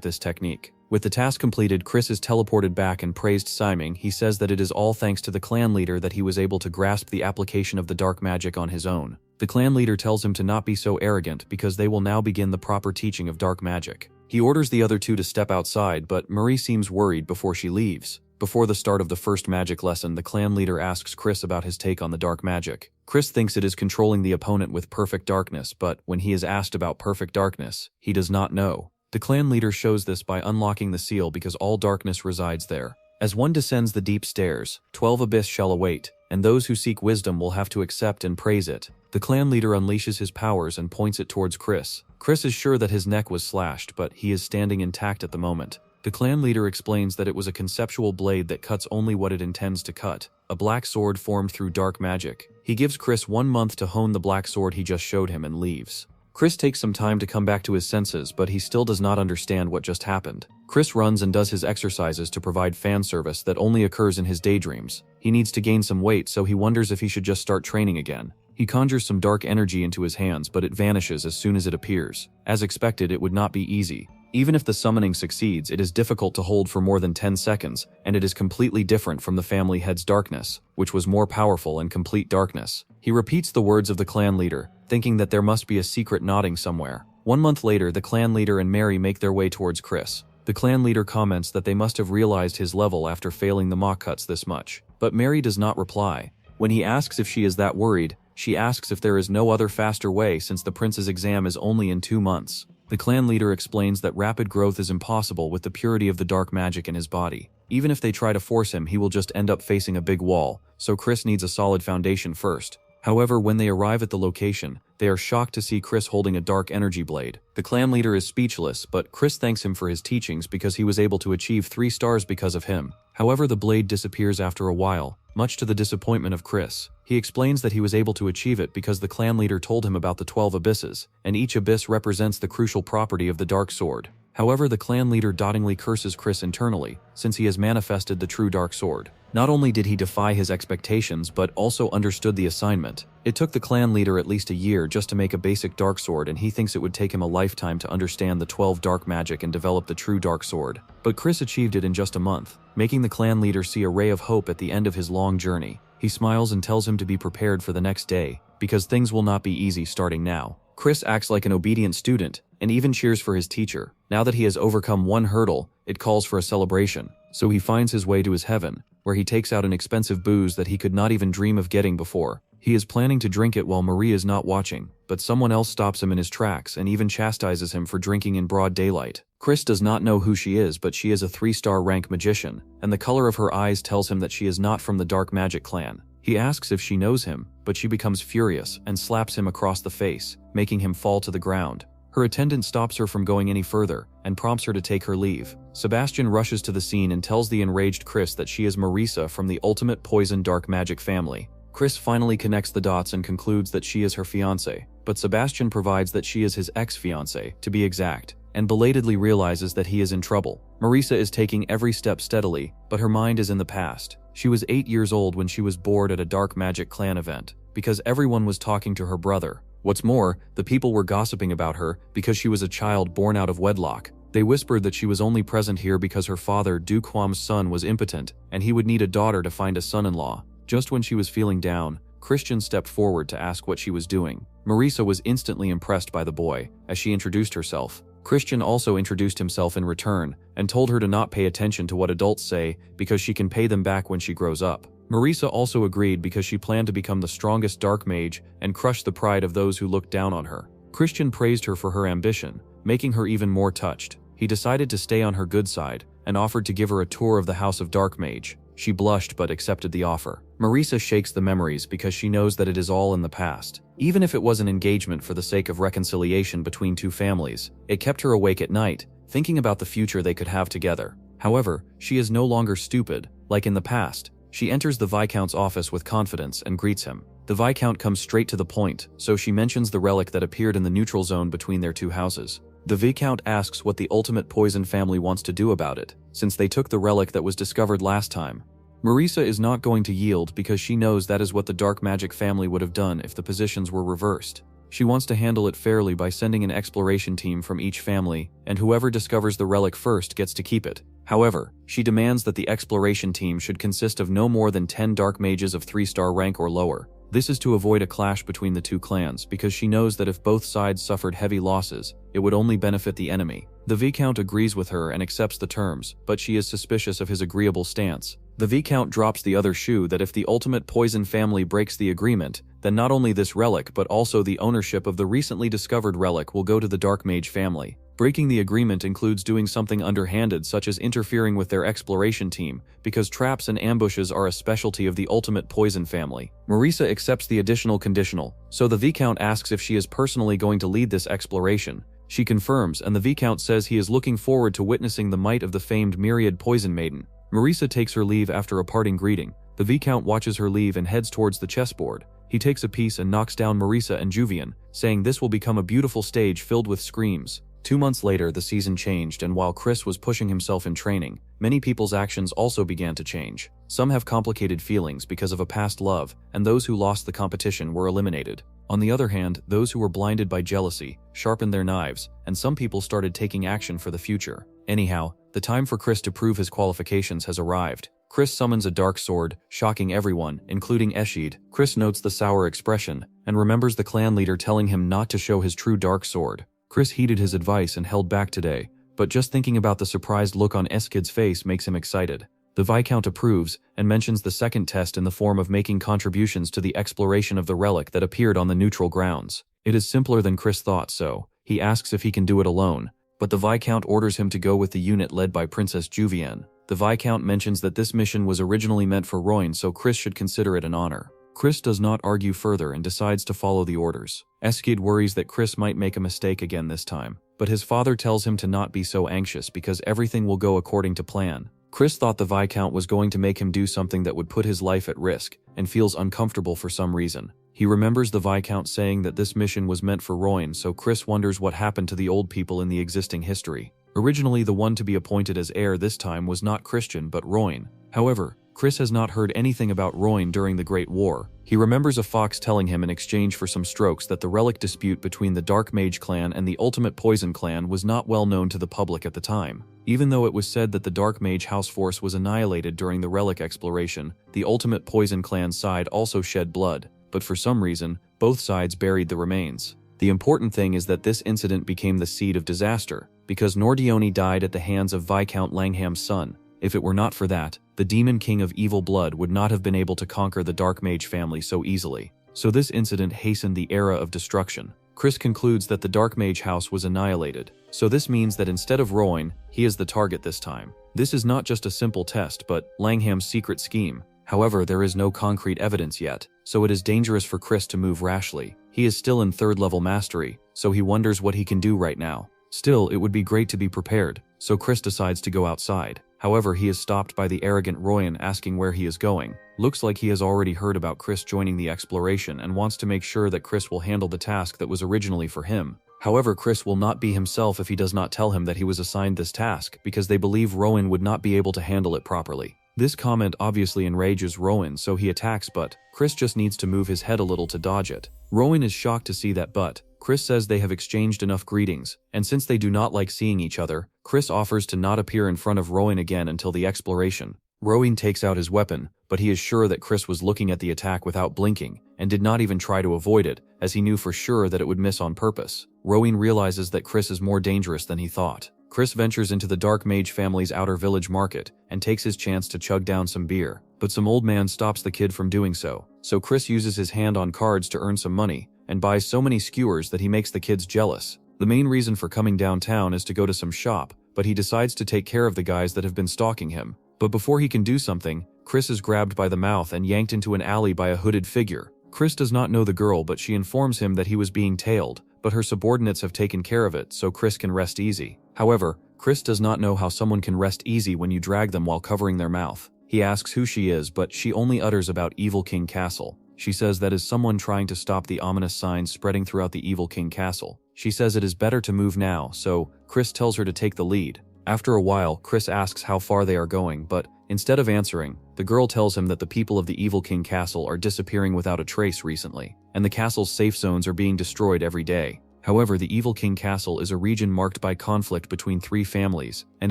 this technique. With the task completed, Chris is teleported back and praised Simon. He says that it is all thanks to the clan leader that he was able to grasp the application of the dark magic on his own. The clan leader tells him to not be so arrogant because they will now begin the proper teaching of dark magic. He orders the other 2 to step outside, but Marie seems worried before she leaves. Before the start of the first magic lesson, the clan leader asks Chris about his take on the dark magic. Chris thinks it is controlling the opponent with perfect darkness, but when he is asked about perfect darkness, he does not know. The clan leader shows this by unlocking the seal because all darkness resides there. As one descends the deep stairs, 12 abyss shall await, and those who seek wisdom will have to accept and praise it. The clan leader unleashes his powers and points it towards Chris. Chris is sure that his neck was slashed, but he is standing intact at the moment. The clan leader explains that it was a conceptual blade that cuts only what it intends to cut, a black sword formed through dark magic. He gives Chris 1 month to hone the black sword he just showed him and leaves. Chris takes some time to come back to his senses, but he still does not understand what just happened. Chris runs and does his exercises to provide fan service that only occurs in his daydreams. He needs to gain some weight, so he wonders if he should just start training again. He conjures some dark energy into his hands, but it vanishes as soon as it appears. As expected, it would not be easy. Even if the summoning succeeds, it is difficult to hold for more than 10 seconds, and it is completely different from the family head's darkness, which was more powerful and complete darkness. He repeats the words of the clan leader, thinking that there must be a secret nodding somewhere. 1 month later, the clan leader and Mary make their way towards Chris. The clan leader comments that they must have realized his level after failing the mock cuts this much. But Mary does not reply. When he asks if she is that worried, she asks if there is no other faster way since the prince's exam is only in 2 months. The clan leader explains that rapid growth is impossible with the purity of the dark magic in his body. Even if they try to force him, he will just end up facing a big wall, so Chris needs a solid foundation first. However, when they arrive at the location, they are shocked to see Chris holding a dark energy blade. The clan leader is speechless, but Chris thanks him for his teachings because he was able to achieve 3 stars because of him. However, the blade disappears after a while, much to the disappointment of Chris. He explains that he was able to achieve it because the clan leader told him about the 12 abysses, and each abyss represents the crucial property of the dark sword. However, the clan leader dotingly curses Chris internally, since he has manifested the true dark sword. Not only did he defy his expectations, but also understood the assignment. It took the clan leader at least a year just to make a basic dark sword, and he thinks it would take him a lifetime to understand the 12 dark magic and develop the true dark sword. But Chris achieved it in just a month, making the clan leader see a ray of hope at the end of his long journey. He smiles and tells him to be prepared for the next day, because things will not be easy starting now. Chris acts like an obedient student, and even cheers for his teacher. Now that he has overcome one hurdle, it calls for a celebration. So he finds his way to his heaven, where he takes out an expensive booze that he could not even dream of getting before. He is planning to drink it while Marie is not watching, but someone else stops him in his tracks and even chastises him for drinking in broad daylight. Chris does not know who she is, but she is a 3-star rank magician, and the color of her eyes tells him that she is not from the Dark Magic clan. He asks if she knows him, but she becomes furious and slaps him across the face, making him fall to the ground. Her attendant stops her from going any further and prompts her to take her leave. Sebastian rushes to the scene and tells the enraged Chris that she is Marisa from the Ultimate Poison Dark Magic family. Chris finally connects the dots and concludes that she is her fiancée, but Sebastian provides that she is his ex-fiancée, to be exact, and belatedly realizes that he is in trouble. Marisa is taking every step steadily, but her mind is in the past. She was 8 years old when she was bored at a dark magic clan event, because everyone was talking to her brother. What's more, the people were gossiping about her because she was a child born out of wedlock. They whispered that she was only present here because her father, Duquam's son, was impotent, and he would need a daughter to find a son-in-law. Just when she was feeling down, Christian stepped forward to ask what she was doing. Marisa was instantly impressed by the boy, as she introduced herself. Christian also introduced himself in return, and told her to not pay attention to what adults say because she can pay them back when she grows up. Marisa also agreed because she planned to become the strongest dark mage and crush the pride of those who looked down on her. Christian praised her for her ambition, making her even more touched. He decided to stay on her good side, and offered to give her a tour of the House of Dark Mage. She blushed but accepted the offer. Marisa shakes the memories because she knows that it is all in the past. Even if it was an engagement for the sake of reconciliation between two families, it kept her awake at night, thinking about the future they could have together. However, she is no longer stupid, like in the past. She enters the Viscount's office with confidence and greets him. The Viscount comes straight to the point, so she mentions the relic that appeared in the neutral zone between their two houses. The Viscount asks what the Ultimate Poison family wants to do about it, since they took the relic that was discovered last time. Marisa is not going to yield because she knows that is what the Dark Magic family would have done if the positions were reversed. She wants to handle it fairly by sending an exploration team from each family, and whoever discovers the relic first gets to keep it. However, she demands that the exploration team should consist of no more than 10 dark mages of 3-star rank or lower. This is to avoid a clash between the two clans because she knows that if both sides suffered heavy losses, it would only benefit the enemy. The Viscount agrees with her and accepts the terms, but she is suspicious of his agreeable stance. The Viscount drops the other shoe that if the Ultimate Poison family breaks the agreement, then not only this relic but also the ownership of the recently discovered relic will go to the Dark Mage family. Breaking the agreement includes doing something underhanded such as interfering with their exploration team, because traps and ambushes are a specialty of the Ultimate Poison family. Marisa accepts the additional conditional, so the Viscount asks if she is personally going to lead this exploration. She confirms, and the Viscount says he is looking forward to witnessing the might of the famed Myriad Poison Maiden. Marisa takes her leave after a parting greeting. The Viscount watches her leave and heads towards the chessboard. He takes a piece and knocks down Marisa and Juvian, saying this will become a beautiful stage filled with screams. 2 months later, the season changed, and while Chris was pushing himself in training, many people's actions also began to change. Some have complicated feelings because of a past love, and those who lost the competition were eliminated. On the other hand, those who were blinded by jealousy sharpened their knives, and some people started taking action for the future. Anyhow, the time for Chris to prove his qualifications has arrived. Chris summons a dark sword, shocking everyone, including Ashid. Chris notes the sour expression, and remembers the clan leader telling him not to show his true dark sword. Chris heeded his advice and held back today, but just thinking about the surprised look on Eskid's face makes him excited. The Viscount approves, and mentions the second test in the form of making contributions to the exploration of the relic that appeared on the neutral grounds. It is simpler than Chris thought, so he asks if he can do it alone, but the Viscount orders him to go with the unit led by Princess Juvienne. The Viscount mentions that this mission was originally meant for Royne, so Chris should consider it an honor. Chris does not argue further and decides to follow the orders. Eskid worries that Chris might make a mistake again this time, but his father tells him to not be so anxious because everything will go according to plan. Chris thought the Viscount was going to make him do something that would put his life at risk, and feels uncomfortable for some reason. He remembers the Viscount saying that this mission was meant for Royne, so Chris wonders what happened to the old people in the existing history. Originally, the one to be appointed as heir this time was not Christian but Royne. However, Chris has not heard anything about Royne during the Great War. He remembers a fox telling him in exchange for some strokes that the relic dispute between the Dark Mage clan and the Ultimate Poison clan was not well known to the public at the time. Even though it was said that the Dark Mage house force was annihilated during the relic exploration, the Ultimate Poison clan's side also shed blood, but for some reason, both sides buried the remains. The important thing is that this incident became the seed of disaster, because Nordione died at the hands of Viscount Langham's son. If it were not for that, the Demon King of Evil Blood would not have been able to conquer the Dark Mage family so easily. So this incident hastened the era of destruction. Chris concludes that the Dark Mage house was annihilated, so this means that instead of Royne, he is the target this time. This is not just a simple test, but Langham's secret scheme. However, there is no concrete evidence yet, so it is dangerous for Chris to move rashly. He is still in 3rd level mastery, so he wonders what he can do right now. Still, it would be great to be prepared, so Chris decides to go outside. However, he is stopped by the arrogant Royan asking where he is going. Looks like he has already heard about Chris joining the exploration and wants to make sure that Chris will handle the task that was originally for him. However, Chris will not be himself if he does not tell him that he was assigned this task, because they believe Rowan would not be able to handle it properly. This comment obviously enrages Rowan, so he attacks, but Chris just needs to move his head a little to dodge it. Rowan is shocked to see that, but Chris says they have exchanged enough greetings, and since they do not like seeing each other, Chris offers to not appear in front of Rowan again until the exploration. Rowan takes out his weapon, but he is sure that Chris was looking at the attack without blinking, and did not even try to avoid it, as he knew for sure that it would miss on purpose. Rowan realizes that Chris is more dangerous than he thought. Chris ventures into the Dark Mage family's outer village market, and takes his chance to chug down some beer, but some old man stops the kid from doing so. So Chris uses his hand on cards to earn some money, and buys so many skewers that he makes the kids jealous. The main reason for coming downtown is to go to some shop, but he decides to take care of the guys that have been stalking him. But before he can do something, Chris is grabbed by the mouth and yanked into an alley by a hooded figure. Chris does not know the girl, but she informs him that he was being tailed, but her subordinates have taken care of it, so Chris can rest easy. However, Chris does not know how someone can rest easy when you drag them while covering their mouth. He asks who she is, but she only utters about Evil King Castle. She says that is someone trying to stop the ominous signs spreading throughout the Evil King Castle. She says it is better to move now, so Chris tells her to take the lead. After a while, Chris asks how far they are going, but instead of answering, the girl tells him that the people of the Evil King Castle are disappearing without a trace recently, and the castle's safe zones are being destroyed every day. However, the Evil King Castle is a region marked by conflict between 3 families, and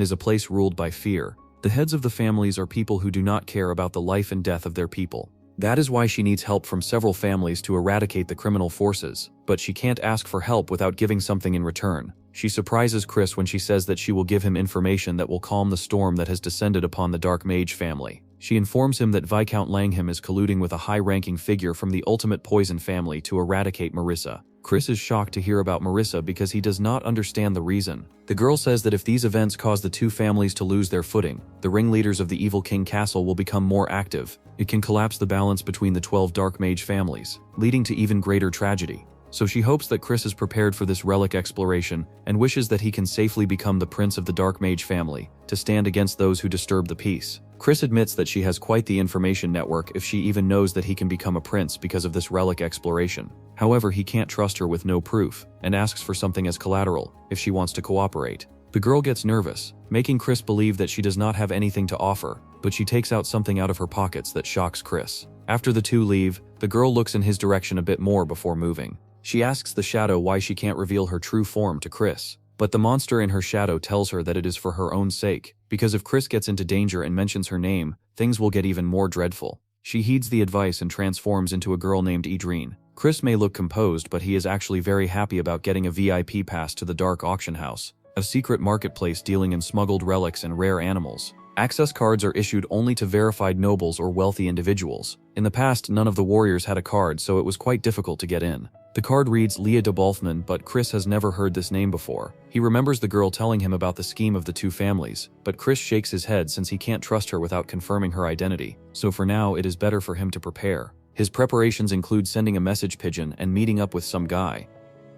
is a place ruled by fear. The heads of the families are people who do not care about the life and death of their people. That is why she needs help from several families to eradicate the criminal forces, but she can't ask for help without giving something in return. She surprises Chris when she says that she will give him information that will calm the storm that has descended upon the Dark Mage family. She informs him that Viscount Langham is colluding with a high-ranking figure from the Ultimate Poison family to eradicate Marissa. Chris is shocked to hear about Marissa because he does not understand the reason. The girl says that if these events cause the 2 families to lose their footing, the ringleaders of the Evil King Castle will become more active. It can collapse the balance between the 12 Dark Mage families, leading to even greater tragedy. So she hopes that Chris is prepared for this relic exploration and wishes that he can safely become the prince of the Dark Mage family, to stand against those who disturb the peace. Chris admits that she has quite the information network if she even knows that he can become a prince because of this relic exploration. However, he can't trust her with no proof, and asks for something as collateral, if she wants to cooperate. The girl gets nervous, making Chris believe that she does not have anything to offer, but she takes out something out of her pockets that shocks Chris. After the 2 leave, the girl looks in his direction a bit more before moving. She asks the shadow why she can't reveal her true form to Chris, but the monster in her shadow tells her that it is for her own sake, because if Chris gets into danger and mentions her name, things will get even more dreadful. She heeds the advice and transforms into a girl named Idrine. Chris may look composed, but he is actually very happy about getting a VIP pass to the Dark Auction House, a secret marketplace dealing in smuggled relics and rare animals. Access cards are issued only to verified nobles or wealthy individuals. In the past, none of the warriors had a card, so it was quite difficult to get in. The card reads Leah de Balthman, but Chris has never heard this name before. He remembers the girl telling him about the scheme of the 2 families, but Chris shakes his head since he can't trust her without confirming her identity, so for now it is better for him to prepare. His preparations include sending a message pigeon and meeting up with some guy.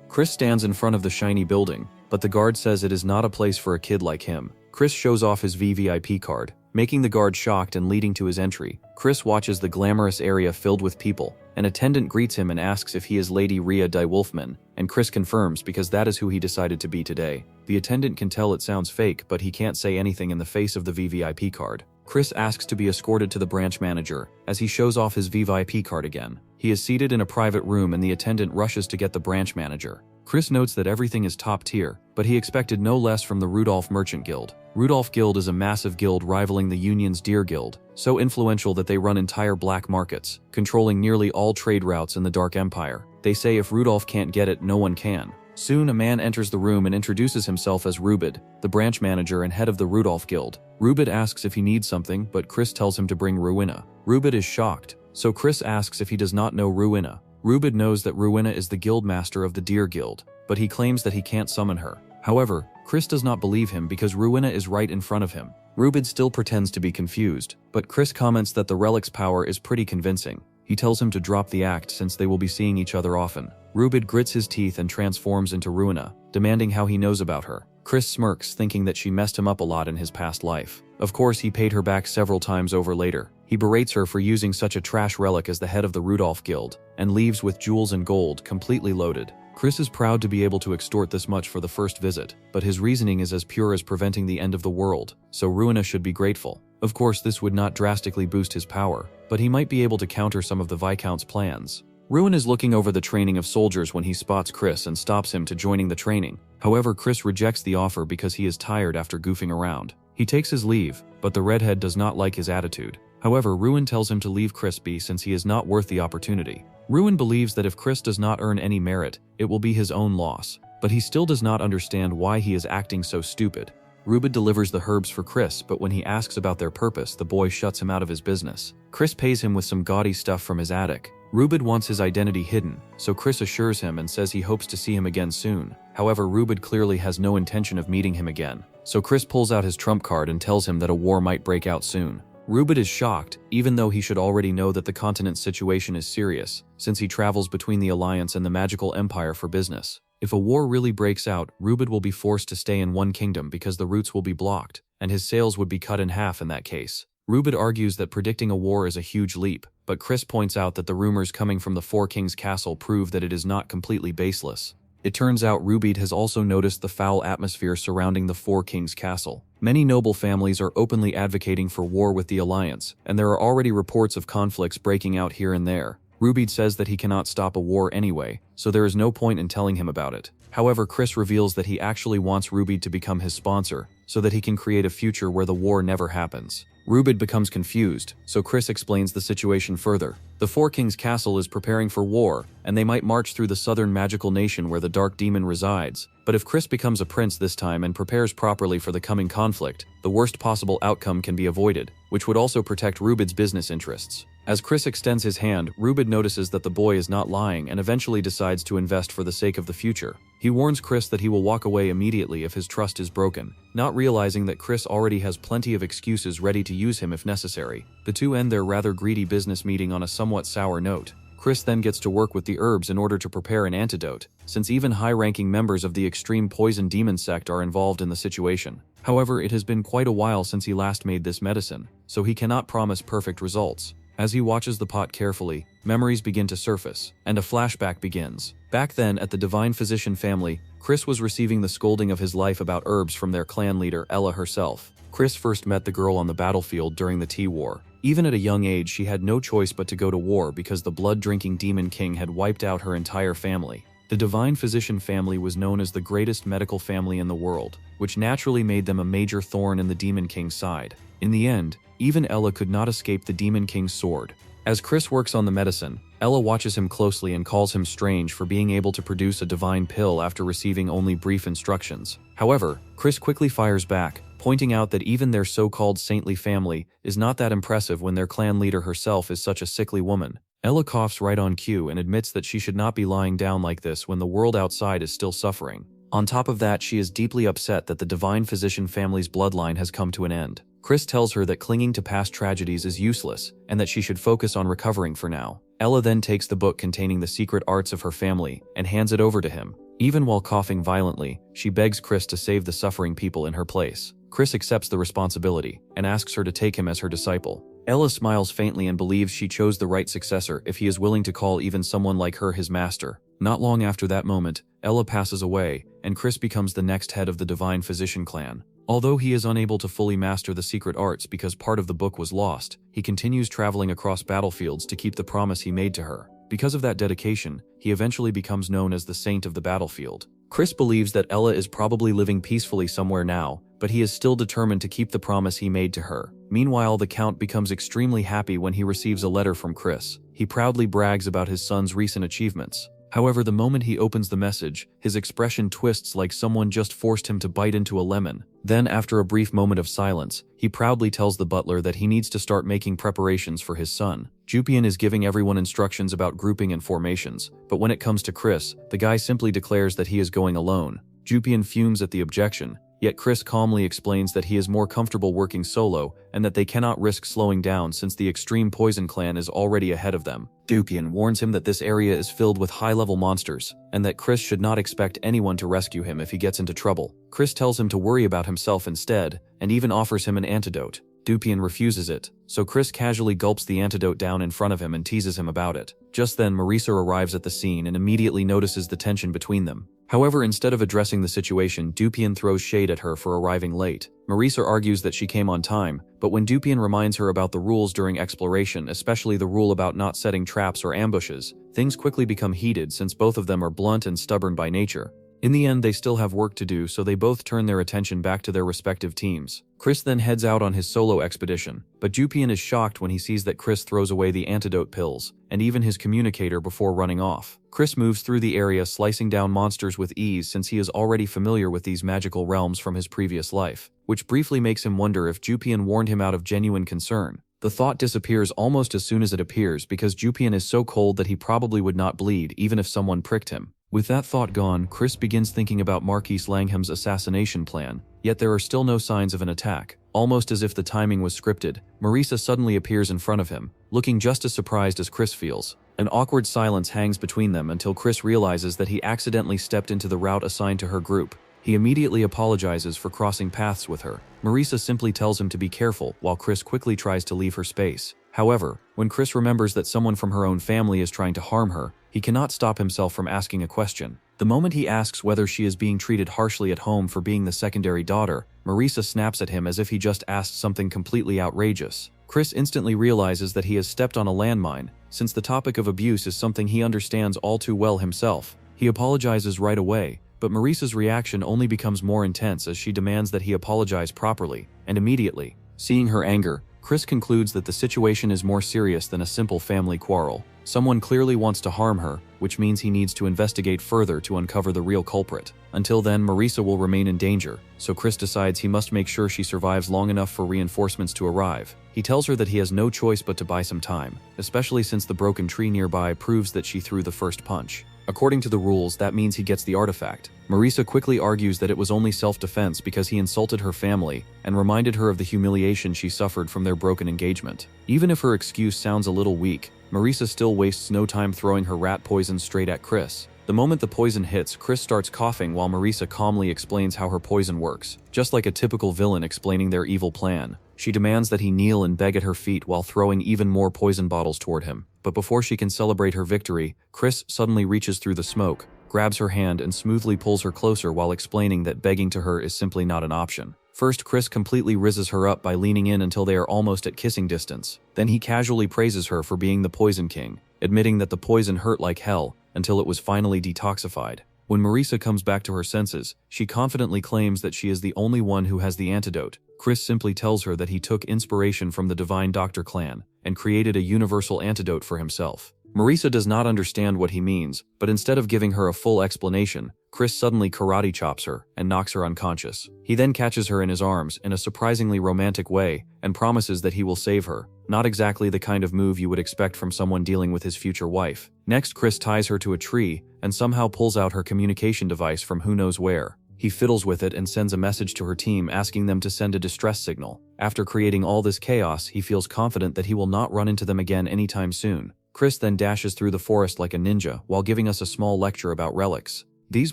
Chris stands in front of the shiny building, but the guard says it is not a place for a kid like him. Chris shows off his VVIP card, making the guard shocked and leading to his entry. Chris watches the glamorous area filled with people. An attendant greets him and asks if he is Lady Rhea de Wolfman, and Chris confirms because that is who he decided to be today. The attendant can tell it sounds fake, but he can't say anything in the face of the VVIP card. Chris asks to be escorted to the branch manager, as he shows off his VVIP card again. He is seated in a private room and the attendant rushes to get the branch manager. Chris notes that everything is top tier, but he expected no less from the Rudolph Merchant Guild. Rudolph Guild is a massive guild rivaling the Union's Deer Guild, so influential that they run entire black markets, controlling nearly all trade routes in the Dark Empire. They say if Rudolph can't get it, no one can. Soon a man enters the room and introduces himself as Rubid, the branch manager and head of the Rudolph Guild. Rubid asks if he needs something, but Chris tells him to bring Rowena. Rubid is shocked, so Chris asks if he does not know Rowena. Rubid knows that Rowena is the guild master of the Deer Guild, but he claims that he can't summon her. However, Chris does not believe him because Rowena is right in front of him. Rubid still pretends to be confused, but Chris comments that the relic's power is pretty convincing. He tells him to drop the act since they will be seeing each other often. Rubid grits his teeth and transforms into Ruina, demanding how he knows about her. Chris smirks, thinking that she messed him up a lot in his past life. Of course, he paid her back several times over later. He berates her for using such a trash relic as the head of the Rudolph Guild, and leaves with jewels and gold completely loaded. Chris is proud to be able to extort this much for the first visit, but his reasoning is as pure as preventing the end of the world, so Ruina should be grateful. Of course, this would not drastically boost his power, but he might be able to counter some of the Viscount's plans. Ruin is looking over the training of soldiers when he spots Chris and stops him to joining the training. However, Chris rejects the offer because he is tired after goofing around. He takes his leave, but the redhead does not like his attitude. However, Ruin tells him to leave Chris be since he is not worth the opportunity. Ruin believes that if Chris does not earn any merit, it will be his own loss, but he still does not understand why he is acting so stupid. Rubid delivers the herbs for Chris, but when he asks about their purpose, the boy shuts him out of his business. Chris pays him with some gaudy stuff from his attic. Rubid wants his identity hidden, so Chris assures him and says he hopes to see him again soon. However, Rubid clearly has no intention of meeting him again, so Chris pulls out his trump card and tells him that a war might break out soon. Rubid is shocked, even though he should already know that the continent's situation is serious, since he travels between the Alliance and the Magical Empire for business. If a war really breaks out, Rubid will be forced to stay in one kingdom because the routes will be blocked, and his sales would be cut in half in that case. Rubid argues that predicting a war is a huge leap, but Chris points out that the rumors coming from the Four Kings Castle prove that it is not completely baseless. It turns out Rubid has also noticed the foul atmosphere surrounding the Four Kings Castle. Many noble families are openly advocating for war with the Alliance, and there are already reports of conflicts breaking out here and there. Rubid says that he cannot stop a war anyway, so there is no point in telling him about it. However, Chris reveals that he actually wants Rubid to become his sponsor, so that he can create a future where the war never happens. Rubid becomes confused, so Chris explains the situation further. The Four Kings Castle is preparing for war, and they might march through the southern magical nation where the Dark Demon resides. But if Chris becomes a prince this time and prepares properly for the coming conflict, the worst possible outcome can be avoided, which would also protect Rubid's business interests. As Chris extends his hand, Rubid notices that the boy is not lying and eventually decides to invest for the sake of the future. He warns Chris that he will walk away immediately if his trust is broken, not realizing that Chris already has plenty of excuses ready to use him if necessary. The two end their rather greedy business meeting on a somewhat sour note. Chris then gets to work with the herbs in order to prepare an antidote, since even high-ranking members of the extreme poison demon sect are involved in the situation. However, it has been quite a while since he last made this medicine, so he cannot promise perfect results. As he watches the pot carefully, memories begin to surface, and a flashback begins. Back then, at the Divine Physician family, Chris was receiving the scolding of his life about herbs from their clan leader, Ella herself. Chris first met the girl on the battlefield during the Tea War. Even at a young age, she had no choice but to go to war because the blood-drinking Demon King had wiped out her entire family. The Divine Physician family was known as the greatest medical family in the world, which naturally made them a major thorn in the Demon King's side. In the end, even Ella could not escape the Demon King's sword. As Chris works on the medicine, Ella watches him closely and calls him strange for being able to produce a divine pill after receiving only brief instructions. However, Chris quickly fires back, pointing out that even their so-called saintly family is not that impressive when their clan leader herself is such a sickly woman. Ella coughs right on cue and admits that she should not be lying down like this when the world outside is still suffering. On top of that, she is deeply upset that the Divine Physician family's bloodline has come to an end. Chris tells her that clinging to past tragedies is useless and that she should focus on recovering for now. Ella then takes the book containing the secret arts of her family and hands it over to him. Even while coughing violently, she begs Chris to save the suffering people in her place. Chris accepts the responsibility and asks her to take him as her disciple. Ella smiles faintly and believes she chose the right successor if he is willing to call even someone like her his master. Not long after that moment, Ella passes away, and Chris becomes the next head of the Divine Physician clan. Although he is unable to fully master the secret arts because part of the book was lost, he continues traveling across battlefields to keep the promise he made to her. Because of that dedication, he eventually becomes known as the Saint of the Battlefield. Chris believes that Ella is probably living peacefully somewhere now, but he is still determined to keep the promise he made to her. Meanwhile, the Count becomes extremely happy when he receives a letter from Chris. He proudly brags about his son's recent achievements. However, the moment he opens the message, his expression twists like someone just forced him to bite into a lemon. Then, after a brief moment of silence, he proudly tells the butler that he needs to start making preparations for his son. Jupian is giving everyone instructions about grouping and formations, but when it comes to Chris, the guy simply declares that he is going alone. Jupian fumes at the objection, yet Chris calmly explains that he is more comfortable working solo and that they cannot risk slowing down since the extreme poison clan is already ahead of them. Dupian warns him that this area is filled with high-level monsters and that Chris should not expect anyone to rescue him if he gets into trouble. Chris tells him to worry about himself instead and even offers him an antidote. Dupian refuses it, so Chris casually gulps the antidote down in front of him and teases him about it. Just then, Marisa arrives at the scene and immediately notices the tension between them. However, instead of addressing the situation, Dupian throws shade at her for arriving late. Marisa argues that she came on time, but when Dupian reminds her about the rules during exploration, especially the rule about not setting traps or ambushes, things quickly become heated since both of them are blunt and stubborn by nature. In the end, they still have work to do, so they both turn their attention back to their respective teams. Chris then heads out on his solo expedition, but Dupian is shocked when he sees that Chris throws away the antidote pills, and even his communicator before running off. Chris moves through the area, slicing down monsters with ease since he is already familiar with these magical realms from his previous life, which briefly makes him wonder if Dupian warned him out of genuine concern. The thought disappears almost as soon as it appears because Dupian is so cold that he probably would not bleed even if someone pricked him. With that thought gone, Chris begins thinking about Marquise Langham's assassination plan, yet there are still no signs of an attack. Almost as if the timing was scripted, Marisa suddenly appears in front of him, looking just as surprised as Chris feels. An awkward silence hangs between them until Chris realizes that he accidentally stepped into the route assigned to her group. He immediately apologizes for crossing paths with her. Marisa simply tells him to be careful, while Chris quickly tries to leave her space. However, when Chris remembers that someone from her own family is trying to harm her, he cannot stop himself from asking a question. The moment he asks whether she is being treated harshly at home for being the secondary daughter, Marisa snaps at him as if he just asked something completely outrageous. Chris instantly realizes that he has stepped on a landmine, since the topic of abuse is something he understands all too well himself. He apologizes right away, but Marisa's reaction only becomes more intense as she demands that he apologize properly, and immediately. Seeing her anger, Chris concludes that the situation is more serious than a simple family quarrel. Someone clearly wants to harm her, which means he needs to investigate further to uncover the real culprit. Until then, Marisa will remain in danger, so Chris decides he must make sure she survives long enough for reinforcements to arrive. He tells her that he has no choice but to buy some time, especially since the broken tree nearby proves that she threw the first punch. According to the rules, that means he gets the artifact. Marisa quickly argues that it was only self-defense because he insulted her family and reminded her of the humiliation she suffered from their broken engagement. Even if her excuse sounds a little weak, Marisa still wastes no time throwing her rat poison straight at Chris. The moment the poison hits, Chris starts coughing while Marisa calmly explains how her poison works, just like a typical villain explaining their evil plan. She demands that he kneel and beg at her feet while throwing even more poison bottles toward him. But before she can celebrate her victory, Chris suddenly reaches through the smoke, grabs her hand and smoothly pulls her closer while explaining that begging to her is simply not an option. First, Chris completely rizzes her up by leaning in until they are almost at kissing distance. Then he casually praises her for being the Poison King, admitting that the poison hurt like hell until it was finally detoxified. When Marisa comes back to her senses, she confidently claims that she is the only one who has the antidote. Chris simply tells her that he took inspiration from the Divine Doctor clan and created a universal antidote for himself. Marisa does not understand what he means, but instead of giving her a full explanation, Chris suddenly karate chops her and knocks her unconscious. He then catches her in his arms in a surprisingly romantic way and promises that he will save her. Not exactly the kind of move you would expect from someone dealing with his future wife. Next, Chris ties her to a tree and somehow pulls out her communication device from who knows where. He fiddles with it and sends a message to her team asking them to send a distress signal. After creating all this chaos, he feels confident that he will not run into them again anytime soon. Chris then dashes through the forest like a ninja while giving us a small lecture about relics. These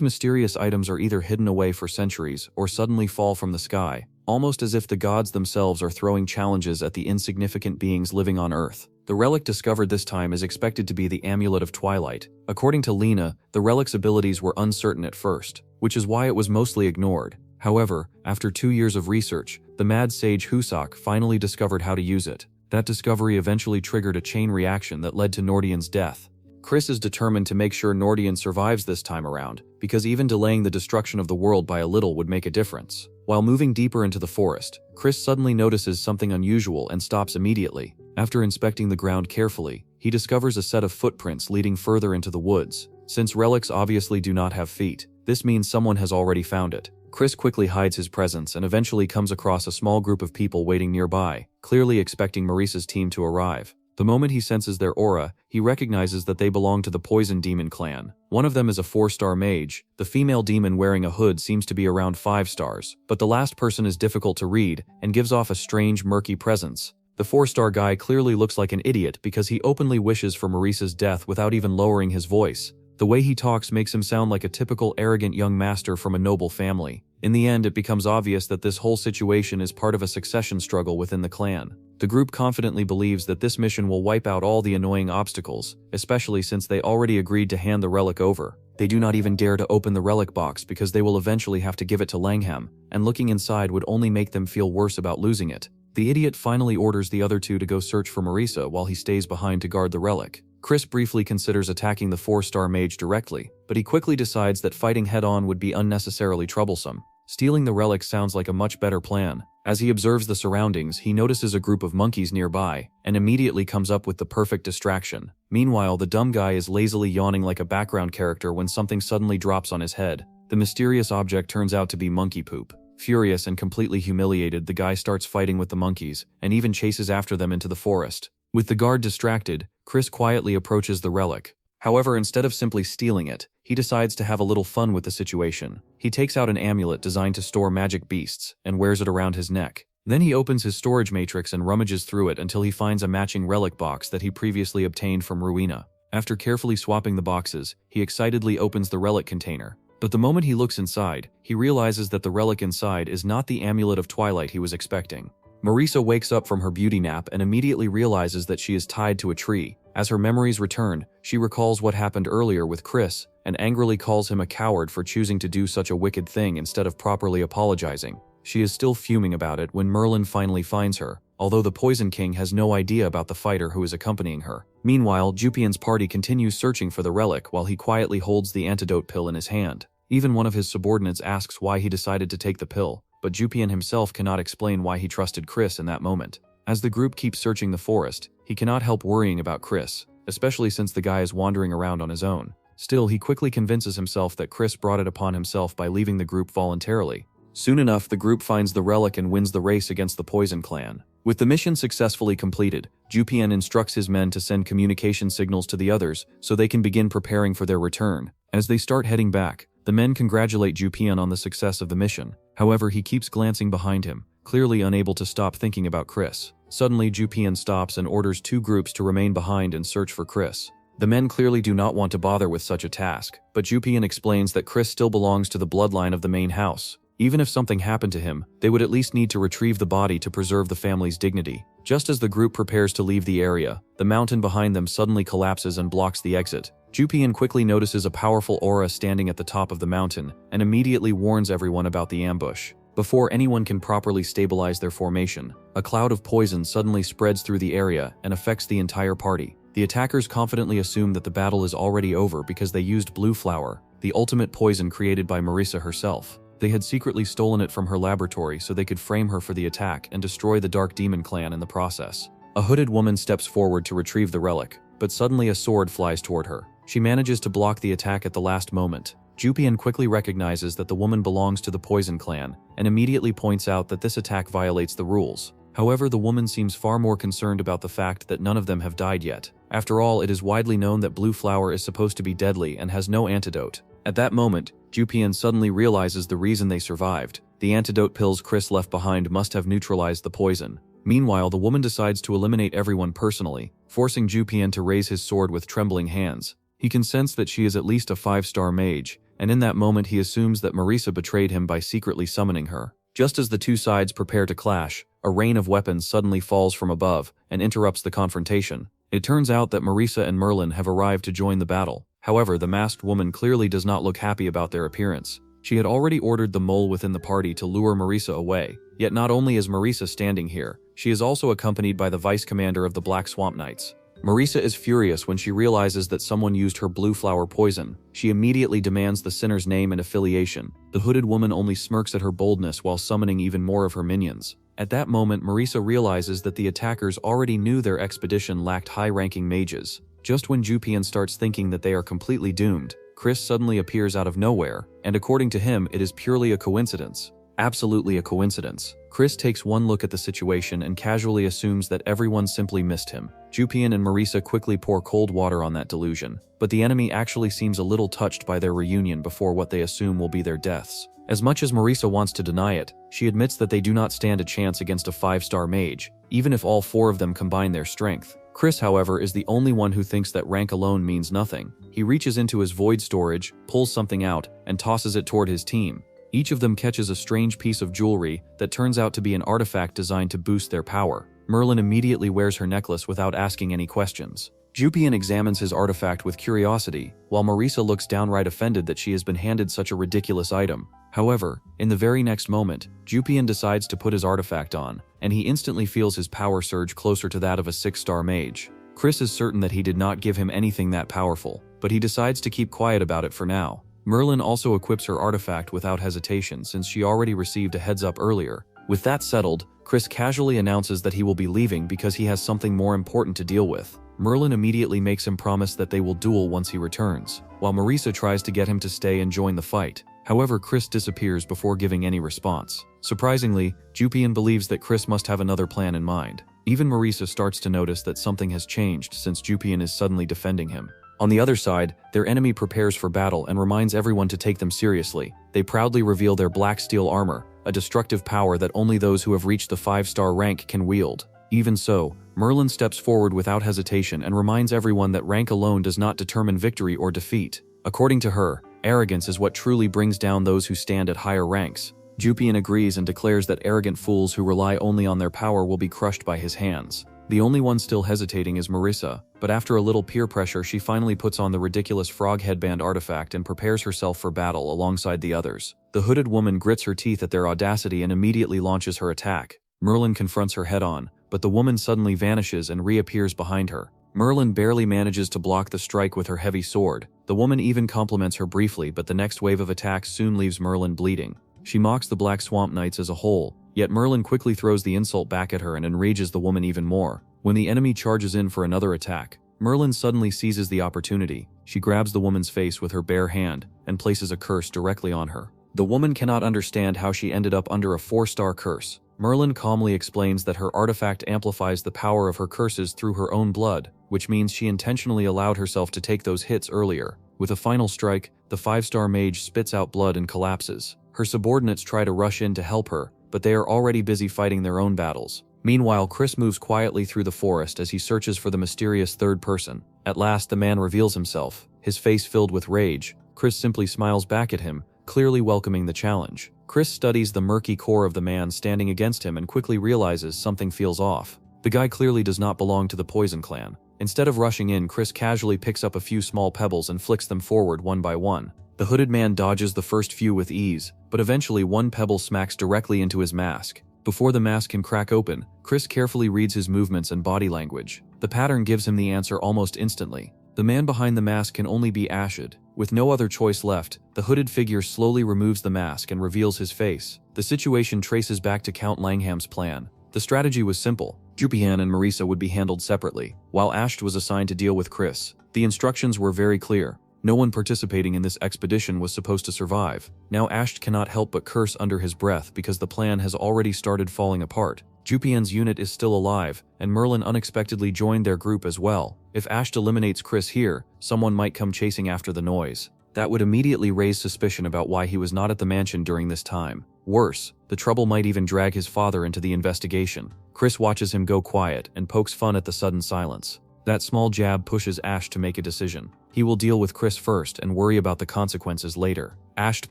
mysterious items are either hidden away for centuries or suddenly fall from the sky, almost as if the gods themselves are throwing challenges at the insignificant beings living on Earth. The relic discovered this time is expected to be the Amulet of Twilight. According to Lena, the relic's abilities were uncertain at first, which is why it was mostly ignored. However, after 2 years of research, the mad sage Husak finally discovered how to use it. That discovery eventually triggered a chain reaction that led to Nordian's death. Chris is determined to make sure Nordian survives this time around, because even delaying the destruction of the world by a little would make a difference. While moving deeper into the forest, Chris suddenly notices something unusual and stops immediately. After inspecting the ground carefully, he discovers a set of footprints leading further into the woods. Since relics obviously do not have feet, this means someone has already found it. Chris quickly hides his presence and eventually comes across a small group of people waiting nearby, clearly expecting Marisa's team to arrive. The moment he senses their aura, he recognizes that they belong to the Poison Demon clan. One of them is a 4-star mage. The female demon wearing a hood seems to be around 5 stars, but the last person is difficult to read and gives off a strange, murky presence. The 4-star guy clearly looks like an idiot because he openly wishes for Marisa's death without even lowering his voice. The way he talks makes him sound like a typical arrogant young master from a noble family. In the end, it becomes obvious that this whole situation is part of a succession struggle within the clan. The group confidently believes that this mission will wipe out all the annoying obstacles, especially since they already agreed to hand the relic over. They do not even dare to open the relic box because they will eventually have to give it to Langham, and looking inside would only make them feel worse about losing it. The idiot finally orders the other two to go search for Marisa while he stays behind to guard the relic. Chris briefly considers attacking the 4-star mage directly, but he quickly decides that fighting head-on would be unnecessarily troublesome. Stealing the relic sounds like a much better plan. As he observes the surroundings, he notices a group of monkeys nearby, and immediately comes up with the perfect distraction. Meanwhile, the dumb guy is lazily yawning like a background character when something suddenly drops on his head. The mysterious object turns out to be monkey poop. Furious and completely humiliated, the guy starts fighting with the monkeys, and even chases after them into the forest. With the guard distracted, Chris quietly approaches the relic. However, instead of simply stealing it, he decides to have a little fun with the situation. He takes out an amulet designed to store magic beasts, and wears it around his neck. Then he opens his storage matrix and rummages through it until he finds a matching relic box that he previously obtained from Ruina. After carefully swapping the boxes, he excitedly opens the relic container. But the moment he looks inside, he realizes that the relic inside is not the amulet of twilight he was expecting. Marisa wakes up from her beauty nap and immediately realizes that she is tied to a tree. As her memories return, she recalls what happened earlier with Chris and angrily calls him a coward for choosing to do such a wicked thing instead of properly apologizing. She is still fuming about it when Merlin finally finds her, although the Poison King has no idea about the fighter who is accompanying her. Meanwhile, Jupian's party continues searching for the relic while he quietly holds the antidote pill in his hand. Even one of his subordinates asks why he decided to take the pill, but Jupian himself cannot explain why he trusted Chris in that moment. As the group keeps searching the forest, he cannot help worrying about Chris, especially since the guy is wandering around on his own. Still, he quickly convinces himself that Chris brought it upon himself by leaving the group voluntarily. Soon enough, the group finds the relic and wins the race against the Poison Clan. With the mission successfully completed, Jupian instructs his men to send communication signals to the others so they can begin preparing for their return. As they start heading back, the men congratulate Jupian on the success of the mission. However, he keeps glancing behind him, clearly unable to stop thinking about Chris. Suddenly, Jupian stops and orders 2 groups to remain behind and search for Chris. The men clearly do not want to bother with such a task, but Jupian explains that Chris still belongs to the bloodline of the main house. Even if something happened to him, they would at least need to retrieve the body to preserve the family's dignity. Just as the group prepares to leave the area, the mountain behind them suddenly collapses and blocks the exit. Jupian quickly notices a powerful aura standing at the top of the mountain and immediately warns everyone about the ambush. Before anyone can properly stabilize their formation, a cloud of poison suddenly spreads through the area and affects the entire party. The attackers confidently assume that the battle is already over because they used blue flower, the ultimate poison created by Marisa herself. They had secretly stolen it from her laboratory so they could frame her for the attack and destroy the Dark Demon clan in the process. A hooded woman steps forward to retrieve the relic, but suddenly a sword flies toward her. She manages to block the attack at the last moment. Jupian quickly recognizes that the woman belongs to the Poison clan and immediately points out that this attack violates the rules. However, the woman seems far more concerned about the fact that none of them have died yet. After all, it is widely known that blue flower is supposed to be deadly and has no antidote. At that moment, Jupian suddenly realizes the reason they survived. The antidote pills Chris left behind must have neutralized the poison. Meanwhile, the woman decides to eliminate everyone personally, forcing Jupian to raise his sword with trembling hands. He can sense that she is at least a 5-star mage, and in that moment he assumes that Marisa betrayed him by secretly summoning her. Just as the two sides prepare to clash, a rain of weapons suddenly falls from above and interrupts the confrontation. It turns out that Marisa and Merlin have arrived to join the battle. However, the masked woman clearly does not look happy about their appearance. She had already ordered the mole within the party to lure Marisa away. Yet not only is Marisa standing here, she is also accompanied by the vice commander of the Black Swamp Knights. Marisa is furious when she realizes that someone used her blue flower poison. She immediately demands the sinner's name and affiliation. The hooded woman only smirks at her boldness while summoning even more of her minions. At that moment, Marisa realizes that the attackers already knew their expedition lacked high-ranking mages. Just when Jupian starts thinking that they are completely doomed, Chris suddenly appears out of nowhere, and according to him, it is purely a coincidence. Absolutely a coincidence. Chris takes one look at the situation and casually assumes that everyone simply missed him. Jupian and Marisa quickly pour cold water on that delusion, but the enemy actually seems a little touched by their reunion before what they assume will be their deaths. As much as Marisa wants to deny it, she admits that they do not stand a chance against a 5-star mage, even if all 4 of them combine their strength. Chris, however, is the only one who thinks that rank alone means nothing. He reaches into his void storage, pulls something out, and tosses it toward his team. Each of them catches a strange piece of jewelry that turns out to be an artifact designed to boost their power. Merlin immediately wears her necklace without asking any questions. Jupian examines his artifact with curiosity, while Marisa looks downright offended that she has been handed such a ridiculous item. However, in the very next moment, Jupian decides to put his artifact on, and he instantly feels his power surge closer to that of a 6-star mage. Chris is certain that he did not give him anything that powerful, but he decides to keep quiet about it for now. Merlin also equips her artifact without hesitation since she already received a heads up earlier. With that settled, Chris casually announces that he will be leaving because he has something more important to deal with. Merlin immediately makes him promise that they will duel once he returns, while Marisa tries to get him to stay and join the fight. However, Chris disappears before giving any response. Surprisingly, Jupian believes that Chris must have another plan in mind. Even Marisa starts to notice that something has changed since Jupian is suddenly defending him. On the other side, their enemy prepares for battle and reminds everyone to take them seriously. They proudly reveal their black steel armor, a destructive power that only those who have reached the 5-star rank can wield. Even so, Merlin steps forward without hesitation and reminds everyone that rank alone does not determine victory or defeat. According to her, arrogance is what truly brings down those who stand at higher ranks. Jupian agrees and declares that arrogant fools who rely only on their power will be crushed by his hands. The only one still hesitating is Marisa, but after a little peer pressure she finally puts on the ridiculous frog headband artifact and prepares herself for battle alongside the others. The hooded woman grits her teeth at their audacity and immediately launches her attack. Merlin confronts her head-on, but the woman suddenly vanishes and reappears behind her. Merlin barely manages to block the strike with her heavy sword. The woman even compliments her briefly, but the next wave of attacks soon leaves Merlin bleeding. She mocks the Black Swamp Knights as a whole, yet Merlin quickly throws the insult back at her and enrages the woman even more. When the enemy charges in for another attack, Merlin suddenly seizes the opportunity. She grabs the woman's face with her bare hand and places a curse directly on her. The woman cannot understand how she ended up under a 4-star curse. Merlin calmly explains that her artifact amplifies the power of her curses through her own blood, which means she intentionally allowed herself to take those hits earlier. With a final strike, the 5-star mage spits out blood and collapses. Her subordinates try to rush in to help her, but they are already busy fighting their own battles. Meanwhile, Chris moves quietly through the forest as he searches for the mysterious third person. At last, the man reveals himself, his face filled with rage. Chris simply smiles back at him, clearly welcoming the challenge. Chris studies the murky core of the man standing against him and quickly realizes something feels off. The guy clearly does not belong to the Poison Clan. Instead of rushing in, Chris casually picks up a few small pebbles and flicks them forward one by one. The hooded man dodges the first few with ease, but eventually one pebble smacks directly into his mask. Before the mask can crack open, Chris carefully reads his movements and body language. The pattern gives him the answer almost instantly. The man behind the mask can only be Ashid. With no other choice left, the hooded figure slowly removes the mask and reveals his face. The situation traces back to Count Langham's plan. The strategy was simple. Jupian and Marisa would be handled separately, while Asht was assigned to deal with Chris. The instructions were very clear. No one participating in this expedition was supposed to survive. Now Asht cannot help but curse under his breath because the plan has already started falling apart. Jupian's unit is still alive, and Merlin unexpectedly joined their group as well. If Asht eliminates Chris here, someone might come chasing after the noise. That would immediately raise suspicion about why he was not at the mansion during this time. Worse, the trouble might even drag his father into the investigation. Chris watches him go quiet and pokes fun at the sudden silence. That small jab pushes Asht to make a decision. He will deal with Chris first and worry about the consequences later. Asht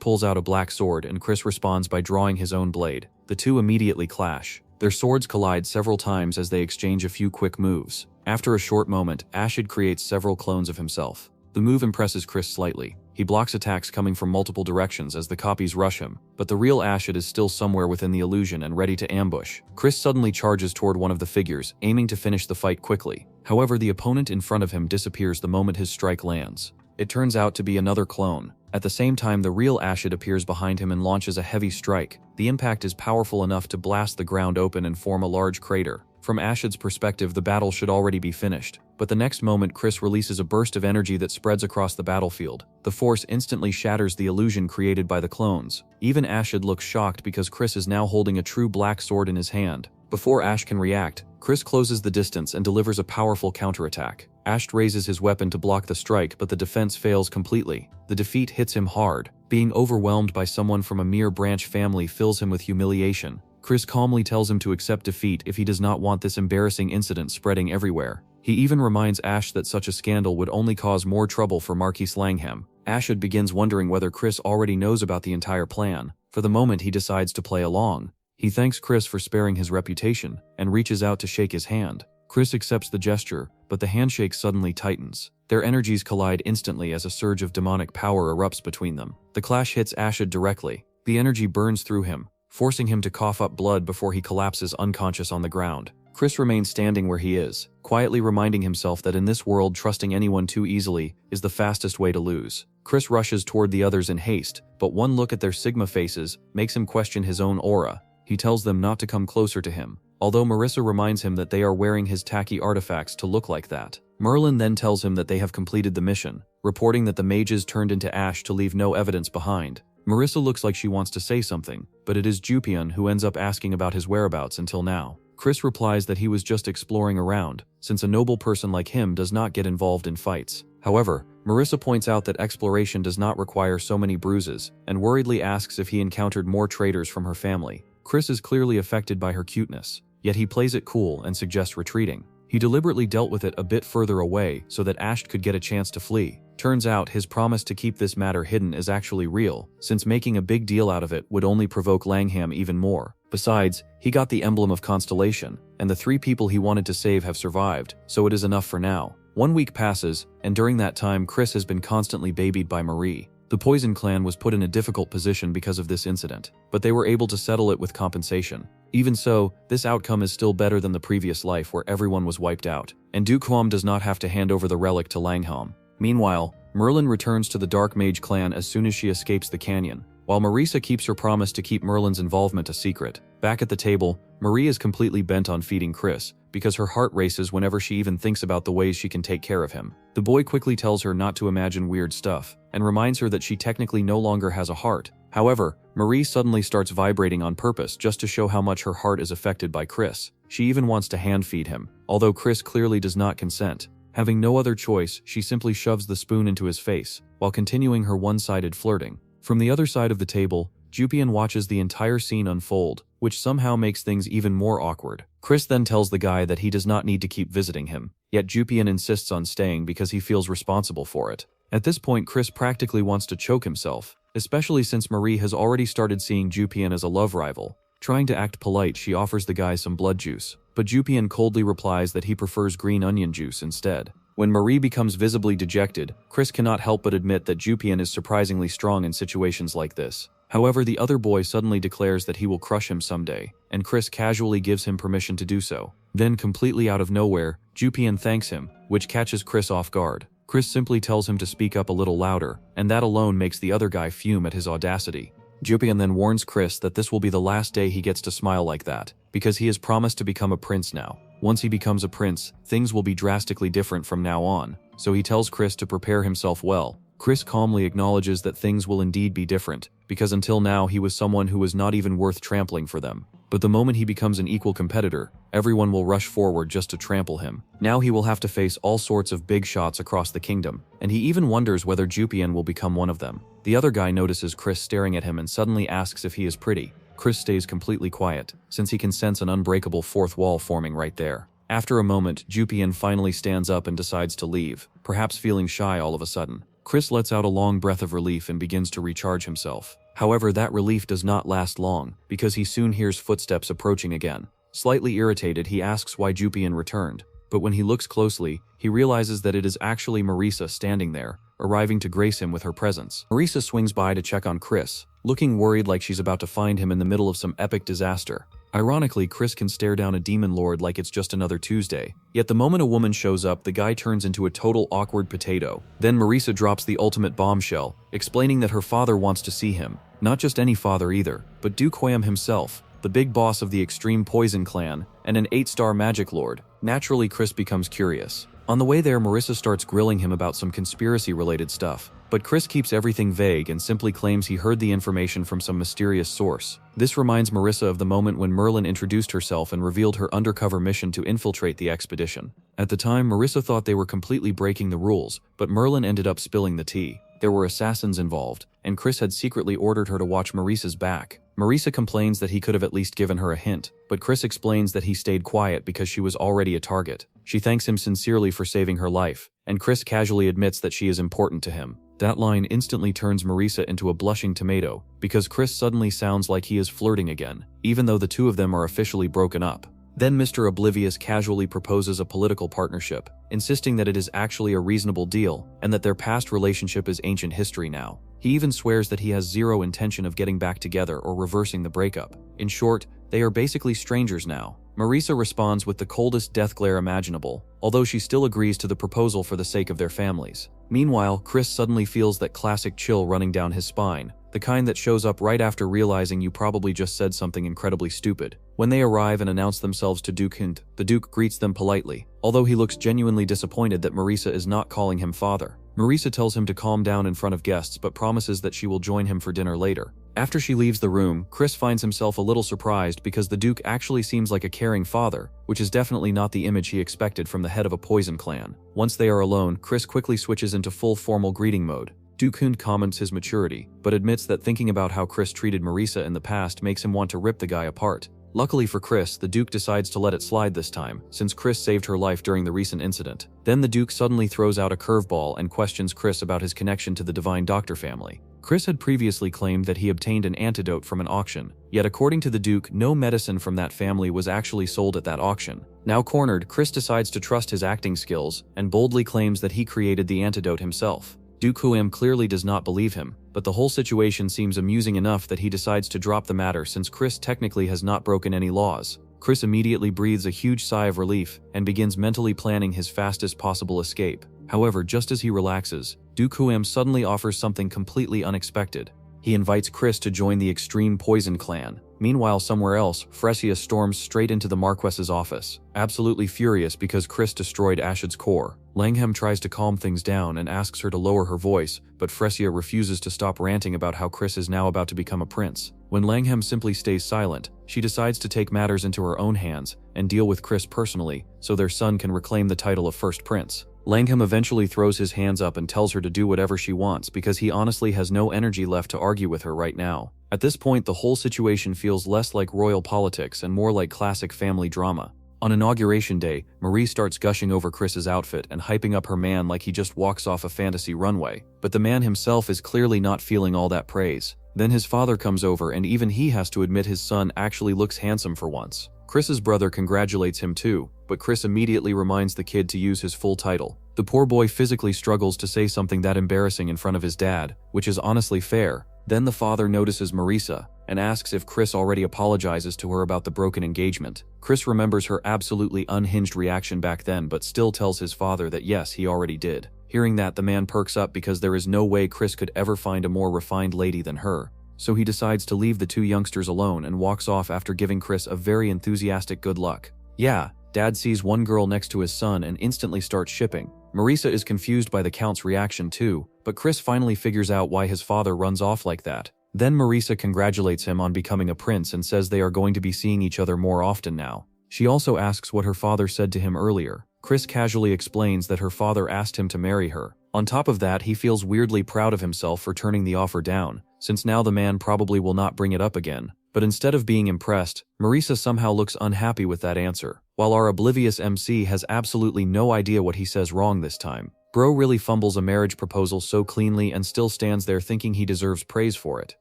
pulls out a black sword and Chris responds by drawing his own blade. The two immediately clash. Their swords collide several times as they exchange a few quick moves. After a short moment, Ashid creates several clones of himself. The move impresses Chris slightly. He blocks attacks coming from multiple directions as the copies rush him, but the real Ashid is still somewhere within the illusion and ready to ambush. Chris suddenly charges toward one of the figures, aiming to finish the fight quickly. However, the opponent in front of him disappears the moment his strike lands. It turns out to be another clone. At the same time, the real Ashid appears behind him and launches a heavy strike. The impact is powerful enough to blast the ground open and form a large crater. From Ashid's perspective, the battle should already be finished. But the next moment, Chris releases a burst of energy that spreads across the battlefield. The force instantly shatters the illusion created by the clones. Even Ashid looks shocked because Chris is now holding a true black sword in his hand. Before Ash can react, Chris closes the distance and delivers a powerful counterattack. Ash raises his weapon to block the strike, but the defense fails completely. The defeat hits him hard. Being overwhelmed by someone from a mere branch family fills him with humiliation. Chris calmly tells him to accept defeat if he does not want this embarrassing incident spreading everywhere. He even reminds Ash that such a scandal would only cause more trouble for Marquis Langham. Ashid begins wondering whether Chris already knows about the entire plan. For the moment, he decides to play along. He thanks Chris for sparing his reputation and reaches out to shake his hand. Chris accepts the gesture, but the handshake suddenly tightens. Their energies collide instantly as a surge of demonic power erupts between them. The clash hits Ashid directly. The energy burns through him, forcing him to cough up blood before he collapses unconscious on the ground. Chris remains standing where he is, quietly reminding himself that in this world, trusting anyone too easily is the fastest way to lose. Chris rushes toward the others in haste, but one look at their Sigma faces makes him question his own aura. He tells them not to come closer to him, although Marissa reminds him that they are wearing his tacky artifacts to look like that. Merlin then tells him that they have completed the mission, reporting that the mages turned into ash to leave no evidence behind. Marissa looks like she wants to say something, but it is Jupian who ends up asking about his whereabouts until now. Chris replies that he was just exploring around, since a noble person like him does not get involved in fights. However, Marissa points out that exploration does not require so many bruises, and worriedly asks if he encountered more traitors from her family. Chris is clearly affected by her cuteness, yet he plays it cool and suggests retreating. He deliberately dealt with it a bit further away so that Ash could get a chance to flee. Turns out his promise to keep this matter hidden is actually real, since making a big deal out of it would only provoke Langham even more. Besides, he got the emblem of Constellation, and the 3 people he wanted to save have survived, so it is enough for now. 1 week passes, and during that time Chris has been constantly babied by Marie. The Poison Clan was put in a difficult position because of this incident, but they were able to settle it with compensation. Even so, this outcome is still better than the previous life where everyone was wiped out, and Duquam does not have to hand over the relic to Langham. Meanwhile, Merlin returns to the Dark Mage clan as soon as she escapes the canyon, while Marisa keeps her promise to keep Merlin's involvement a secret. Back at the table, Marie is completely bent on feeding Chris, because her heart races whenever she even thinks about the ways she can take care of him. The boy quickly tells her not to imagine weird stuff, and reminds her that she technically no longer has a heart. However, Marie suddenly starts vibrating on purpose just to show how much her heart is affected by Chris. She even wants to hand feed him, although Chris clearly does not consent. Having no other choice, she simply shoves the spoon into his face, while continuing her one-sided flirting. From the other side of the table, Jupian watches the entire scene unfold, which somehow makes things even more awkward. Chris then tells the guy that he does not need to keep visiting him, yet Jupian insists on staying because he feels responsible for it. At this point, Chris practically wants to choke himself, especially since Marie has already started seeing Jupian as a love rival. Trying to act polite, she offers the guy some blood juice, but Jupian coldly replies that he prefers green onion juice instead. When Marie becomes visibly dejected, Chris cannot help but admit that Jupian is surprisingly strong in situations like this. However, the other boy suddenly declares that he will crush him someday, and Chris casually gives him permission to do so. Then, completely out of nowhere, Jupian thanks him, which catches Chris off guard. Chris simply tells him to speak up a little louder, and that alone makes the other guy fume at his audacity. Jupian then warns Chris that this will be the last day he gets to smile like that, because he has promised to become a prince now. Once he becomes a prince, things will be drastically different from now on, so he tells Chris to prepare himself well. Chris calmly acknowledges that things will indeed be different, because until now he was someone who was not even worth trampling for them. But the moment he becomes an equal competitor, everyone will rush forward just to trample him. Now he will have to face all sorts of big shots across the kingdom, and he even wonders whether Jupian will become one of them. The other guy notices Chris staring at him and suddenly asks if he is pretty. Chris stays completely quiet, since he can sense an unbreakable fourth wall forming right there. After a moment, Jupian finally stands up and decides to leave, perhaps feeling shy all of a sudden. Chris lets out a long breath of relief and begins to recharge himself. However, that relief does not last long, because he soon hears footsteps approaching again. Slightly irritated, he asks why Jupian returned, but when he looks closely, he realizes that it is actually Marisa standing there, arriving to grace him with her presence. Marisa swings by to check on Chris, looking worried like she's about to find him in the middle of some epic disaster. Ironically, Chris can stare down a demon lord like it's just another Tuesday. Yet the moment a woman shows up, the guy turns into a total awkward potato. Then Marisa drops the ultimate bombshell, explaining that her father wants to see him. Not just any father either, but Duquam himself, the big boss of the Extreme Poison Clan, and an 8-star magic lord. Naturally, Chris becomes curious. On the way there, Marissa starts grilling him about some conspiracy-related stuff, but Chris keeps everything vague and simply claims he heard the information from some mysterious source. This reminds Marissa of the moment when Merlin introduced herself and revealed her undercover mission to infiltrate the expedition. At the time, Marissa thought they were completely breaking the rules, but Merlin ended up spilling the tea. There were assassins involved, and Chris had secretly ordered her to watch Marissa's back. Marissa complains that he could have at least given her a hint, but Chris explains that he stayed quiet because she was already a target. She thanks him sincerely for saving her life, and Chris casually admits that she is important to him. That line instantly turns Marissa into a blushing tomato, because Chris suddenly sounds like he is flirting again, even though the two of them are officially broken up. Then Mr. Oblivious casually proposes a political partnership, insisting that it is actually a reasonable deal, and that their past relationship is ancient history now. He even swears that he has zero intention of getting back together or reversing the breakup. In short, they are basically strangers now. Marissa responds with the coldest death glare imaginable, although she still agrees to the proposal for the sake of their families. Meanwhile, Chris suddenly feels that classic chill running down his spine, the kind that shows up right after realizing you probably just said something incredibly stupid. When they arrive and announce themselves to Duke Hint, the Duke greets them politely, although he looks genuinely disappointed that Marissa is not calling him father. Marissa tells him to calm down in front of guests but promises that she will join him for dinner later. After she leaves the room, Chris finds himself a little surprised because the Duke actually seems like a caring father, which is definitely not the image he expected from the head of a poison clan. Once they are alone, Chris quickly switches into full formal greeting mode. Duke Hund comments his maturity, but admits that thinking about how Chris treated Marissa in the past makes him want to rip the guy apart. Luckily for Chris, the Duke decides to let it slide this time, since Chris saved her life during the recent incident. Then the Duke suddenly throws out a curveball and questions Chris about his connection to the Divine Doctor family. Chris had previously claimed that he obtained an antidote from an auction, yet according to the Duke, no medicine from that family was actually sold at that auction. Now cornered, Chris decides to trust his acting skills and boldly claims that he created the antidote himself. Duke Huam clearly does not believe him, but the whole situation seems amusing enough that he decides to drop the matter since Chris technically has not broken any laws. Chris immediately breathes a huge sigh of relief and begins mentally planning his fastest possible escape. However, just as he relaxes, Duke Huam suddenly offers something completely unexpected. He invites Chris to join the Extreme Poison Clan. Meanwhile, somewhere else, Fresia storms straight into the Marquess's office, absolutely furious because Chris destroyed Ashid's core. Langham tries to calm things down and asks her to lower her voice, but Fresia refuses to stop ranting about how Chris is now about to become a prince. When Langham simply stays silent, she decides to take matters into her own hands and deal with Chris personally, so their son can reclaim the title of First Prince. Langham eventually throws his hands up and tells her to do whatever she wants because he honestly has no energy left to argue with her right now. At this point, the whole situation feels less like royal politics and more like classic family drama. On Inauguration Day, Marie starts gushing over Chris's outfit and hyping up her man like he just walks off a fantasy runway, but the man himself is clearly not feeling all that praise. Then his father comes over and even he has to admit his son actually looks handsome for once. Chris's brother congratulates him too, but Chris immediately reminds the kid to use his full title. The poor boy physically struggles to say something that embarrassing in front of his dad, which is honestly fair. Then the father notices Marissa and asks if Chris already apologizes to her about the broken engagement. Chris remembers her absolutely unhinged reaction back then but still tells his father that yes, he already did. Hearing that, the man perks up because there is no way Chris could ever find a more refined lady than her. So he decides to leave the two youngsters alone and walks off after giving Chris a very enthusiastic good luck. Yeah, Dad sees one girl next to his son and instantly starts shipping. Marissa is confused by the Count's reaction too, but Chris finally figures out why his father runs off like that. Then Marissa congratulates him on becoming a prince and says they are going to be seeing each other more often now. She also asks what her father said to him earlier. Chris casually explains that her father asked him to marry her. On top of that, he feels weirdly proud of himself for turning the offer down, since now the man probably will not bring it up again. But instead of being impressed, Marissa somehow looks unhappy with that answer, while our oblivious MC has absolutely no idea what he says wrong this time. Bro really fumbles a marriage proposal so cleanly and still stands there thinking he deserves praise for it.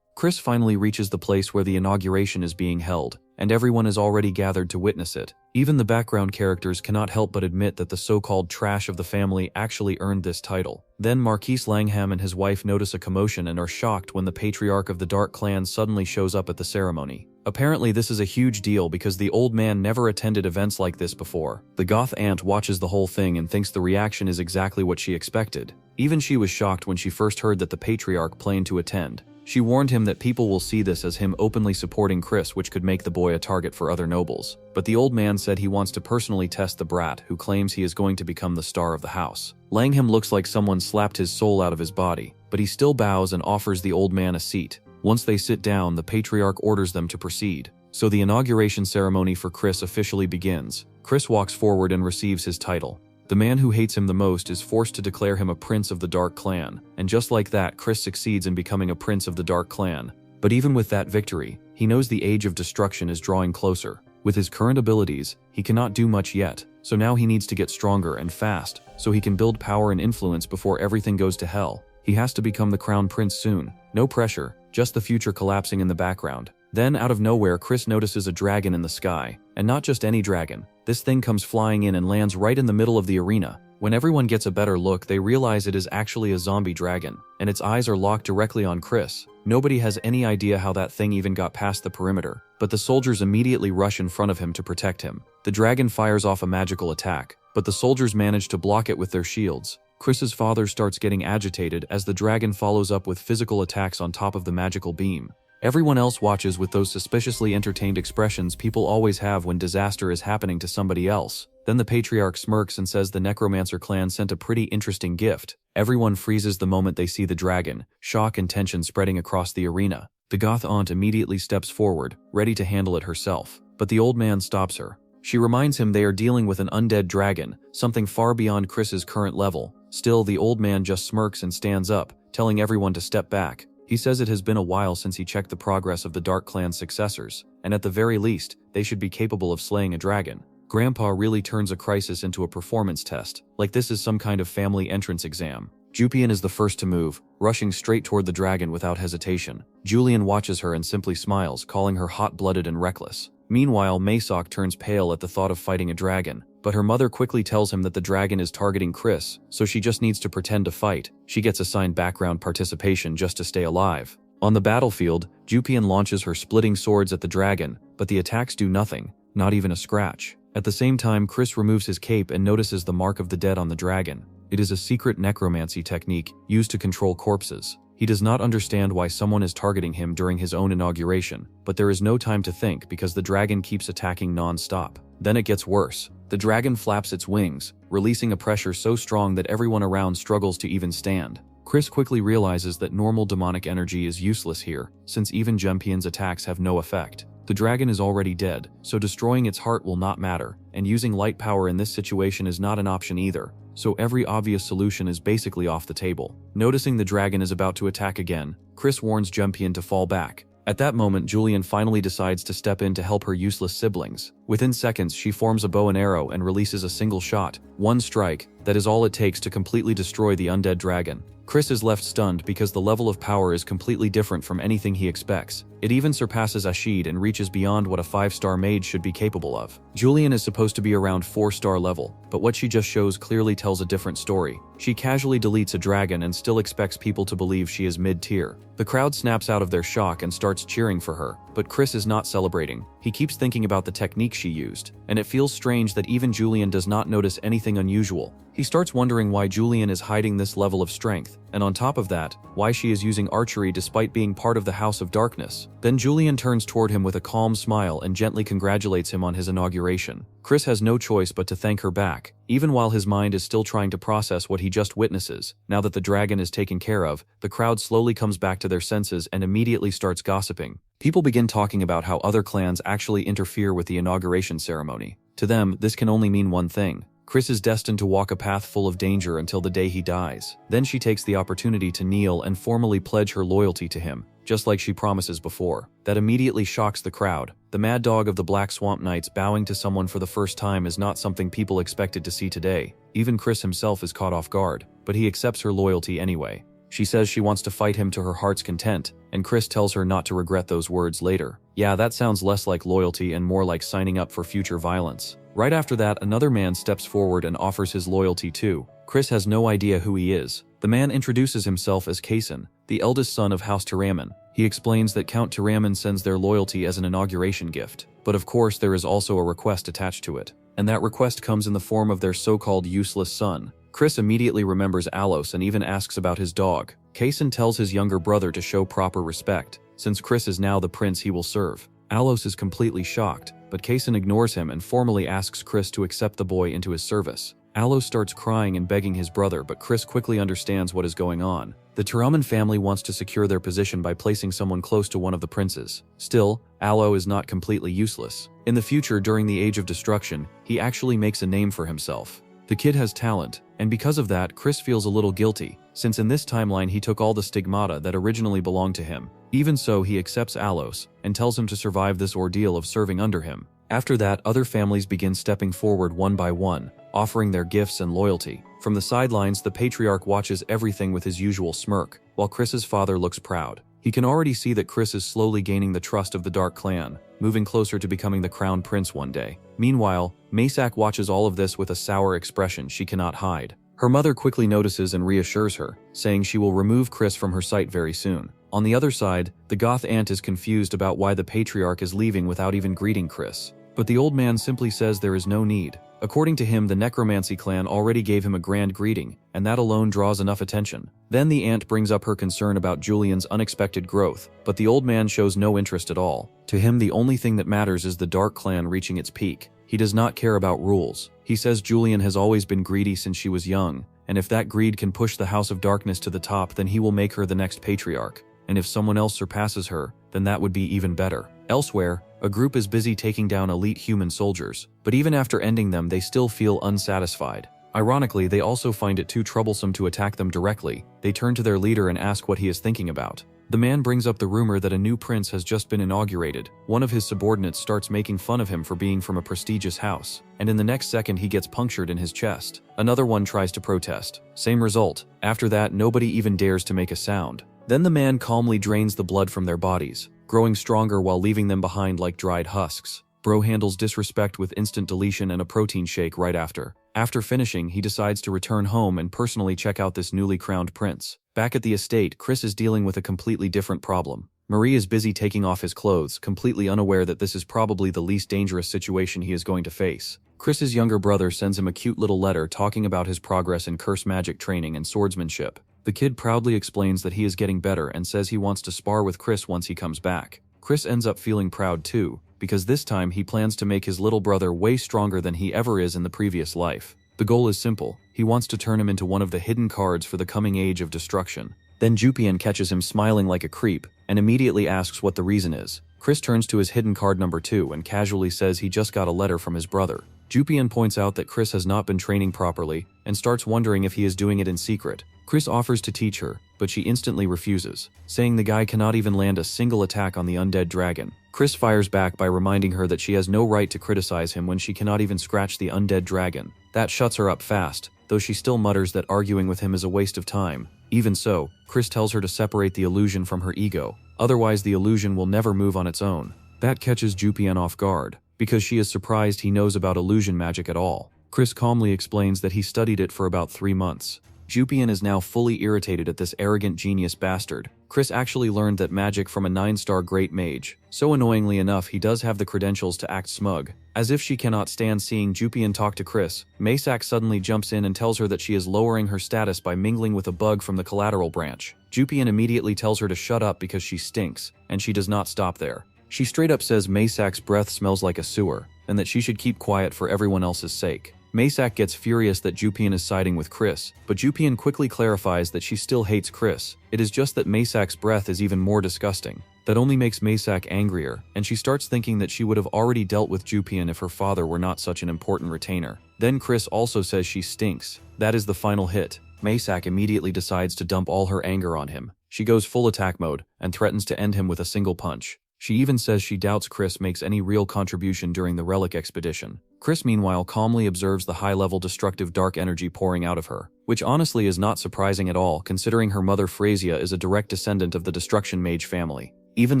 Chris finally reaches the place where the inauguration is being held, and everyone is already gathered to witness it. Even the background characters cannot help but admit that the so-called trash of the family actually earned this title. Then Marquise Langham and his wife notice a commotion and are shocked when the patriarch of the Dark Clan suddenly shows up at the ceremony. Apparently this is a huge deal because the old man never attended events like this before. The goth aunt watches the whole thing and thinks the reaction is exactly what she expected. Even she was shocked when she first heard that the patriarch planned to attend. She warned him that people will see this as him openly supporting Chris, which could make the boy a target for other nobles. But the old man said he wants to personally test the brat, who claims he is going to become the star of the house. Langham looks like someone slapped his soul out of his body, but he still bows and offers the old man a seat. Once they sit down, the patriarch orders them to proceed. So the inauguration ceremony for Chris officially begins. Chris walks forward and receives his title. The man who hates him the most is forced to declare him a prince of the Dark Clan, and just like that, Chris succeeds in becoming a prince of the Dark Clan. But even with that victory, he knows the age of destruction is drawing closer. With his current abilities, he cannot do much yet, so now he needs to get stronger and fast, so he can build power and influence before everything goes to hell. He has to become the crown prince soon. No pressure, just the future collapsing in the background. Then, out of nowhere, Chris notices a dragon in the sky. And not just any dragon. This thing comes flying in and lands right in the middle of the arena. When everyone gets a better look, they realize it is actually a zombie dragon, and its eyes are locked directly on Chris. Nobody has any idea how that thing even got past the perimeter, but the soldiers immediately rush in front of him to protect him. The dragon fires off a magical attack, but the soldiers manage to block it with their shields. Chris's father starts getting agitated as the dragon follows up with physical attacks on top of the magical beam. Everyone else watches with those suspiciously entertained expressions people always have when disaster is happening to somebody else. Then the patriarch smirks and says the necromancer clan sent a pretty interesting gift. Everyone freezes the moment they see the dragon, shock and tension spreading across the arena. The goth aunt immediately steps forward, ready to handle it herself. But the old man stops her. She reminds him they are dealing with an undead dragon, something far beyond Chris's current level. Still, the old man just smirks and stands up, telling everyone to step back. He says it has been a while since he checked the progress of the Dark Clan's successors, and at the very least, they should be capable of slaying a dragon. Grandpa really turns a crisis into a performance test, like this is some kind of family entrance exam. Jupian is the first to move, rushing straight toward the dragon without hesitation. Julian watches her and simply smiles, calling her hot-blooded and reckless. Meanwhile, Maysock turns pale at the thought of fighting a dragon, but her mother quickly tells him that the dragon is targeting Chris, so she just needs to pretend to fight. She gets assigned background participation just to stay alive. On the battlefield, Jupian launches her splitting swords at the dragon, but the attacks do nothing, not even a scratch. At the same time, Chris removes his cape and notices the mark of the dead on the dragon. It is a secret necromancy technique used to control corpses. He does not understand why someone is targeting him during his own inauguration, but there is no time to think because the dragon keeps attacking non-stop. Then it gets worse. The dragon flaps its wings, releasing a pressure so strong that everyone around struggles to even stand. Chris quickly realizes that normal demonic energy is useless here, since even Jumpian's attacks have no effect. The dragon is already dead, so destroying its heart will not matter, and using light power in this situation is not an option either. So every obvious solution is basically off the table. Noticing the dragon is about to attack again, Chris warns Jumpian to fall back. At that moment, Julian finally decides to step in to help her useless siblings. Within seconds, she forms a bow and arrow and releases a single shot. One strike, that is all it takes to completely destroy the undead dragon. Chris is left stunned because the level of power is completely different from anything he expects. It even surpasses Ashid and reaches beyond what a 5-star mage should be capable of. Julian is supposed to be around 4-star level, but what she just shows clearly tells a different story. She casually deletes a dragon and still expects people to believe she is mid-tier. The crowd snaps out of their shock and starts cheering for her, but Chris is not celebrating. He keeps thinking about the technique she used, and it feels strange that even Julian does not notice anything unusual. He starts wondering why Julian is hiding this level of strength, and on top of that, why she is using archery despite being part of the House of Darkness. Then Julian turns toward him with a calm smile and gently congratulates him on his inauguration. Chris has no choice but to thank her back, even while his mind is still trying to process what he just witnesses. Now that the dragon is taken care of, the crowd slowly comes back to their senses and immediately starts gossiping. People begin talking about how other clans actually interfere with the inauguration ceremony. To them, this can only mean one thing. Chris is destined to walk a path full of danger until the day he dies. Then she takes the opportunity to kneel and formally pledge her loyalty to him, just like she promises before. That immediately shocks the crowd. The mad dog of the Black Swamp Knights bowing to someone for the first time is not something people expected to see today. Even Chris himself is caught off guard, but he accepts her loyalty anyway. She says she wants to fight him to her heart's content, and Chris tells her not to regret those words later. Yeah, that sounds less like loyalty and more like signing up for future violence. Right after that, another man steps forward and offers his loyalty too. Chris has no idea who he is, The man introduces himself as Kaysen, the eldest son of House Tiraman. He explains that Count Tiraman sends their loyalty as an inauguration gift, but of course there is also a request attached to it, and that request comes in the form of their so-called useless son. Chris immediately remembers Alos and even asks about his dog. Kaysen tells his younger brother to show proper respect, since Chris is now the prince he will serve. Alos is completely shocked, but Kaysen ignores him and formally asks Chris to accept the boy into his service. Alos starts crying and begging his brother, but Chris quickly understands what is going on. The Tiraman family wants to secure their position by placing someone close to one of the princes. Still, Alo is not completely useless. In the future, during the Age of Destruction, he actually makes a name for himself. The kid has talent, and because of that, Chris feels a little guilty, since in this timeline he took all the stigmata that originally belonged to him. Even so, he accepts Alos, and tells him to survive this ordeal of serving under him. After that, other families begin stepping forward one by one, offering their gifts and loyalty. From the sidelines, the patriarch watches everything with his usual smirk, while Chris's father looks proud. He can already see that Chris is slowly gaining the trust of the Dark Clan, moving closer to becoming the crown prince one day. Meanwhile, Maysak watches all of this with a sour expression she cannot hide. Her mother quickly notices and reassures her, saying she will remove Chris from her sight very soon. On the other side, the goth aunt is confused about why the patriarch is leaving without even greeting Chris. But the old man simply says there is no need. According to him, the necromancy clan already gave him a grand greeting, and that alone draws enough attention. Then the aunt brings up her concern about Julian's unexpected growth, but the old man shows no interest at all. To him, the only thing that matters is the Dark Clan reaching its peak. He does not care about rules. He says Julian has always been greedy since she was young, and if that greed can push the House of Darkness to the top, then he will make her the next patriarch. And if someone else surpasses her, then that would be even better. Elsewhere, a group is busy taking down elite human soldiers, but even after ending them, they still feel unsatisfied. Ironically, they also find it too troublesome to attack them directly. They turn to their leader and ask what he is thinking about. The man brings up the rumor that a new prince has just been inaugurated. One of his subordinates starts making fun of him for being from a prestigious house, and in the next second he gets punctured in his chest. Another one tries to protest. Same result. After that, nobody even dares to make a sound. Then the man calmly drains the blood from their bodies, growing stronger while leaving them behind like dried husks. Bro handles disrespect with instant deletion and a protein shake right after. After finishing, he decides to return home and personally check out this newly crowned prince. Back at the estate, Chris is dealing with a completely different problem. Marie is busy taking off his clothes, completely unaware that this is probably the least dangerous situation he is going to face. Chris's younger brother sends him a cute little letter talking about his progress in curse magic training and swordsmanship. The kid proudly explains that he is getting better and says he wants to spar with Chris once he comes back. Chris ends up feeling proud too, because this time he plans to make his little brother way stronger than he ever is in the previous life. The goal is simple. He wants to turn him into one of the hidden cards for the coming age of destruction. Then Jupian catches him smiling like a creep and immediately asks what the reason is. Chris turns to his hidden card number 2 and casually says he just got a letter from his brother. Jupian points out that Chris has not been training properly and starts wondering if he is doing it in secret. Chris offers to teach her, but she instantly refuses, saying the guy cannot even land a single attack on the undead dragon. Chris fires back by reminding her that she has no right to criticize him when she cannot even scratch the undead dragon. That shuts her up fast, though she still mutters that arguing with him is a waste of time. Even so, Chris tells her to separate the illusion from her ego, otherwise the illusion will never move on its own. That catches Jupian off guard, because she is surprised he knows about illusion magic at all. Chris calmly explains that he studied it for about 3 months. Jupian is now fully irritated at this arrogant genius bastard. Chris actually learned that magic from a 9-star great mage. So annoyingly enough, he does have the credentials to act smug. As if she cannot stand seeing Jupian talk to Chris, Maysak suddenly jumps in and tells her that she is lowering her status by mingling with a bug from the collateral branch. Jupian immediately tells her to shut up because she stinks, and she does not stop there. She straight up says Maysak's breath smells like a sewer, and that she should keep quiet for everyone else's sake. Maysak gets furious that Jupian is siding with Chris, but Jupian quickly clarifies that she still hates Chris. It is just that Maysak's breath is even more disgusting. That only makes Maysak angrier, and she starts thinking that she would have already dealt with Jupian if her father were not such an important retainer. Then Chris also says she stinks. That is the final hit. Maysak immediately decides to dump all her anger on him. She goes full attack mode and threatens to end him with a single punch. She even says she doubts Chris makes any real contribution during the relic expedition. Chris meanwhile calmly observes the high-level destructive dark energy pouring out of her, which honestly is not surprising at all considering her mother Phrasia is a direct descendant of the Destruction Mage family. Even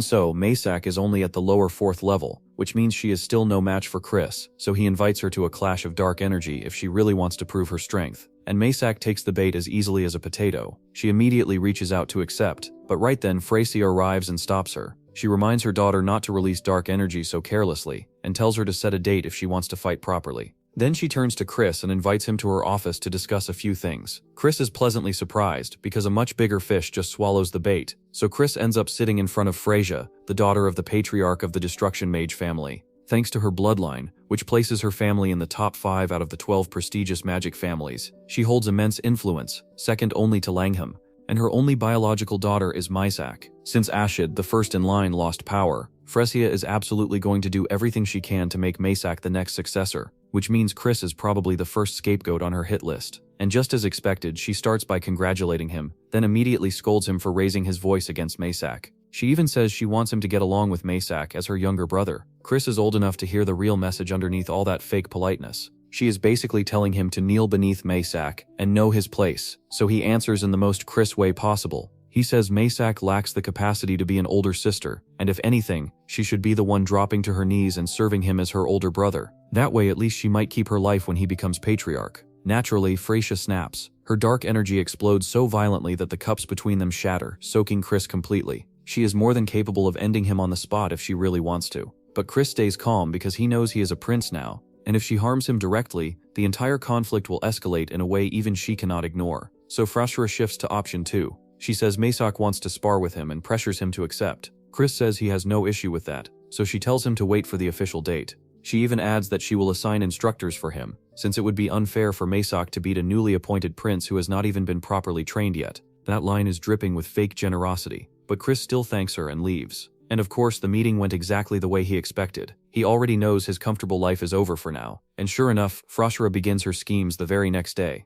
so, Maysak is only at the lower 4th level, which means she is still no match for Chris, so he invites her to a clash of dark energy if she really wants to prove her strength. and Maysak takes the bait as easily as a potato. She immediately reaches out to accept, but right then Freysia arrives and stops her. She reminds her daughter not to release dark energy so carelessly, and tells her to set a date if she wants to fight properly. Then she turns to Chris and invites him to her office to discuss a few things. Chris is pleasantly surprised because a much bigger fish just swallows the bait, so Chris ends up sitting in front of Freysia, the daughter of the patriarch of the Destruction Mage family. Thanks to her bloodline, which places her family in the top 5 out of the 12 prestigious magic families, she holds immense influence, second only to Langham, and her only biological daughter is Maysak. Since Ashid, the first in line, lost power, Freysia is absolutely going to do everything she can to make Maysak the next successor, which means Chris is probably the first scapegoat on her hit list. And just as expected, she starts by congratulating him, then immediately scolds him for raising his voice against Maysak. She even says she wants him to get along with Maysak as her younger brother. Chris is old enough to hear the real message underneath all that fake politeness. She is basically telling him to kneel beneath Maysak and know his place, so he answers in the most Chris way possible. He says Maysak lacks the capacity to be an older sister, and if anything, she should be the one dropping to her knees and serving him as her older brother. That way at least she might keep her life when he becomes patriarch. Naturally, Freysia snaps. Her dark energy explodes so violently that the cups between them shatter, soaking Chris completely. She is more than capable of ending him on the spot if she really wants to. But Chris stays calm because he knows he is a prince now, and if she harms him directly, the entire conflict will escalate in a way even she cannot ignore. So Frashra shifts to option 2. She says Maysak wants to spar with him and pressures him to accept. Chris says he has no issue with that, so she tells him to wait for the official date. She even adds that she will assign instructors for him, since it would be unfair for Maysak to beat a newly appointed prince who has not even been properly trained yet. That line is dripping with fake generosity, but Chris still thanks her and leaves. And of course the meeting went exactly the way he expected. He already knows his comfortable life is over for now, and sure enough, Frashra begins her schemes the very next day.